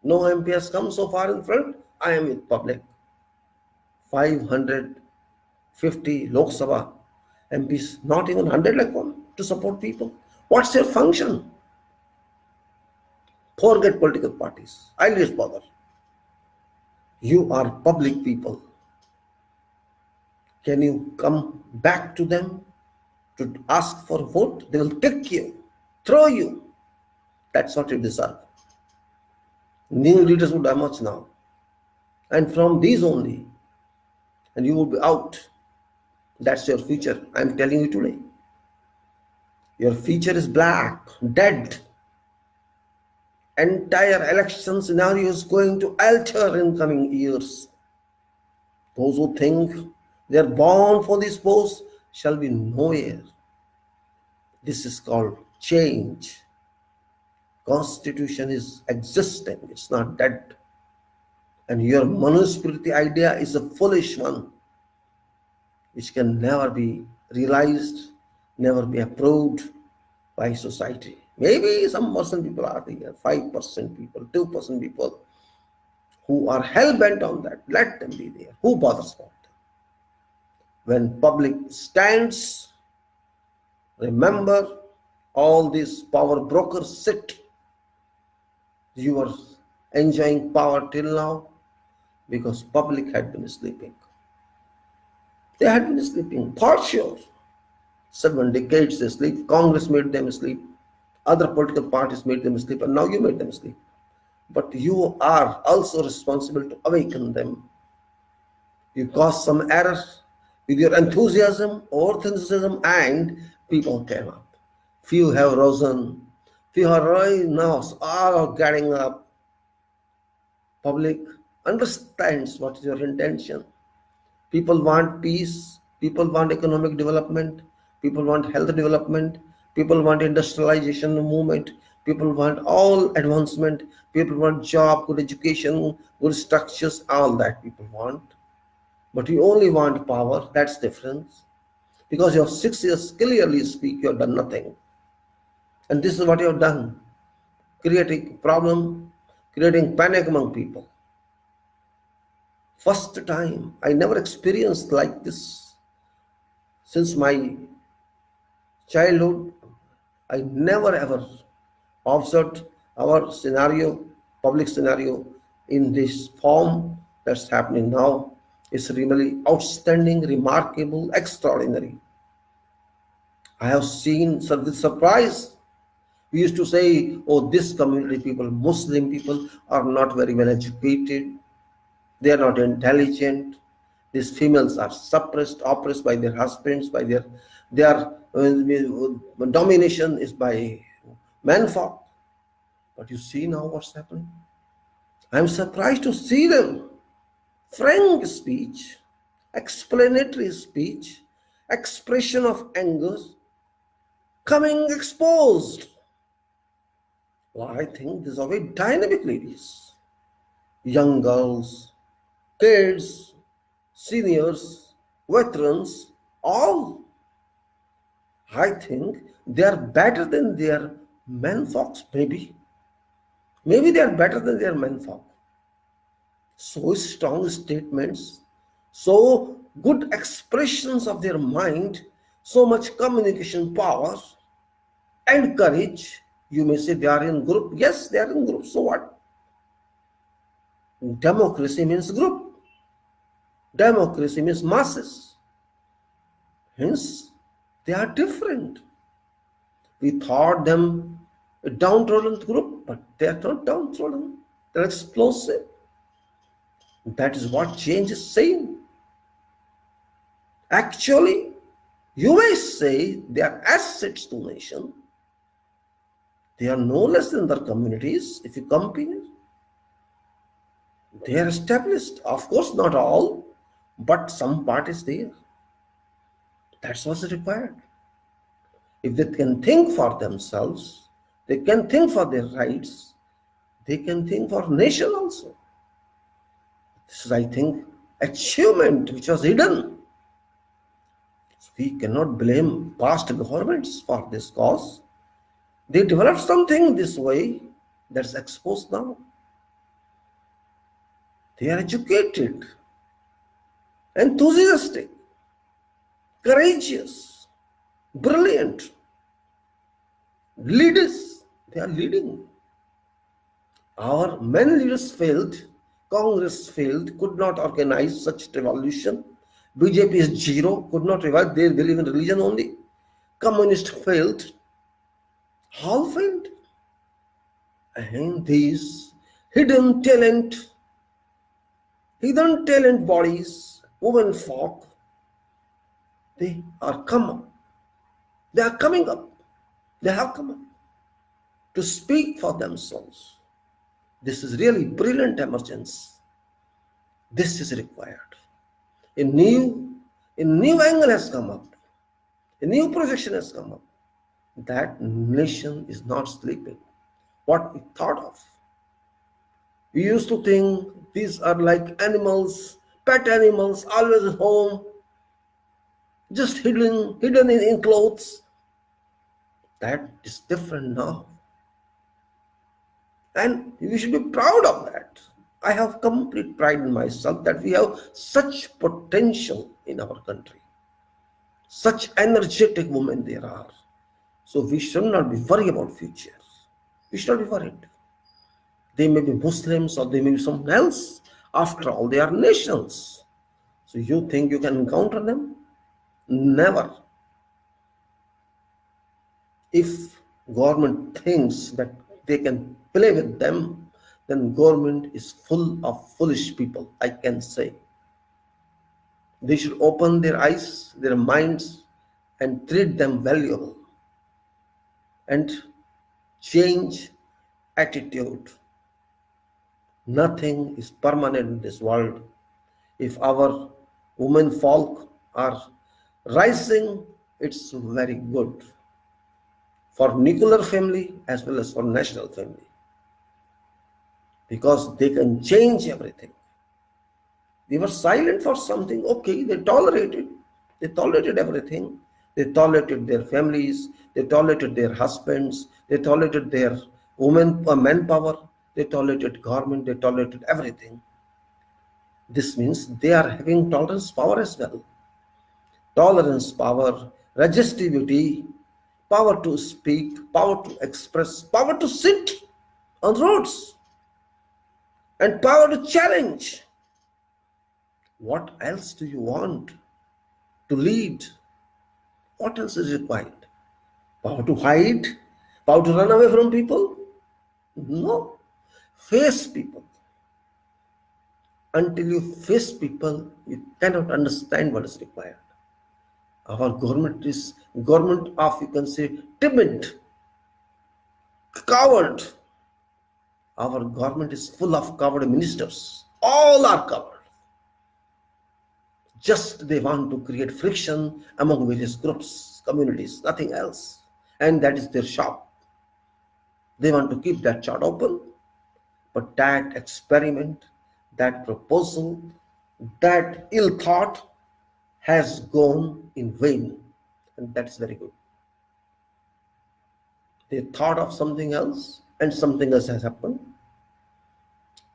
No MP has come so far in front. I am with public. 550 Lok Sabha MPs, not even 100 like one, to support people. What's your function? Forget political parties. I'll just bother. You are public people. Can you come back to them to ask for a vote? They will kick you, throw you. That's what you deserve. New leaders would emerge now. And from these only. And you will be out. That's your future. I'm telling you today. Your future is black, dead. Entire election scenario is going to alter in coming years. Those who think they are born for this post shall be nowhere. This is called change. Constitution is existing, it's not dead. And your Manusmriti idea is a foolish one, which can never be realized, never be approved by society. Maybe some percent people are there, 5% people, 2% people who are hell-bent on that. Let them be there. Who bothers about them? When public stands, remember all these power brokers sit. You are enjoying power till now because public had been sleeping. They had been sleeping, for sure. 7 decades they sleep. Congress made them sleep. Other political parties made them sleep, and now you made them sleep. But you are also responsible to awaken them. You caused some error with your enthusiasm, and people came up. Few have risen. Few are rising now, all are getting up. Public understands what is your intention. People want peace, people want economic development, people want health development, people want industrialization movement, people want all advancement, people want job, good education, good structures, all that people want. But you only want power, that's different. Because your 6 years clearly speak you have done nothing. And this is what you have done, creating problem, creating panic among people. First time, I never experienced like this since my childhood. I never ever observed our scenario, public scenario in this form that's happening now. It's really outstanding, remarkable, extraordinary. I have seen with surprise. We used to say, oh, this community people, Muslim people, are not very well educated. They are not intelligent. These females are suppressed, oppressed by their husbands, by their domination is by menfolk. But you see now what's happened. I'm surprised to see them. Frank speech, explanatory speech, expression of anger coming exposed. Well, I think these are very dynamic ladies, young girls, kids, seniors, veterans, all. I think they are better than their menfolks, maybe. Maybe they are better than their menfolk. So strong statements, so good expressions of their mind, so much communication power and courage. You may say they are in group. Yes, they are in group. So what? Democracy means group. Democracy means masses. Hence, they are different. We thought them a downtrodden group, but they are not downtrodden. They're explosive. That is what change is saying. Actually, you may say they are assets to nation. They are no less than their communities if you compare. They are established. Of course, not all, but some part is there. That's what's required. If they can think for themselves, they can think for their rights, they can think for nation also. This is, I think, achievement which was hidden. So we cannot blame past governments for this cause. They developed something this way that's exposed now. They are educated, enthusiastic, courageous, brilliant, leaders. They are leading. Our many leaders failed, Congress failed, could not organize such revolution. BJP is zero, could not revive, they believe in religion only. Communist failed, all failed. And these hidden talent bodies, women folk, they are coming. They are coming up. They have come up to speak for themselves. This is really brilliant emergence. This is required. A new angle has come up. A new projection has come up. That nation is not sleeping. What we thought of. We used to think these are like animals, pet animals, always at home, just hidden in clothes. That is different now. And we should be proud of that. I have complete pride in myself that we have such potential in our country. Such energetic women there are. So we should not be worried about future. We should not be worried. They may be Muslims or they may be someone else. After all, they are nations. So you think you can encounter them? Never. If government thinks that they can play with them, then government is full of foolish people, I can say. They should open their eyes, their minds, and treat them valuable and change attitude. Nothing is permanent in this world. If our women folk are rising. It's very good for nuclear family as well as for national family, because they can change everything. They were silent for something, okay, they tolerated everything. They tolerated their families, they tolerated their husbands, they tolerated their manpower, they tolerated government, they tolerated everything. This means they are having tolerance power as well. Tolerance power, resistivity, power to speak, power to express, power to sit on roads, and power to challenge. What else do you want to lead? What else is required? Power to hide? Power to run away from people? No. Face people. Until you face people, you cannot understand what is required. Our government is government of, you can say, timid, coward. Our government is full of coward ministers. All are coward. Just they want to create friction among various groups, communities, nothing else. And that is their shop. They want to keep that shop open. But that experiment, that proposal, that ill thought has gone in vain. And that is very good. They thought of something else and something else has happened.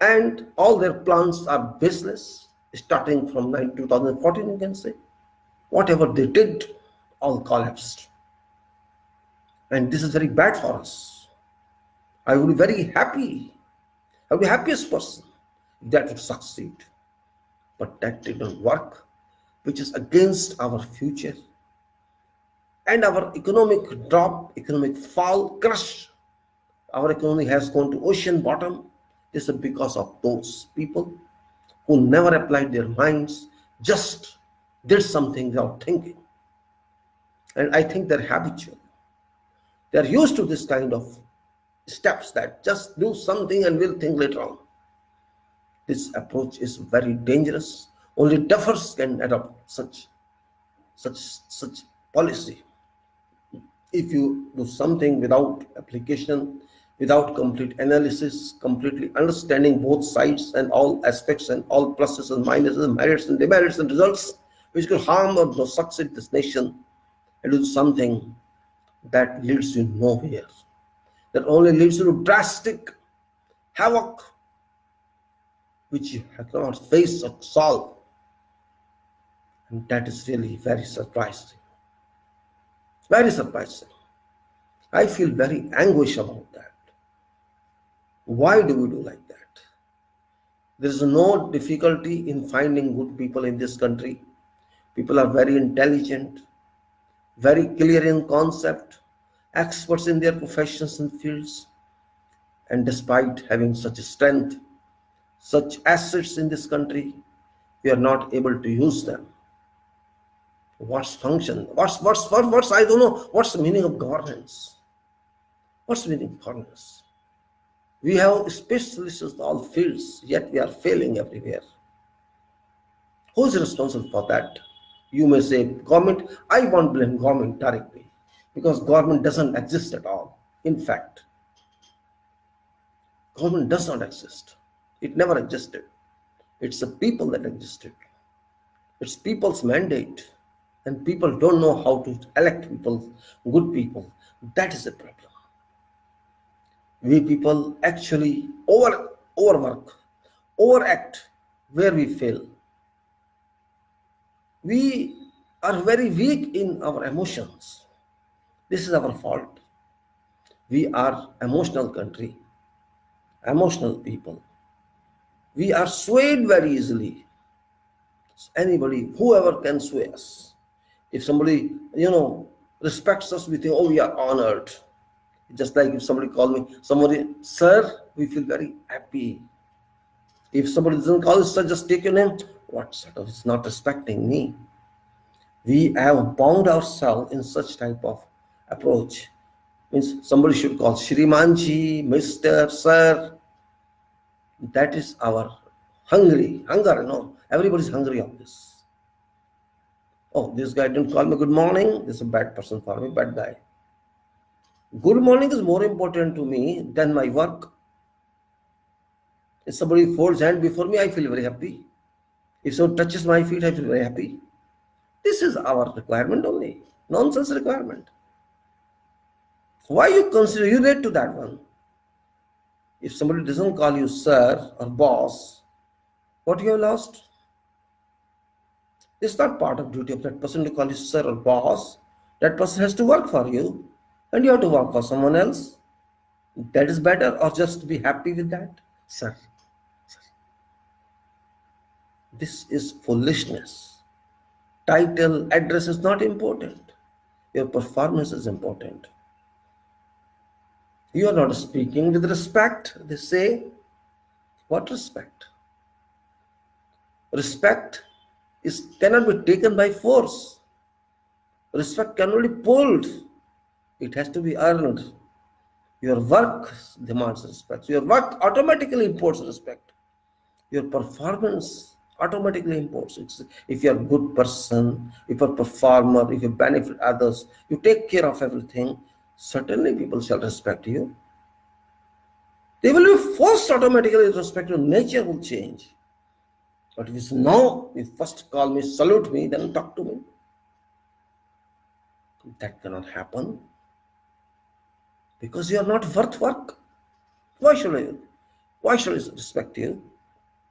And all their plans are baseless, starting from 2014, you can say. Whatever they did, all collapsed. And this is very bad for us. I would be very happy. I would be the happiest person if that would succeed. But that didn't work, which is against our future. And our economic drop, economic fall, crush. Our economy has gone to ocean bottom. This is because of those people who never applied their minds, just did something without thinking. And I think they're habitual. They're used to this kind of steps, that just do something and we'll think later on. This approach is very dangerous. Only duffers can adopt such policy. If you do something without application, without complete analysis, completely understanding both sides and all aspects and all pluses and minuses, merits and demerits and results, which could harm or succeed this nation, and do something that leads you nowhere, that only leads you to drastic havoc, which you cannot face or solve. And that is really very surprising. Very surprising. I feel very anguish about that. Why do we do like that? There is no difficulty in finding good people in this country. People are very intelligent, very clear in concept, experts in their professions and fields. And despite having such strength, such assets in this country, we are not able to use them. What's function? What's I don't know, what's the meaning of governance? What's the meaning of governance? We have specialists in all fields, yet we are failing everywhere. Who is responsible for that? You may say government. I won't blame government directly, because government doesn't exist at all. In fact, government does not exist. It never existed. It's the people that existed. It's people's mandate. And people don't know how to elect people, good people. That is the problem. We people actually overwork, overact where we fail. We are very weak in our emotions. This is our fault. We are emotional country, emotional people. We are swayed very easily. Anybody, whoever can sway us. If somebody, respects us, we think, oh, we are honored. Just like if somebody call me, sir, we feel very happy. If somebody doesn't call you, sir, just take your name. What sort of, is not respecting me? We have bound ourselves in such type of approach. Means somebody should call Shrimanji, Mr., Sir. That is our hunger, everybody's hungry of this. Oh, this guy didn't call me good morning. This is a bad person for me, bad guy. Good morning is more important to me than my work. If somebody folds hand before me, I feel very happy. If someone touches my feet, I feel very happy. This is our requirement only. Nonsense requirement. Why you consider you relate to that one? If somebody doesn't call you sir or boss, what you have lost? It's not part of duty of that person to call you sir or boss. That person has to work for you, and you have to work for someone else. That is better, or just be happy with that, sir. This is foolishness. Title, address is not important. Your performance is important. You are not speaking with respect. They say, what respect? Respect cannot be taken by force. Respect cannot be pulled. It has to be earned. Your work demands respect. Your work automatically imports respect. Your performance automatically imports it. If you are a good person, if you are a performer, if you benefit others, you take care of everything, certainly people shall respect you. They will be forced automatically to respect you. Nature will change. But if you say, no, you first call me, salute me, then talk to me. That cannot happen. Because you are not worth work. Why should I respect you?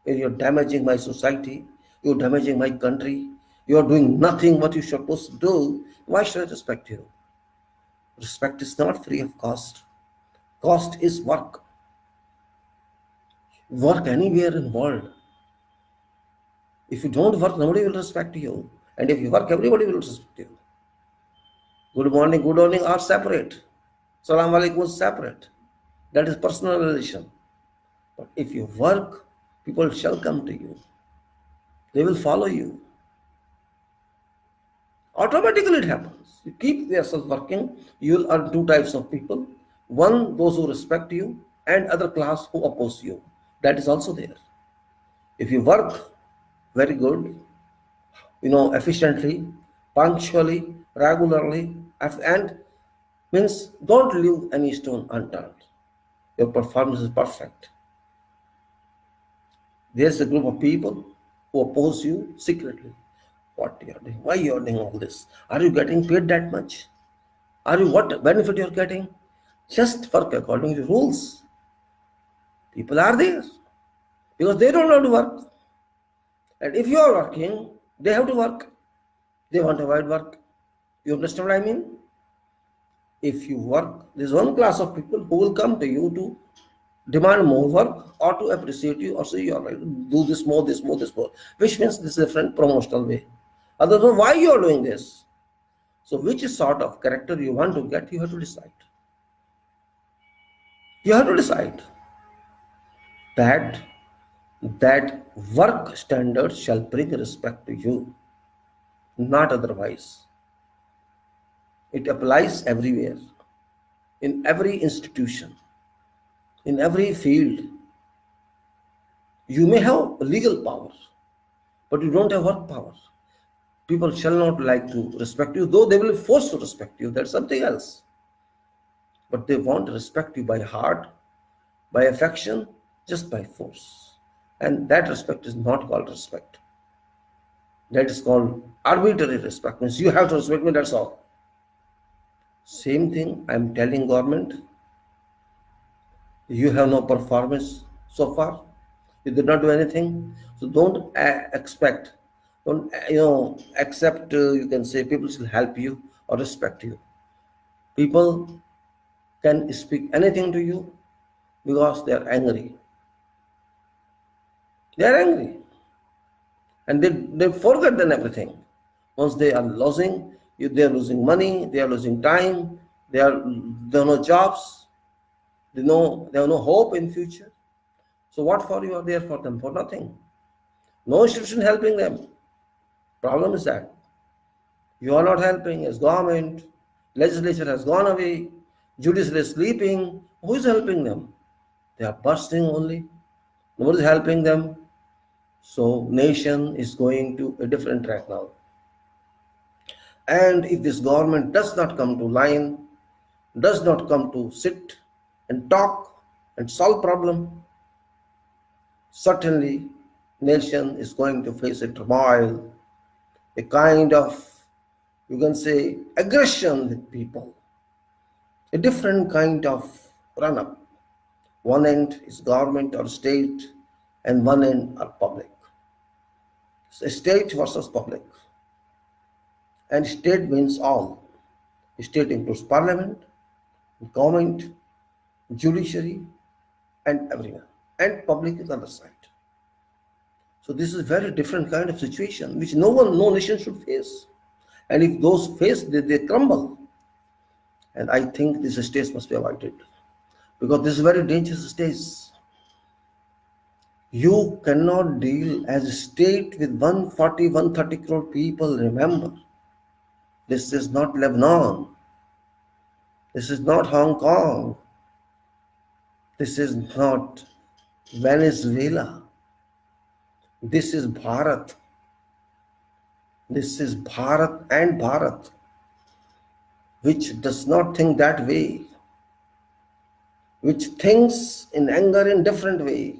When you're damaging my society, you're damaging my country, you're doing nothing what you're supposed to do, why should I respect you? Respect is not free of cost. Cost is work. Work anywhere in the world. If you don't work, nobody will respect you. And if you work, everybody will respect you. Good morning, good evening are separate. Salam alaikum is separate. That is personal relation. But if you work, people shall come to you. They will follow you. Automatically it happens. You keep yourself working, you will earn two types of people. One, those who respect you, and other class who oppose you. That is also there. If you work very good, efficiently, punctually, regularly, and means don't leave any stone unturned. Your performance is perfect. There's a group of people who oppose you secretly. What you are doing? Why you are doing all this? Are you getting paid that much? Are you what benefit you are getting? Just work according to rules. People are there because they don't know how to work. And if you are working, they have to work. They want to avoid work. You understand what I mean? If you work, there's one class of people who will come to you to demand more work or to appreciate you or say you are right, do this more, which means this is a different promotional way. Otherwise, why you are doing this? So which sort of character you want to get, you have to decide. You have to decide that work standards shall bring respect to you, not otherwise. It applies everywhere, in every institution, in every field. You may have legal power, but you don't have work power. People shall not like to respect you, though they will be forced to respect you. That's something else. But they won't respect you by heart, by affection, just by force. And that respect is not called respect. That is called arbitrary respect. Means you have to respect me, that's all. Same thing I'm telling government. You have no performance so far. You did not do anything. So don't expect, don't accept, you can say people should help you or respect you. People can speak anything to you because they are angry. They are angry. And they forget then everything. Once they are losing, they are losing money, they are losing time, they have no jobs, they have no hope in future. So what for you are there for them? For nothing. No institution helping them. Problem is that you are not helping as government, legislature has gone away, judiciary is sleeping. Who is helping them? They are bursting only. Nobody is helping them. So nation is going to a different track now. And if this government does not come to line, does not come to sit and talk and solve problem, certainly nation is going to face a turmoil, a kind of, you can say, aggression with people, a different kind of run up. One end is government or state, and one end are public. So state versus public. And state means all. State includes parliament, government, judiciary, and everyone. And public is on the other side. So this is a very different kind of situation which no nation should face. And if those face, they crumble. And I think this stage must be avoided because this is a very dangerous stage. You cannot deal as a state with 140, 130 crore people. Remember, this is not Lebanon. This is not Hong Kong. This is not Venezuela. This is Bharat. This is Bharat and Bharat, which does not think that way, which thinks in anger in different way.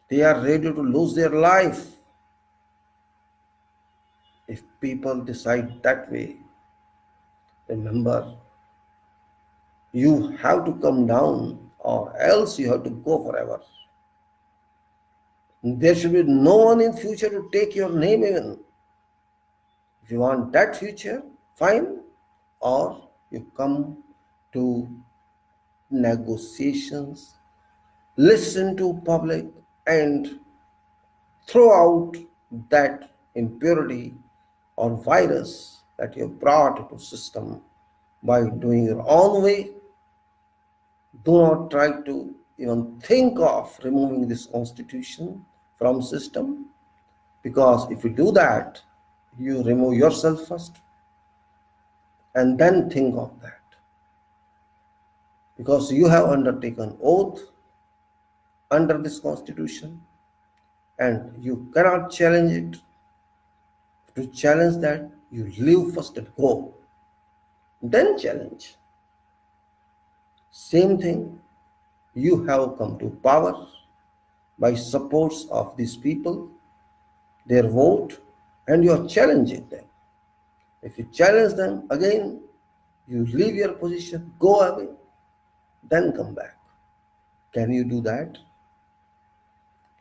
They are ready to lose their life if people decide that way. Remember, you have to come down or else you have to go forever. There should be no one in future to take your name even. If you want that future, fine. Or you come to negotiations, listen to public and throw out that impurity or virus that you have brought into system by doing your own way. Do not try to even think of removing this constitution from system, because if you do that, you remove yourself first and then think of that, because you have undertaken oath under this constitution and you cannot challenge it. To challenge that, you leave first and go, then challenge. Same thing, you have come to power by supports of these people, their vote, and you are challenging them. If you challenge them again, you leave your position, go away, then come back. Can you do that?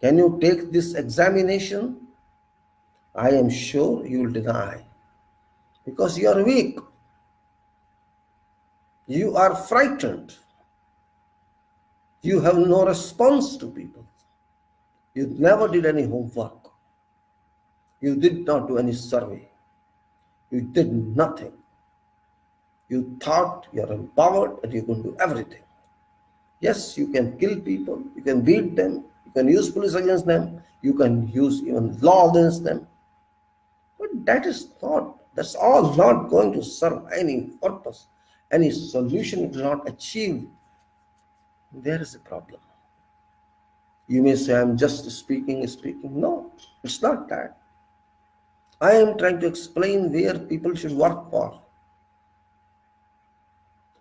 Can you take this examination? I am sure you will deny, because you are weak. You are frightened. You have no response to people. You never did any homework. You did not do any survey. You did nothing. You thought you are empowered and you can do everything. Yes, you can kill people, you can beat them, you can use police against them, you can use even law against them. But that's all not going to serve any purpose. Any solution it will not achieve. There is a problem. You may say, I'm just speaking. No, it's not that. I am trying to explain where people should work for.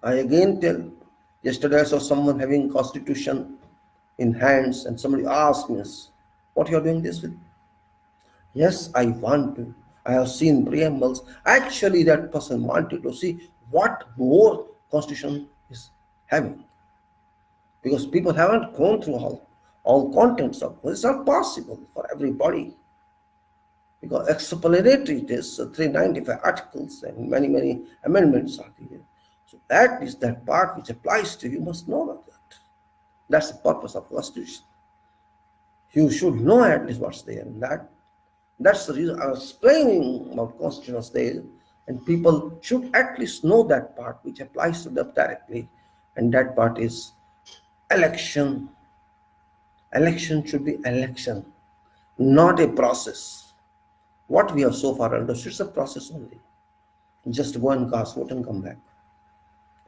I again tell, yesterday I saw someone having constitution in hands and somebody asked me, what you are doing this with? Yes, I want to. I have seen preambles. Actually, that person wanted to see what more constitution is having. Because people haven't gone through all contents of it. It's not possible for everybody. Because explanatory it is 395 articles and many amendments are there. So that is that part which applies to you. You must know about that. That's the purpose of constitution. You should know at least what's there in that. That's the reason I was explaining about constitutional state, and people should at least know that part which applies to them directly, and that part is election. Election should be election, not a process. What we have so far understood is a process only. Just go and cast vote and come back.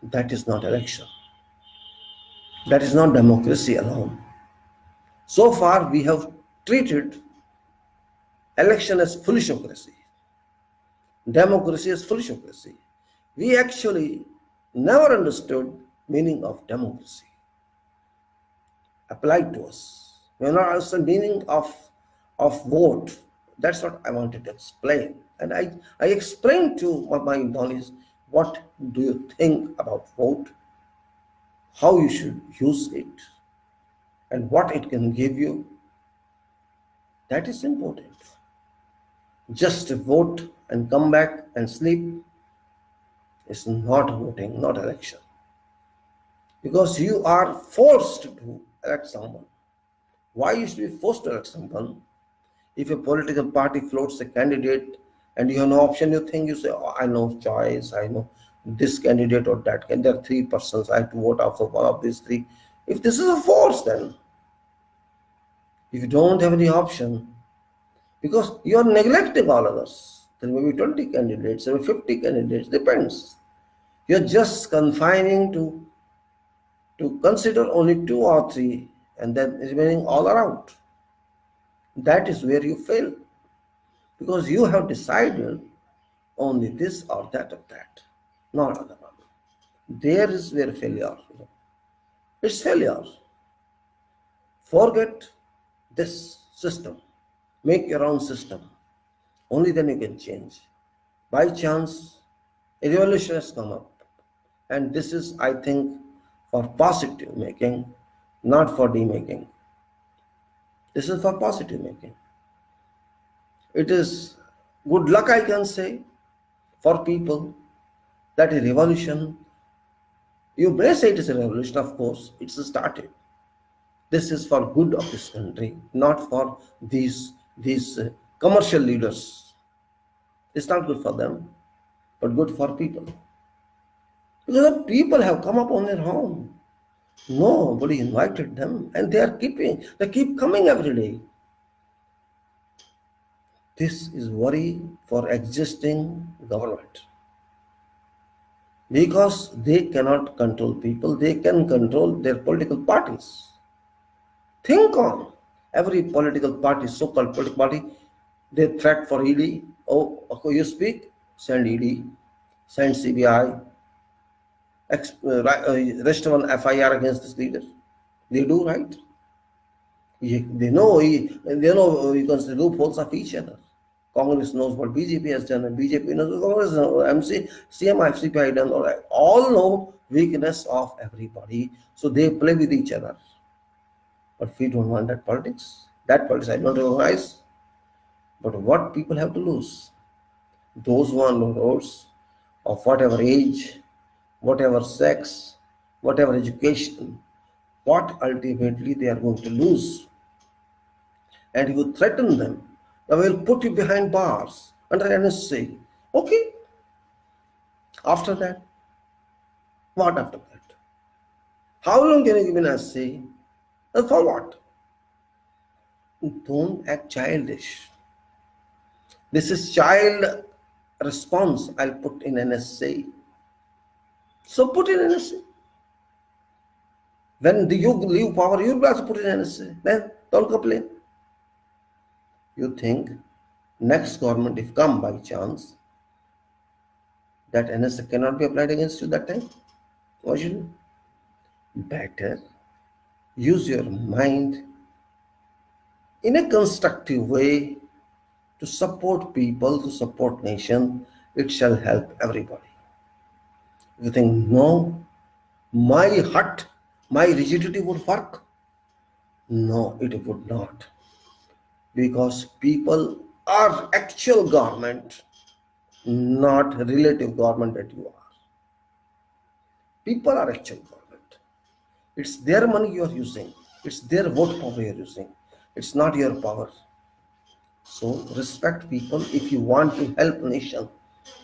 That is not election. That is not democracy alone. So far we have treated election as foolishocracy. Democracy is fullocracy. We actually never understood meaning of democracy applied to us. We are not understand meaning of vote. That's what I wanted to explain. And I explained to my knowledge what do you think about vote, how you should use it, and what it can give you. That is important. Just vote and come back and sleep is not voting, not election. Because you are forced to elect someone. Why you should be forced to elect someone? If a political party floats a candidate and you have no option, you think, you say, oh, I know choice, I know this candidate or that candidate. There are three persons, I have to vote out for one of these three. If this is a force, then if you don't have any option, because you are neglecting all others, there may be 20 candidates, there may be 50 candidates, depends. You're just confining to consider only two or three and then remaining all around. That is where you fail, because you have decided only this or that or that, not other one. There is where failure. It's failure. Forget this system. Make your own system. Only then you can change. By chance, a revolution has come up. And this is, I think, for positive making, not for demaking. This is for positive making. It is good luck, I can say, for people that a revolution, you may say it is a revolution, of course, it's started. This is for good of this country, not for these commercial leaders. It's not good for them, but good for people. Because the people have come up on their own. Nobody invited them, and they keep coming every day. This is worry for existing government. Because they cannot control people, they can control their political parties. Think on every political party, so-called political party, they threat for ED. Oh, okay, you speak, send ED, send CBI, register one FIR against this leader. They do, right? They know you can see loopholes of each other. Congress knows what BJP has done, and BJP knows what Congress MC, CMI, CPI done. All know weakness of everybody, so they play with each other. But we don't want that politics. That politics I don't recognize. But what people have to lose? Those who are on the roads, of whatever age, whatever sex, whatever education, what ultimately they are going to lose. And you threaten them, I will put you behind bars under NSA. Okay. After that, what after that? How long can you give an NSA? And for what? Don't act childish. This is child response. I'll put in NSA. So put in NSA. When you leave power, you'll also put in NSA. Then don't complain. You think next government, if come by chance, that NSA cannot be applied against you that time? Why should you? Better use your mind in a constructive way to support people, to support nation. It shall help everybody. If you think, no, my hut, my rigidity would work. No, it would not. Because people are actual government, not relative government that you are. People are actual government. It's their money you are using. It's their vote power you are using. It's not your power. So respect people if you want to help nation,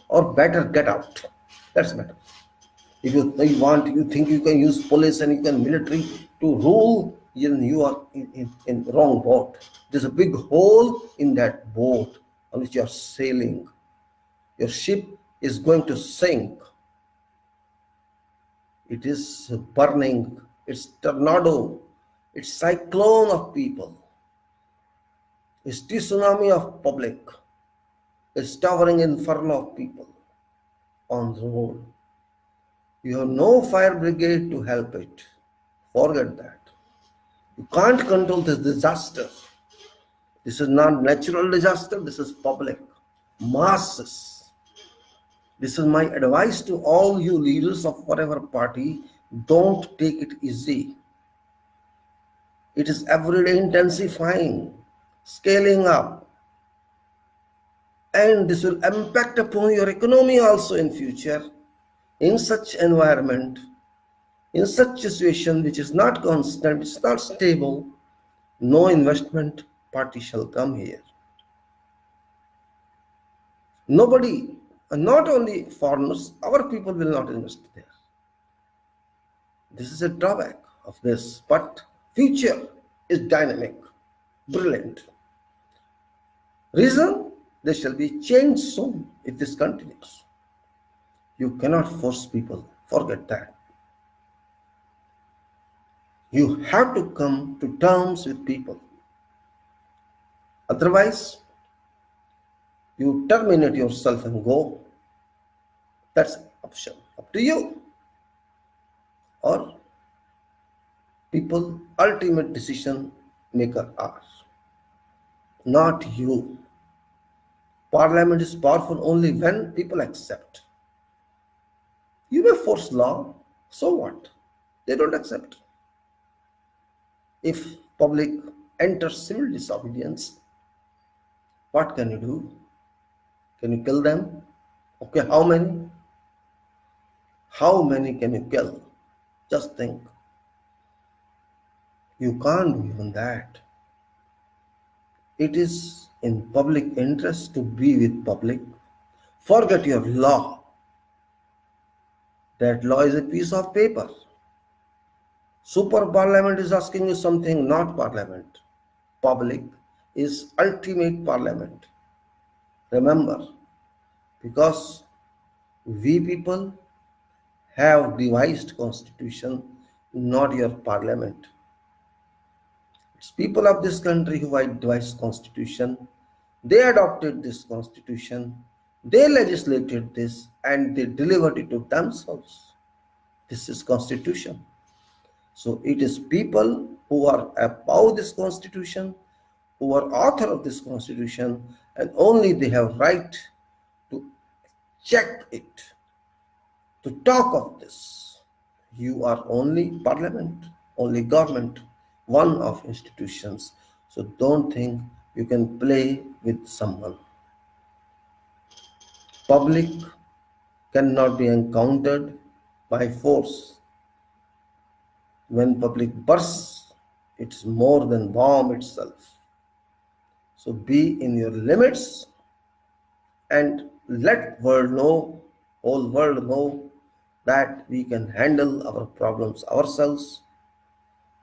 or better get out. That's better. If you think you can use police and you can military to rule, you are in wrong boat. There's a big hole in that boat on which you are sailing. Your ship is going to sink. It is burning. It's tornado. It's cyclone of people. It's tsunami of public. a towering inferno of people on the road. You have no fire brigade to help it. Forget that. You can't control this disaster. This is not natural disaster, this is public. Masses. This is my advice to all you leaders of whatever party. Don't take it easy. It is everyday intensifying, scaling up. And this will impact upon your economy also in future. In such environment, in such situation which is not constant, it's not stable, no investment party shall come here. Nobody, not only foreigners, our people will not invest there. This is a drawback of this, but future is dynamic, brilliant. Reason, there shall be change soon if this continues. You cannot force people, forget that. You have to come to terms with people. Otherwise, you terminate yourself and go. That's option, up to you. Or people, ultimate decision maker are, not you. Parliament is powerful only when people accept. You may force law, so what? They don't accept. If public enters civil disobedience, what can you do? Can you kill them? Okay, how many? How many can you kill? Just think. You can't do even that. It is in public interest to be with public. Forget your law. That law is a piece of paper. Super parliament is asking you something, not parliament. Public is ultimate parliament. Remember, because we people have devised constitution, not your parliament. It's people of this country who have devised constitution. They adopted this constitution. They legislated this and they delivered it to themselves. This is constitution. So it is people who are above this constitution, who are author of this constitution, and only they have right to check it, to talk of this. You are only parliament, only government, one of institutions. So don't think you can play with someone. Public cannot be encountered by force. When public bursts, it's more than bomb itself. So be in your limits and let whole world know that we can handle our problems ourselves.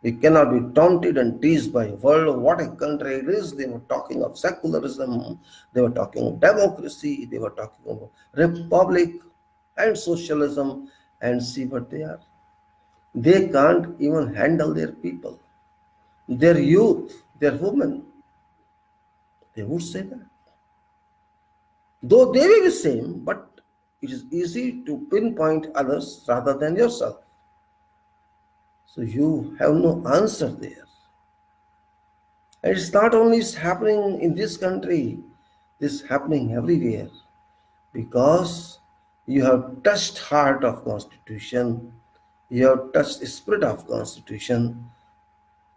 We cannot be taunted and teased by world. What a country it is. They were talking of secularism. They were talking of democracy. They were talking of republic and socialism, and see what they are. They can't even handle their people, their youth, their women. They would say that. Though they may be the same, but it is easy to pinpoint others rather than yourself. So you have no answer there. And it's not only happening in this country, this is happening everywhere. Because you have touched heart of Constitution, you have touched the spirit of Constitution,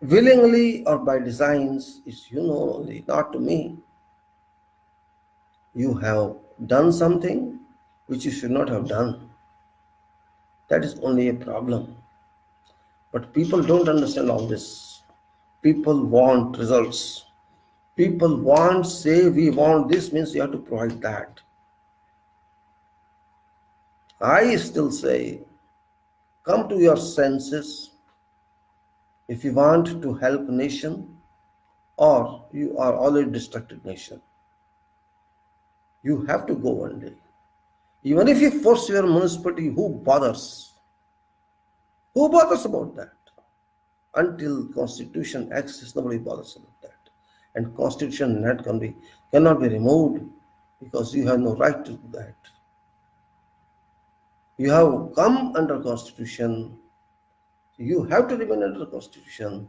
willingly or by designs, it's you know only, not to me. You have done something which you should not have done. That is only a problem. But people don't understand all this. People want results. People want, say we want this, means you have to provide that. I still say, come to your senses if you want to help nation, or you are already distracted nation. You have to go one day. Even if you force your municipality, who bothers? Who bothers about that? Until Constitution exists, nobody bothers about that. And Constitution cannot be removed because you have no right to do that. You have come under Constitution. You have to remain under the Constitution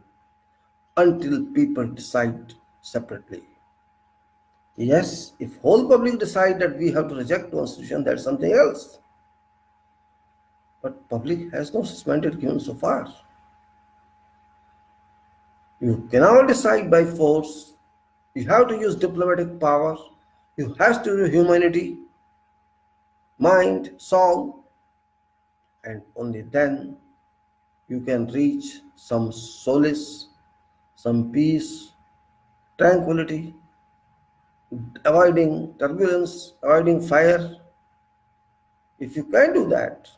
until people decide separately. Yes, if whole public decide that we have to reject Constitution, that's something else. But public has no such mandate given so far. You cannot decide by force. You have to use diplomatic power. You have to use humanity, mind, soul, and only then you can reach some solace, some peace, tranquility, avoiding turbulence, avoiding fire. If you can do that,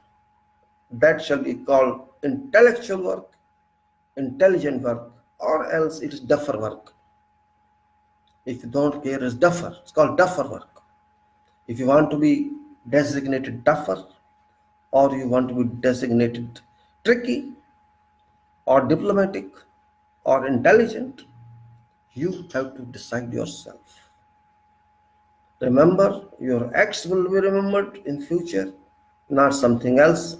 that shall be called intellectual work, intelligent work, or else it is duffer work. If you don't care, it's duffer. It's called duffer work. If you want to be designated duffer, or you want to be designated tricky, or diplomatic, or intelligent, you have to decide yourself. Remember, your acts will be remembered in future, not something else.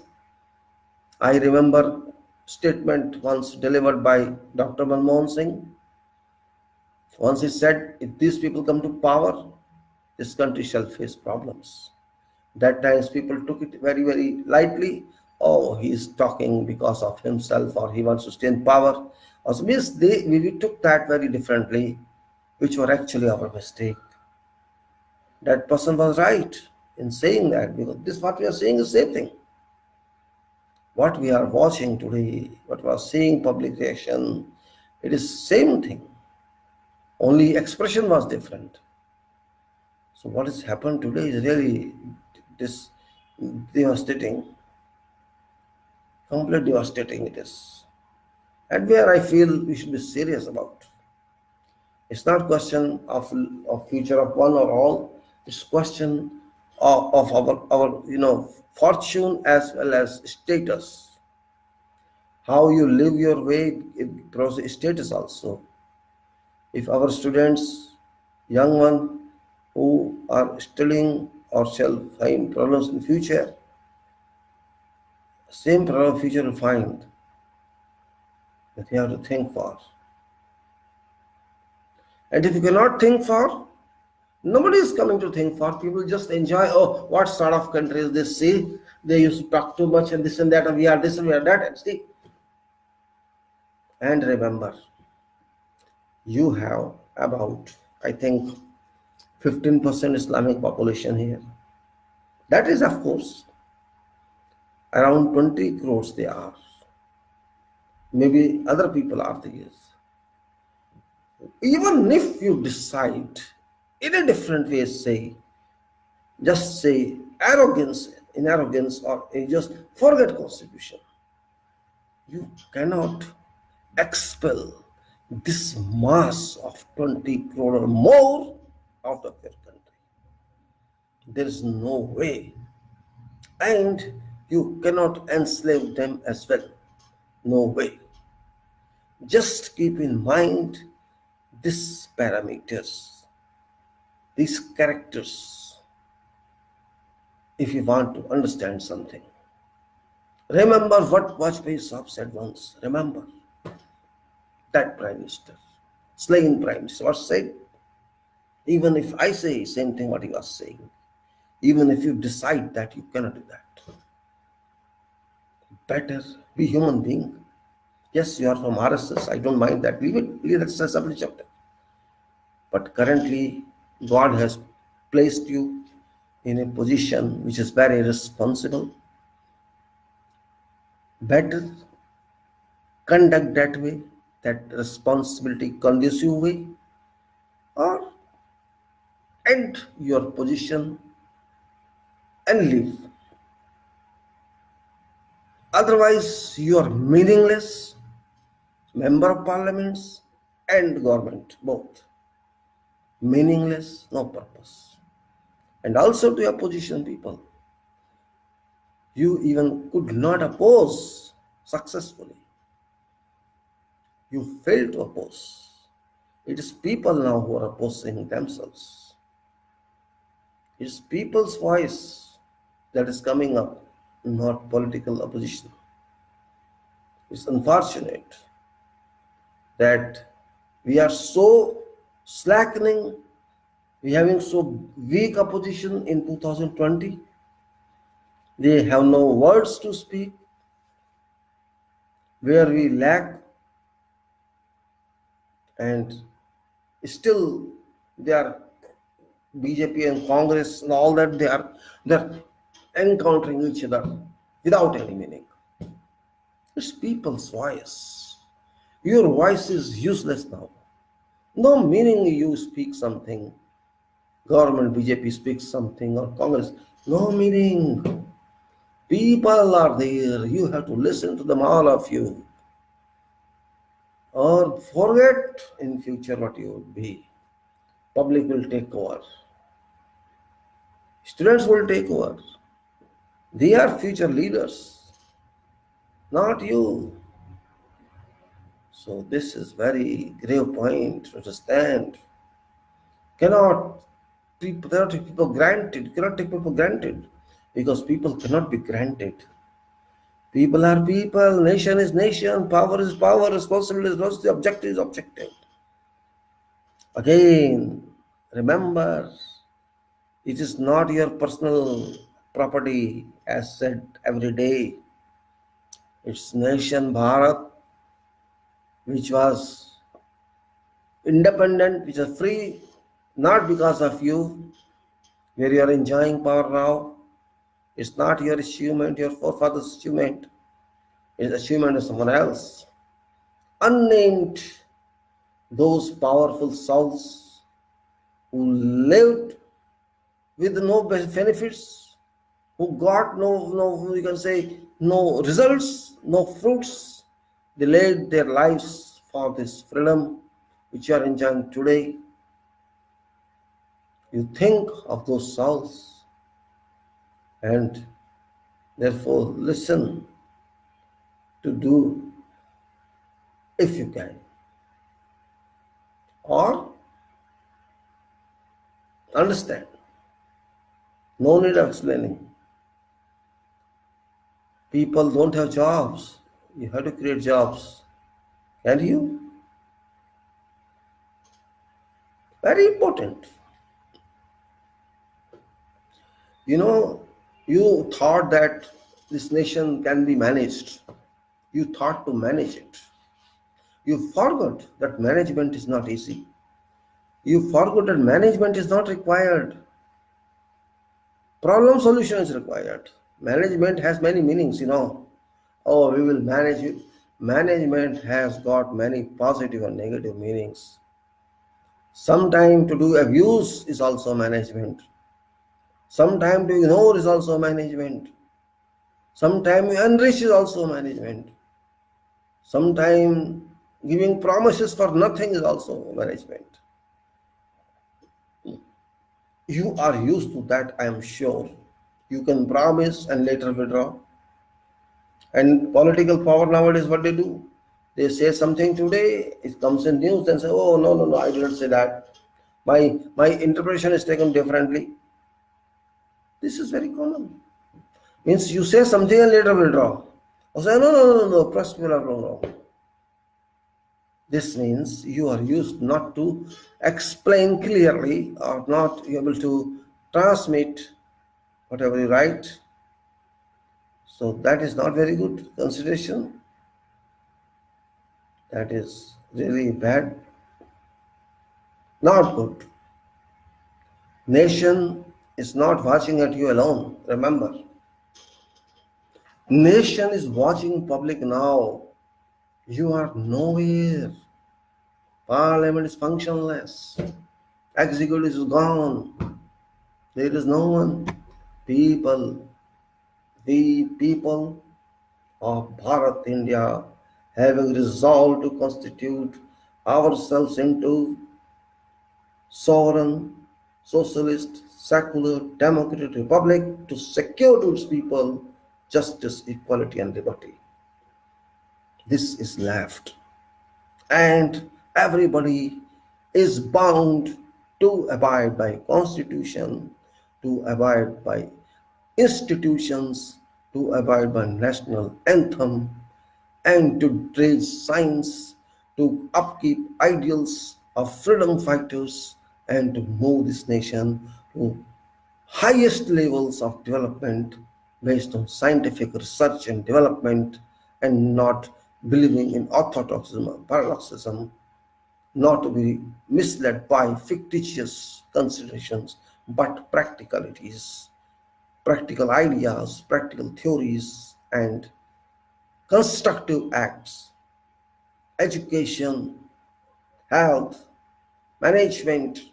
I remember statement once delivered by Dr. Manmohan Singh. Once he said, if these people come to power, this country shall face problems. That times people took it very, very lightly. Oh, he is talking because of himself, or he wants to stay in power. Also, means we took that very differently, which were actually our mistake. That person was right in saying that, because this what we are saying is the same thing. What we are watching today, what we are seeing public reaction, it is same thing. Only expression was different. So what has happened today is really this devastating, completely devastating it is. And where I feel we should be serious about. It's not question of future of one or all. It's question of our fortune as well as status. How you live your way, it grows status also. If our students, young one who are studying or shall find problems in future, same problem future will find that you have to think for. And if you cannot think for, nobody is coming to think for. People just enjoy, oh, what sort of country is this? See, they used to talk too much and this and that, and we are this and we are that, and see. And remember, you have about, I think, 15% Islamic population here. That is, of course, around 20 crores they are. Maybe other people are there. Even if you decide in a different way, say, just say arrogance, or you just forget constitution, you cannot expel this mass of 20 crore or more out of your country. There is no way. And you cannot enslave them as well. No way. Just keep in mind these parameters, these characters, if you want to understand something. Remember what Vajpayee Sahib said once. Remember that Prime Minister, slain Prime Minister, what said? Even if I say same thing what he was saying, even if you decide that you cannot do that, better be human being. Yes, you are from RSS. I don't mind that. Leave that separate chapter. But currently, God has placed you in a position which is very responsible. Better conduct that way, that responsibility conducive way, or end your position and leave. Otherwise, you are meaningless member of parliaments and government, both. Meaningless, no purpose. And also to opposition people, you even could not oppose successfully. You failed to oppose. It is people now who are opposing themselves. It's people's voice that is coming up, not political opposition. It's unfortunate that we are so slackening, we having so weak opposition in 2020. They have no words to speak. Where we lack, and still they are BJP and Congress and all that they're encountering each other without any meaning. It's people's voice. Your voice is useless now. No meaning you speak something. Government BJP speaks something or Congress. No meaning. People are there. You have to listen to them, all of you. Or forget in future what you would be. Public will take over. Students will take over. They are future leaders, not you. So this is very grave point to understand. Cannot take people granted. Cannot take people granted because people cannot be granted. People are people. Nation is nation. Power is power. Responsibility is responsibility. Objective is objective. Again, remember, it is not your personal property as said every day. It's nation Bharat, which was independent, which is free, not because of you, where you are enjoying power now. It's not your achievement, your forefathers' achievement. It's achievement of someone else. Unnamed, those powerful souls who lived with no benefits, who got no, you can say, no results, no fruits. They laid their lives for this freedom which you are enjoying today. You think of those souls and therefore listen to do if you can. Or understand. No need of explaining. People don't have jobs. You have to create jobs. Can you? Very important. You thought that this nation can be managed. You thought to manage it. You forgot that management is not easy. You forgot that management is not required. Problem solution is required. Management has many meanings, Oh, we will manage it. Management has got many positive and negative meanings. Sometimes to do abuse is also management. Sometimes to ignore is also management. Sometimes enrich is also management. Sometimes giving promises for nothing is also management. You are used to that, I am sure. You can promise and later withdraw. And political power nowadays, what they do? They say something today, it comes in news, and say, oh, no, I didn't say that. My interpretation is taken differently. This is very common. Means you say something and later withdraw. Or say, no, press me wrong. This means you are used not to explain clearly or not able to transmit whatever you write. So that is not very good consideration. That is really bad. Not good. Nation is not watching at you alone. Remember. Nation is watching public now. You are nowhere. Parliament is functionless. Executive is gone. There is no one. We people of Bharat, India, having resolved to constitute ourselves into sovereign, socialist, secular, democratic republic to secure to its people justice, equality, and liberty. This is left. And everybody is bound to abide by constitution, to abide by institutions, to abide by national anthem, and to raise science, to upkeep ideals of freedom fighters, and to move this nation to highest levels of development based on scientific research and development, and not believing in orthodoxism or paradoxism, not to be misled by fictitious considerations, but practicalities, practical ideas, practical theories, and constructive acts, education, health, management,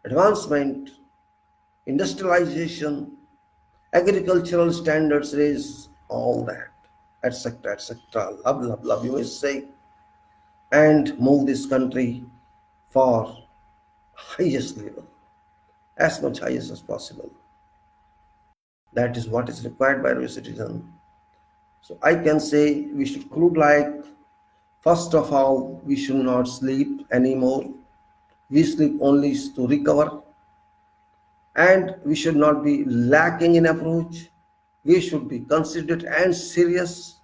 advancement, industrialization, agricultural standards raise, all that, etc., etc., blah, blah, blah, you may say, and move this country for highest level, as much highest as possible. That is what is required by every citizen. So I can say we should conclude like, first of all, we should not sleep anymore. We sleep only to recover, and we should not be lacking in approach. We should be considerate and serious.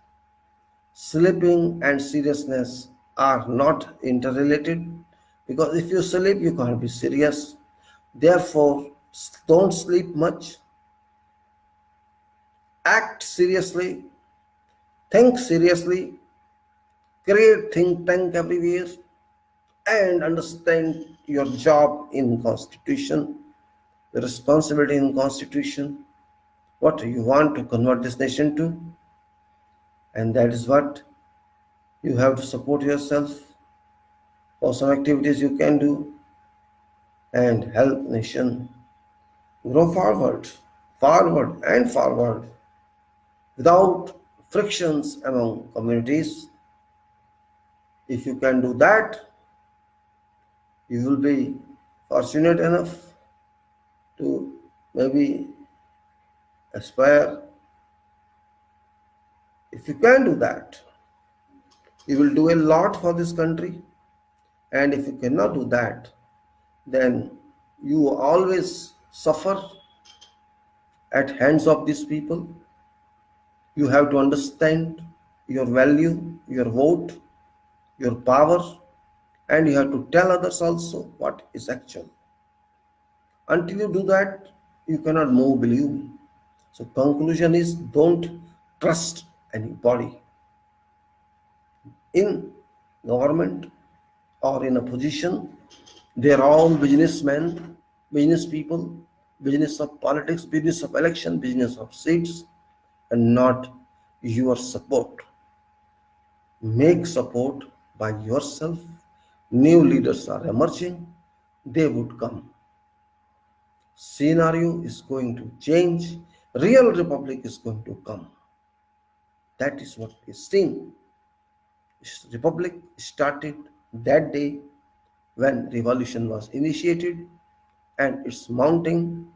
Sleeping and seriousness are not interrelated, because if you sleep, you can't be serious. Therefore, don't sleep much. Act seriously, think seriously, create think tank everywhere, and understand your job in Constitution, the responsibility in Constitution, what you want to convert this nation to, and that is what you have to support yourself for some activities you can do and help nation grow forward, forward and forward without frictions among communities. If you can do that, you will be fortunate enough to maybe aspire. If you can do that, you will do a lot for this country. And if you cannot do that, then you always suffer at hands of these people. You have to understand your value, your vote, your power, and you have to tell others also what is actual. Until you do that, you cannot move, believe me. So conclusion is, don't trust anybody in government or in a position. They are all businessmen, business people, business of politics, business of election, business of seats, and not your support. Make support by yourself. New leaders are emerging, they would come. Scenario is going to change, real republic is going to come. That is what is seen. Republic started that day when revolution was initiated, and it's mounting.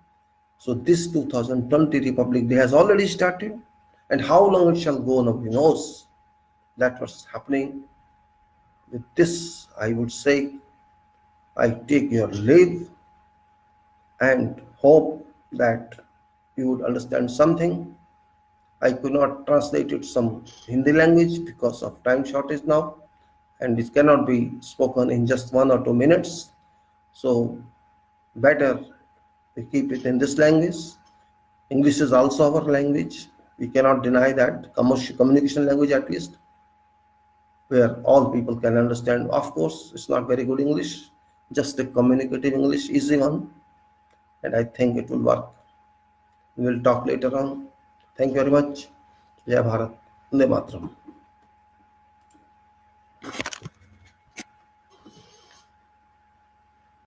So this 2020 Republic Day has already started, and how long it shall go, nobody knows. That was happening. With this, I would say, I take your leave and hope that you would understand something. I could not translate it some Hindi language because of time shortage now, and it cannot be spoken in just 1 or 2 minutes. So better we keep it in this language. English is also our language. We cannot deny that. Communication language, at least, where all people can understand. Of course, it's not very good English, just a communicative English, easy one, and I think it will work. We will talk later on. Thank you very much. Jai Bharat. Vandematram.